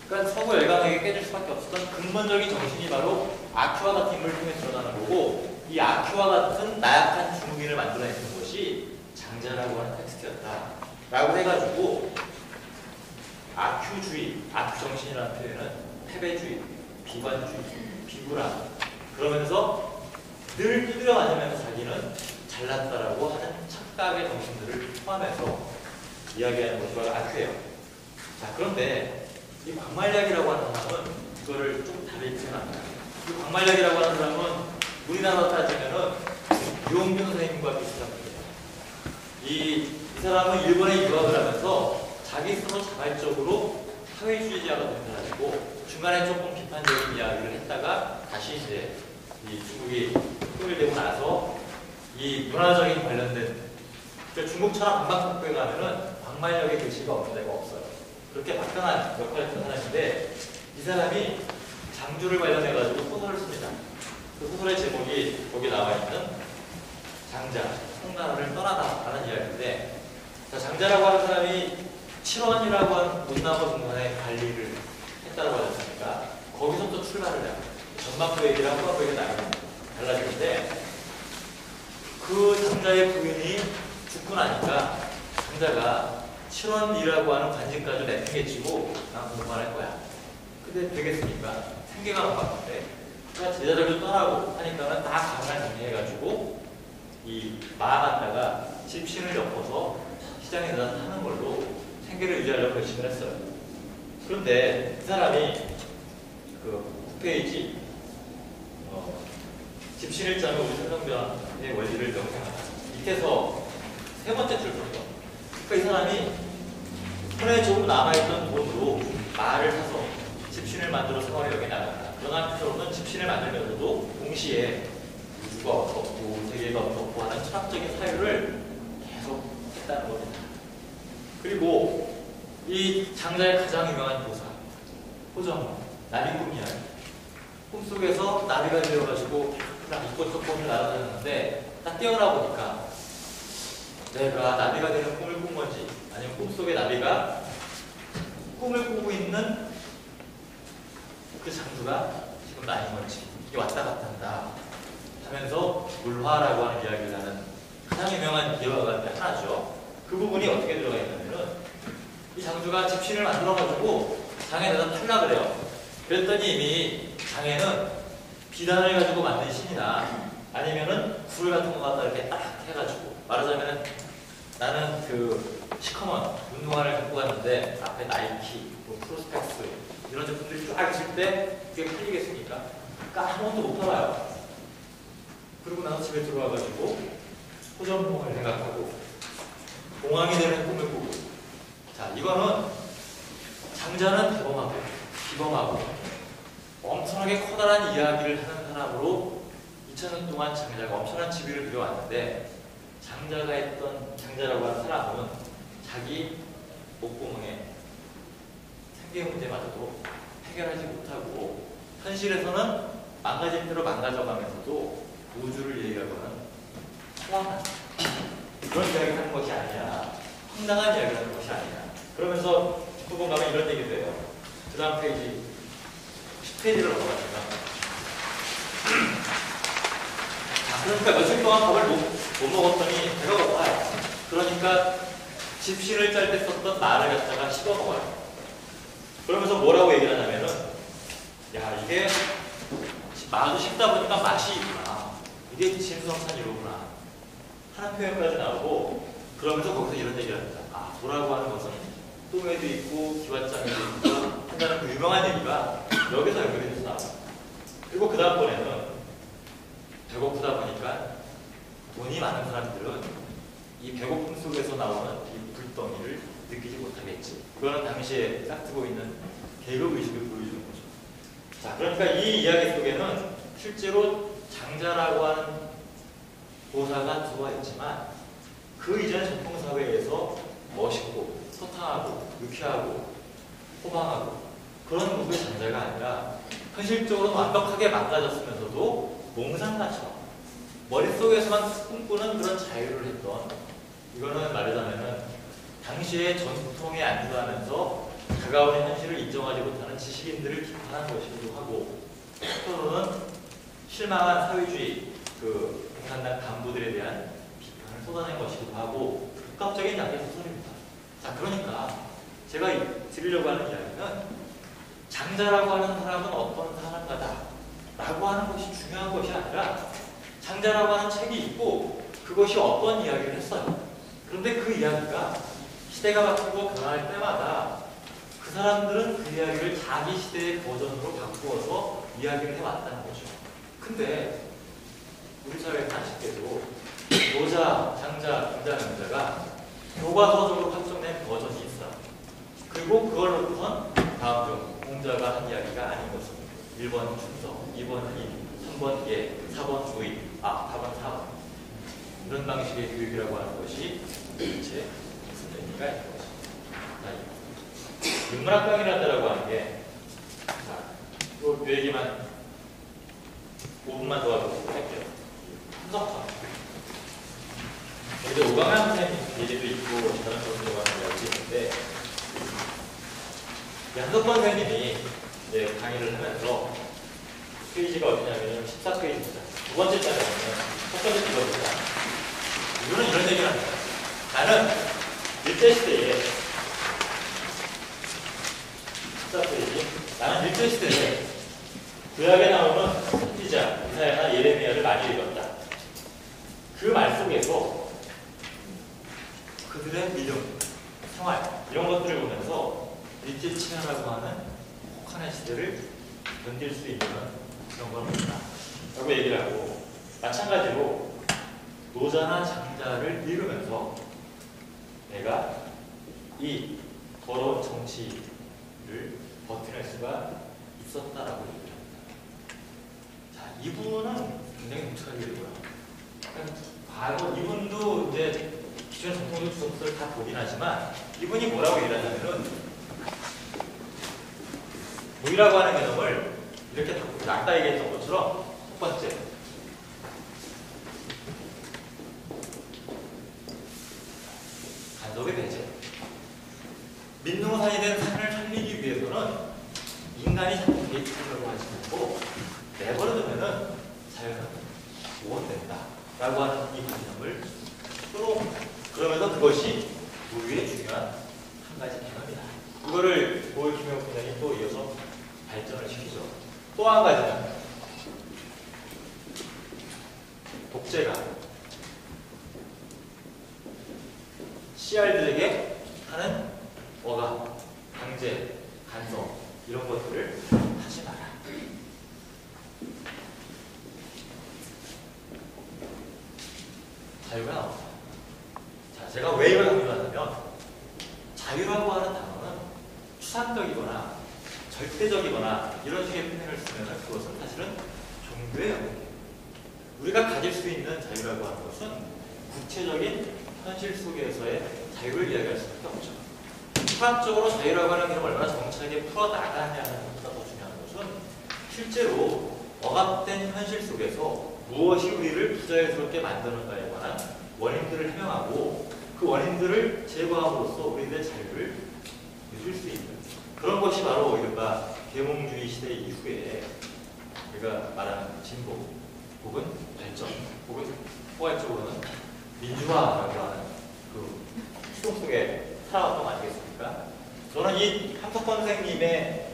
그러니까 서구 열강에게 깨질 수밖에 없었던 근본적인 정신이 바로 아큐와 같은 인물을 통해 드러나는 거고, 이 아큐와 같은 나약한 중국인을 만들어냈던 것이 장자라고 하는 텍스트였다라고 해가지고 아큐주의, 아큐정신이라는 표현은 패배주의, 비관주의, 비굴함, 그러면서 늘 두드려 맞으면서 자기는 잘났다라고 하는 착각의 정신들을 포함해서 이야기하는 것이 바로 아큐예요. 자, 그런데 이 광말약이라고 하는 사람은 이거를 좀 다르게 표현합니다. 이 광말약이라고 하는 사람은 우리나라로 따지면은 유홍균 선생님과 비슷한 분이에요. 이 사람은 일본에 유학을 하면서 자기 스스로 자발적으로 사회주의자가 된 사람이고 중간에 조금 비판적인 이야기를 했다가 다시 이제 이 중국이 통일되고 나서 이 문화적인 관련된 중국처럼 관광학교에 가면은 광말역의 글씨가 없는 데가 없어요. 그렇게 막강한 역할을 했던 사람인데 이 사람이 장주를 관련해가지고 소설을 씁니다. 그 소설의 제목이 거기 나와 있는 장자, 송나라를 떠나다라는 이야기인데, 자, 장자라고 하는 사람이 7원이라고 하는 문나무 등반의 관리를 했다고 하지 않습니까? 거기서부터 출발을 해요. 전반부 얘기랑 후반부 얘기가 달라지는데 그 장자의 부인이 죽고 나니까 장자가 7원이라고 하는 관직까지 내팽개치고 난 공부할 거야. 근데 되겠습니까? 생계가 못 바쁜데 그러니까 제자들도 떠나고 하니까는 다 강간 정리해가지고 이 마아갔다가 집신을 엮어서 시장에 내다 사는 걸로 생계를 유지하려고 결심을 했어요. 그런데 이 사람이 그 9페이지 집신일장의 우리 생성변의 원리를 명상합니다. 밑에서 세 번째 줄부터. 그러니까 이 사람이 손에 조금 남아있던 돈으로 말을 사서 집신을 만들어 생활에 여기 나간다. 그러나 한편으로는 집신을 만들면서도 동시에 우주가 어떻고 세계가 어떻고 하는 철학적인 사유를 계속 했다는 겁니다. 그리고 이 장자의 가장 유명한 도사 호정, 나비 꿈이야. 꿈속에서 나비가 되어가지고 딱 이곳저곳 꿈을 날아다녔는데 딱 깨어나 보니까 내가 나비가 되는 꿈을 꾼 건지 아니면 꿈속에 나비가 꿈을 꾸고 있는 그 장수가 지금 나인 건지 이게 왔다 갔다 한다 하면서 물화라고 하는 이야기를 하는 가장 유명한 대화가 하나죠. 그 부분이 어떻게 들어가 있냐면은 이 장수가 집신을 만들어가지고 장에다가 팔라 그래요. 그랬더니 이미 장에는 비단을 가지고 만든 신이나 아니면은 굴 같은 거 갖다 이렇게 딱 해가지고 말하자면은 나는 그 시커먼 운동화를 갖고 갔는데 앞에 나이키, 뭐 프로스펙스 이런 제품들이 쫙 있을 때 그게 팔리겠습니까? 그러니까 아무것도 못 팔아요. 그리고 나서 집에 들어와가지고 호전봉을 생각하고 공황이 되는 꿈을 꾸고. 자, 이거는 장자는 대범하고 비범하고 엄청나게 커다란 이야기를 하는 사람으로 2000년 동안 장자가 엄청난 지위를 누려왔는데, 장자라고 하는 사람은 자기 목구멍에 생계 문제마저도 해결하지 못하고 현실에서는 망가진 대로 망가져가면서도 우주를 얘기하고는 소환한 그런 이야기를 하는 것이 아니야. 황당한 이야기를 하는 것이 아니야. 그러면서 후보 가면 이런 얘기도 해요. 그 다음 페이지 10페이지를 넘어가시면 그러니까 며칠 동안 밥을 못 먹었더니 배가 고파요. 그러니까 집신을 짤 때 썼던 말을 갖다가 씹어 먹어요. 그러면서 뭐라고 얘기를 하냐면은, 야, 이게 마도 씹다 보니까 맛이 있구나. 이게 진수성찬 이로구나 하는 표현까지 나오고, 그러면서 거기서 이런 얘기를 합니다. 아, 도라고 하는 것은 똥에도 있고 기왓장에도 있고 한다는 그 유명한 얘기가 여기서 연결이 돼서 나와요. 그리고 그 다음번에는 배고프다 보니까 돈이 많은 사람들은 이 배고픔 속에서 나오는 이 불덩이를 느끼지 못하겠지. 그거는 당시에 딱 뜨고 있는 계급 의식을 보여주는 거죠. 자, 그러니까 이 이야기 속에는 실제로 장자라고 하는 보사가 들어와 있지만 그 이전의 전통사회에서 멋있고 소탕하고 유쾌하고 호방하고 그런 모습의 장자가 아니라 현실적으로 완벽하게 망가졌으면서도 몽상가처럼 머릿속에서만 꿈꾸는 그런 자유를 했던, 이거는 말하자면은 당시의 전통에 안주하면서 다가오는 현실을 인정하지 못하는 지식인들을 비판한 것이기도 하고, 때로는 실망한 사회주의 그 공산당 간부들에 대한 비판을 쏟아낸 것이기도 하고 복합적인 양의 소설입니다. 자, 그러니까 제가 드리려고 하는 이야기는 장자라고 하는 사람은 어떤 사람가다 라고 하는 것이 중요한 것이 아니라 장자라고 하는 책이 있고 그것이 어떤 이야기를 했어요. 그런데 그 이야기가 시대가 바뀌고 변할 때마다 그 사람들은 그 이야기를 자기 시대의 버전으로 바꾸어서 이야기를 해왔다는 거죠. 근데 우리 사회에서 아쉽게도 노자, 장자, 공자, 명자가 교과서적으로 확정된 버전이 있어요. 그리고 그걸 놓고선 다음 중 공자가 한 이야기가 아닌 것입니다. 1번 충성, 2번 인, 3번 예, 4번 우의, 4번 사원. 이런 방식의 교육이라고 하는 것이 대체 무슨 의미가 있는 것입니다. 인문학강의라고 하는 게, 자, 요 얘기만 5분만 더 하고 할게요. 분석학. 여기서 오강남 선생님 얘기도 있고 다른 분들과 하는 이야기도 있는데, 한석권 선생님이 이제 강의를 하면서 페이지가 어디냐면 14페이지입니다. 두 번째 장에 보면 첫 번째 줄입니다. 이거는 이런 얘기를 합니다. 나는 일제시대에 14페이지 나는 일제시대에 구약에 나오는 선지자 이사야나 예레미야를 많이 읽었다. 그 말 속에서 그들의 믿음, 생활 이런 것들을 보면서 일제치하라고 하는 혹한의 시대를 견딜 수 있는 그런 건 없다 라고 얘기를 하고, 마찬가지로 노자나 장자를 읽으면서 내가 이 더러운 정치를 버텨낼 수가 있었다라고 얘기를 합니다. 자, 이분은 굉장히 독특하게 되고요. 과거 이분도 이제 기존 전통적 주석들을 다 보긴 하지만 이분이 뭐라고 얘기하냐면은 무이라고 하는 개념을 이렇게 다 봅니다. 아까 얘기했던 것처럼 첫 번째, 간섭의 배제. 민노산이 된 산을 살리기 위해서는 인간이 자꾸 개입하려고 하지 말고 내버려두면은 자연은 보원된다 라고 하는 이 관념을 끌어옵니다. 그러면서 그것이 무유의 중요한 한 가지 개념이다. 이거를 고을 김영 부장이 또 이어서 발전을 시키죠. 또 한 가지는 독재가 CR들에게 하는 억압, 강제, 간섭 이런 것들을 하지 마라. 자유가 나옵니다. 자, 제가 왜 이걸 강조하냐면 자유라고 하는 단어는 추상적이거나 절대적이거나 이런 식의 표현을 쓰면 그것은 사실은 종교의 영역이에요. 우리가 가질 수 있는 자유라고 하는 것은 구체적인 현실 속에서의 자유를 이야기할 수밖에 없죠. 추상적으로 자유라고 하는 게 얼마나 정착하게 풀어나가느냐는 것보다 더 중요한 것은 실제로 억압된 현실 속에서 무엇이 우리를 부자유스럽게 만드는가에 관한 원인들을 해명하고 그 원인들을 제거함으로써 우리들의 자유를 누릴 수 있는 그런 것이 바로 이른바 계몽주의 시대 이후에 우리가 말하는 진보 혹은 발전 혹은 포괄적으로는 민주화라고 하는 그 추동 속에 살아왔던 거 아니겠습니까? 저는 이 함석헌 선생님의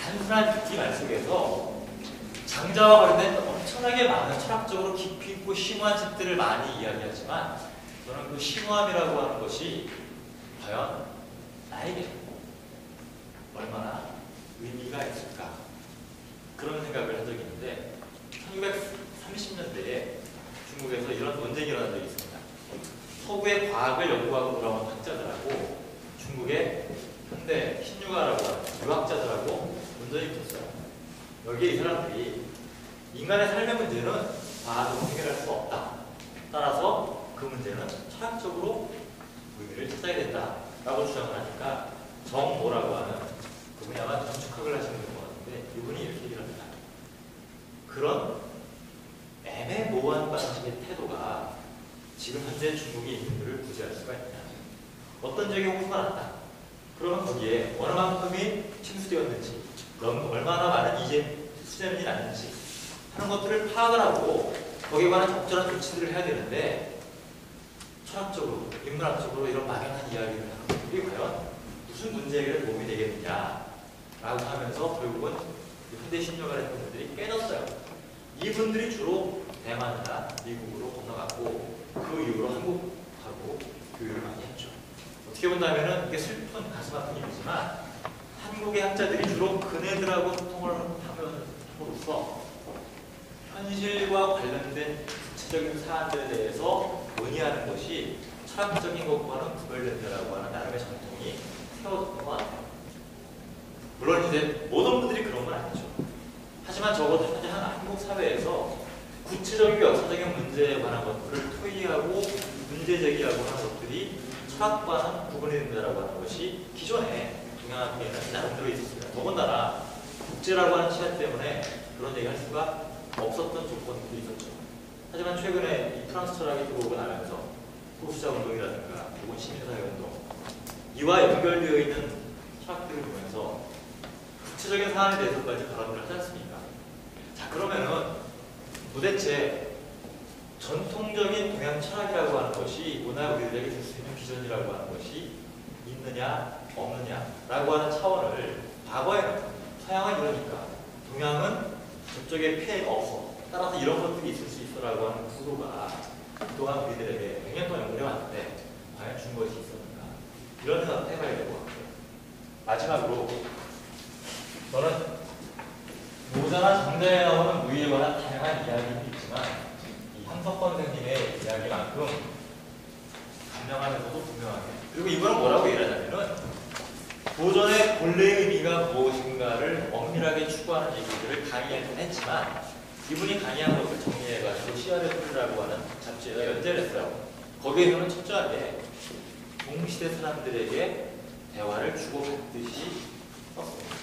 단순한 듣기 말 속에서 장자와 관련된 엄청나게 많은 철학적으로 깊이 있고 심오한 책들을 많이 이야기하지만 저는 그 심오함이라고 하는 것이 과연 나에게 얼마나 의미가 있을까 그런 생각을 한 적이 있는데 1930년대에 중국에서 이런 논쟁이 일어난 적이 있습니다. 서구의 과학을 연구하고 돌아온 학자들하고 중국의 현대 신유가라고 하는 유학자들하고 논쟁이 있었어요. 여기에 이 사람들이 인간의 삶의 문제는 과학으로 해결할 수 없다. 따라서 그 문제는 철학적으로 의미를 찾아야 된다라고 주장을 하니까 정모라고 하는 그분이 아마 건축학을 하시는 분 같은데 이분이 이렇게 얘기를 합니다. 그런 애매모호한 방식의 태도가 지금 현재 중국의 인민들을 구제할 수가 있냐. 어떤 지역에 홍수가 났다. 그러면 거기에 어느 만큼이 침수되었는지 얼마나 많은 수재문이 났는지 하는 것들을 파악을 하고 거기에 관한 적절한 조치들을 해야 되는데 철학적으로, 인문학적으로 이런 막연한 이야기를 하는 것들이 과연 무슨 문제 해결에 도움이 되겠느냐라고 하면서 결국은 현대 신료가 했던 분들이 깨졌어요. 이분들이 주로 대만이나 미국으로 건너갔고 그 이후로 한국하고 교류를 많이 했죠. 어떻게 본다면 이게 슬픈 가슴 아픈 일이지만 한국의 학자들이 주로 그네들하고 소통을 함으로써 현실과 관련된 구체적인 사안들에 대해서 논의하는 것이 철학적인 것과는 구별된다라고 하는 나름의 전통이 세워졌던 것 같아요. 물론 이제 모든 분들이 그런 건 아니죠. 하지만 적어도 현재 한국 사회에서 구체적이고 역사적인 문제에 관한 것들을 토의하고 문제 제기하고 하는 것들이 철학과는 구분이 된다라고 하는 것이 기존에 동양학계에는 나름대로 있었습니다. 더군다나 국제라고 하는 시간 때문에 그런 얘기를 할 수가 없었던 조건들이 있었죠. 하지만 최근에 이 프랑스 철학이 들어오고 나면서 보수자 운동이라든가 혹은 시민사회 운동 이와 연결되어 있는 철학들을 보면서 구체적인 사안에 대해서까지 발언을 하지 않습니까? 자, 그러면은 도대체 전통적인 동양 철학이라고 하는 것이 오늘 우리들에게 줄 수 있는 비전이라고 하는 것이 있느냐 없느냐라고 하는 차원을 과거에는 서양은 이러니까 동양은 저쪽에 피해가 없어. 따라서 이런 것들이 있을 수 있어라고 하는 구도가 그동안 우리들에게 100년 동안 연구해왔는데 과연 준 것이 있었는가? 이런 생각을 해봐야 될 것 같아요. 마지막으로 저는 모자나 장자에 나오는 무의에 관한 다양한 이야기도 있지만 이 함석헌 선생님의 이야기만큼 감명하면서도 분명하게 그리고 이분은 뭐라고 얘기하냐면은 도전의 본래의 의미가 무엇인가를 엄밀하게 추구하는 얘기들을 강의는 했지만 이분이 강의한 것을 정리해가지고 CRF라고 하는 잡지에다 연재를 했어요. 거기에서는 철저하게 동시대 사람들에게 대화를 주고받듯이 썼습니다.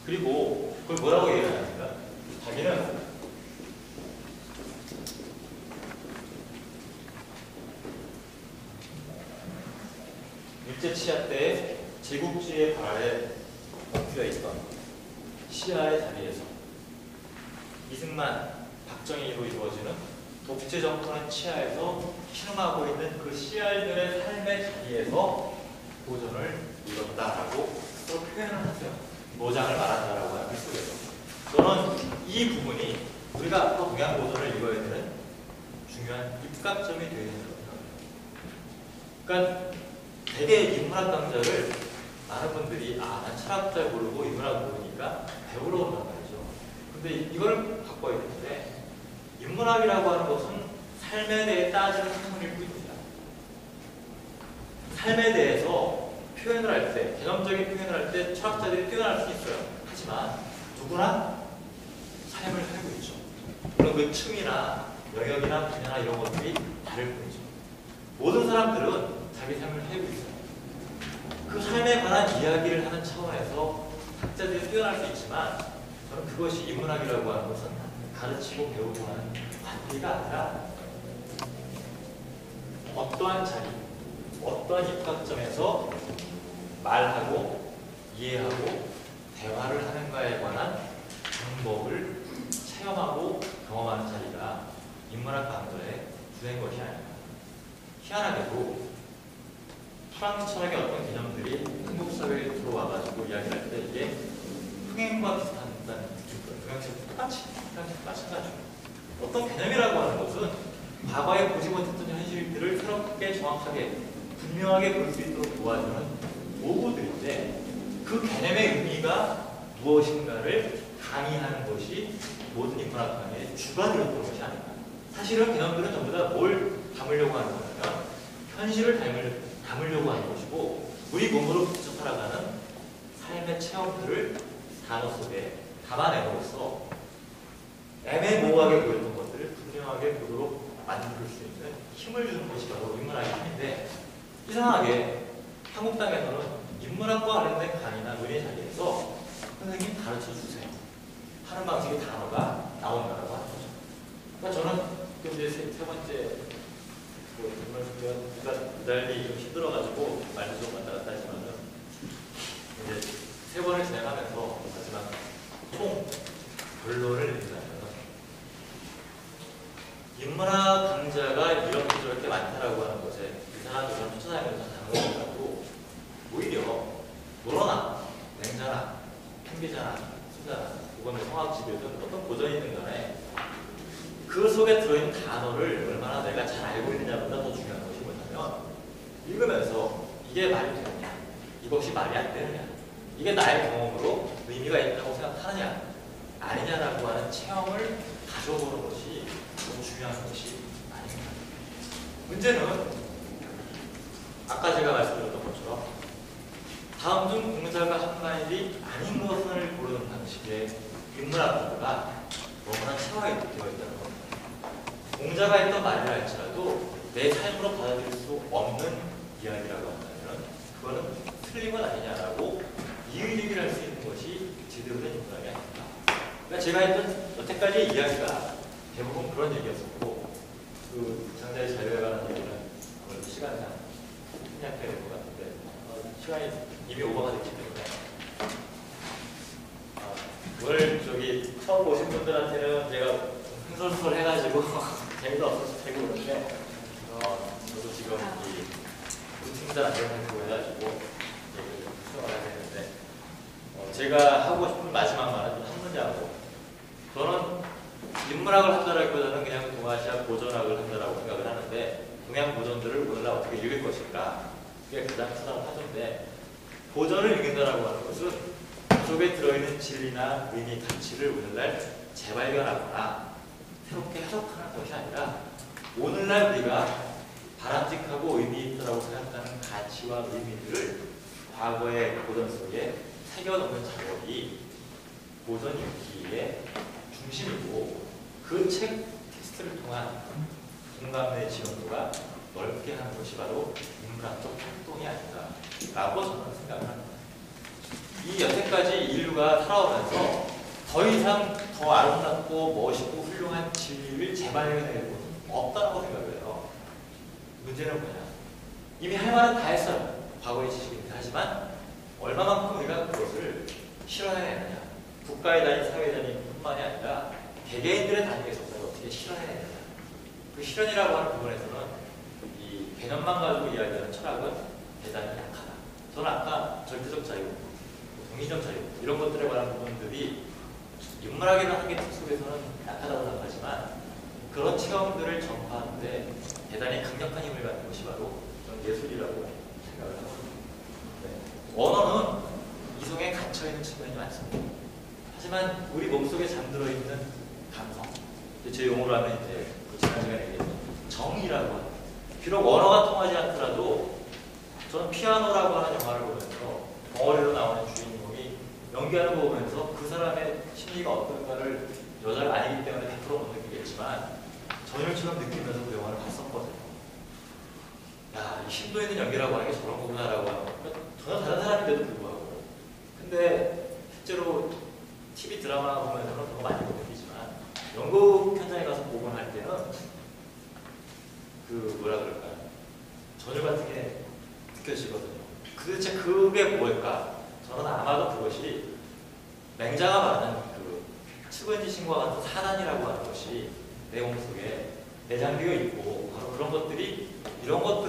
그리고 그걸 뭐라고 얘기하냐니까 자기는 일제치하 때 제국주의의 발에 엉켜 있던 시야의 자리에서 이승만, 박정희로 이루어지는 독재 정권의 치하에서 신음하고 있는 그 씨알들의 삶의 자리에서 도전을 이뤘다라고 또 표현을 하세요. 노장을 말한다라고 하는 글 속에서. 저는 이 부분이 우리가 앞으로 동양 도전을 이뤄야 되는 중요한 입각점이 되어 있는 겁니다. 그러니까 되게 인문학 강좌를 많은 분들이 난 철학 잘 모르고 인문학 모르니까 배우러 온단 말이죠. 근데 이걸 바꿔야 되는데 인문학이라고 하는 것은 삶에 대해 따지는 학문일 뿐입니다. 삶에 대해서 표현을 할 때, 개념적인 표현을 할 때 철학자들이 뛰어날 수 있어요. 하지만 누구나 삶을 살고 있죠. 물론 그 층이나 영역이나 분야나 이런 것들이 다를 뿐이죠. 모든 사람들은 자기 삶을 살고 있어요. 그 삶에 관한 이야기를 하는 차원에서 학자들이 뛰어날 수 있지만 저는 그것이 인문학이라고 하는 것은 가르치고 배우고 하는 관계가 아니라 어떠한 자리, 어떠한 입각점에서 말하고 이해하고 대화를 하는가에 관한 방법을 체험하고 경험하는 자리가 인문학 강좌의 주된 것이 아닌가. 희한하게도 프랑스 철학의 어떤 개념들이 한국 사회에 들어와가지고 이야기할 때 이게 흥행과 비슷하다는 느낌이 동양식 똑같이 마찬가지죠. 어떤 개념이라고 하는 것은 과거에 보지 못했던 현실들을 새롭게 정확하게 분명하게 볼 수 있도록 도와주는 도구들인데 그 개념의 의미가 무엇인가를 강의하는 것이 모든 인문학 강의의 주가 되었던 것이 아닌가. 사실은 개념들은 전부 다 뭘 담으려고 하는 거냐면 현실을 담으려고 하는 것이고 우리 몸으로 부딪혀 살아가는 삶의 체험들을 단어 속에 담아내므로써 애매모호하게 보였던 것들을 분명하게 보도록 만들 수 있는 힘을 주는 것이 바로 인문학의 힘인데 이상하게 한국 땅에서는 인문학과 관련된 강의나 논의 자리에서 선생님 가르쳐 주세요 하는 방식의 단어가 나온다고 하는 거죠. 그러니까 저는 이제 세 번째 정말 기다리기 좀 힘들어가지고 말도 좀 왔다 갔다 하지만은 이제 세 번을 진행하면서 마지막 총 결론을 내린다면 인문학 강좌가 이렇게 저렇게 많다라고 하는 것에 이상한 저런 쫓아다니면서 당황하고 오히려 노러나 맹자나 팽비자나 수자나 그거는 성악집이든 어떤 고전이 있는 간에 그 속에 들어있는 단어를 얼마나 내가 잘 알고 있느냐보다 더 중요한 것이 뭐냐면 읽으면서 이게 말이 되느냐 이것이 말이 안 되느냐 이게 나의 경험으로 의미가 있다고 생각하느냐 아니냐라고 하는 체험을 가져보는 것이 너무 중요한 것이 아닙니다. 문제는 아까 제가 말씀드렸던 것처럼 다음 중 공자가 한 말이 아닌 것을 고르는 방식의 인문학가 너무나 차원이 되어 있다는 겁니다. 공자가 했던 말이라 할지라도 내 삶으로 받아들일 수 없는 이야기라고 한다면 그거는 틀린 건 아니냐라고 이의제기를 할 수 있는 것이 제대로 된 인문학이 아닙니다. 그러니까 제가 했던 여태까지의 이야기가 대부분 그런 얘기였었고 그 장자의 자유에 관한 얘기는 아무래도 시간상 생략해야 될 것 같은데 시간이 이미 오버가 됐기 때문에 오늘 저기 처음 오신 분들한테는 제가 흥설수설 해가지고 재미도 없어서 되고 그러는데 저도 지금 이 루팅들 안 된다고 해가지고 얘기를 좀 수정을 해야 되는데 제가 하고 싶은 마지막 말은 한 문장으로 저는 인문학을 한다라기보다는 그냥 동아시아 고전학을 한다라고 생각을 하는데 동양 고전들을 오늘날 어떻게 읽을 것인가 그게 가장 수상한 화두인데 고전을 읽는다라고 하는 것은 그 속에 들어있는 진리나 의미, 가치를 오늘날 재발견하거나 새롭게 해석하는 것이 아니라 오늘날 우리가 바람직하고 의미 있다고 생각하는 가치와 의미들을 과거의 고전 속에 새겨놓는 작업이 고전 읽기의 중심이고 그 책 텍스트를 통한 공감의 지원도가 넓게 하는 것이 바로 인문학적 활동이 아닌가라고 저는 생각을 합니다. 이 여태까지 인류가 살아오면서 더 이상 더 아름답고 멋있고 훌륭한 진리를 재발견해낼 곳은 없다고 생각을 해요. 문제는 뭐냐? 이미 할 말은 다 했어요. 과거의 지식입니다. 하지만 얼마만큼 우리가 그것을 실현해내느냐? 국가의 단위, 사회의 단위뿐만이 아니라 개개인들의 단위에서 어떻게 실현해내느냐? 그 실현이라고 하는 부분에서는 이 개념만 가지고 이야기하는 철학은 대단히 약하다. 저는 아까 절대적 자유, 동의적 자유 이런 것들에 관한 부분들이 인문학이라는 한계 속에서는 약하다고 생각하지만 그런 체험들을 전파하는데 대단히 강력한 힘을 갖는 것이 바로 저는 예술이라고 생각을 하거든요. 네. 언어는 이성에 갇혀있는 측면이 많습니다. 하지만 우리 몸속에 잠들어 있는 감성, 제 용어로 하면 이제 지난 시간에 얘기했던 정이라고 하는, 비록 언어가 통하지 않더라도 저는 피아노라고 하는 영화를 보면서 덩어리로 나오는 주인공이 연기하는 거 보면서 그 사람의 심리가 어떤가를 여자가 아니기 때문에 100%못 느끼겠지만 전율처럼 느끼면서 그 영화를 봤었거든요. 야, 이 심도 있는 연기라고 하는 게 저런 거구나라고 하는 거. 전혀 다른 사람인데도 불구하고. 근데 실제로 TV 드라마 보면서는 더 많이 못 느끼지만 연극 현장에 가서 복원할 때는 그 뭐라 그럴까요? 전율 같은 게 느껴지거든요. 도대체 그게 뭘까? 저는 아마도 그것이 맹자가 말하는 그 측은지심과 같은 사단이라고 하는 것이 내 몸속에 내장되어 있고 바로 그런 것들이 이런 것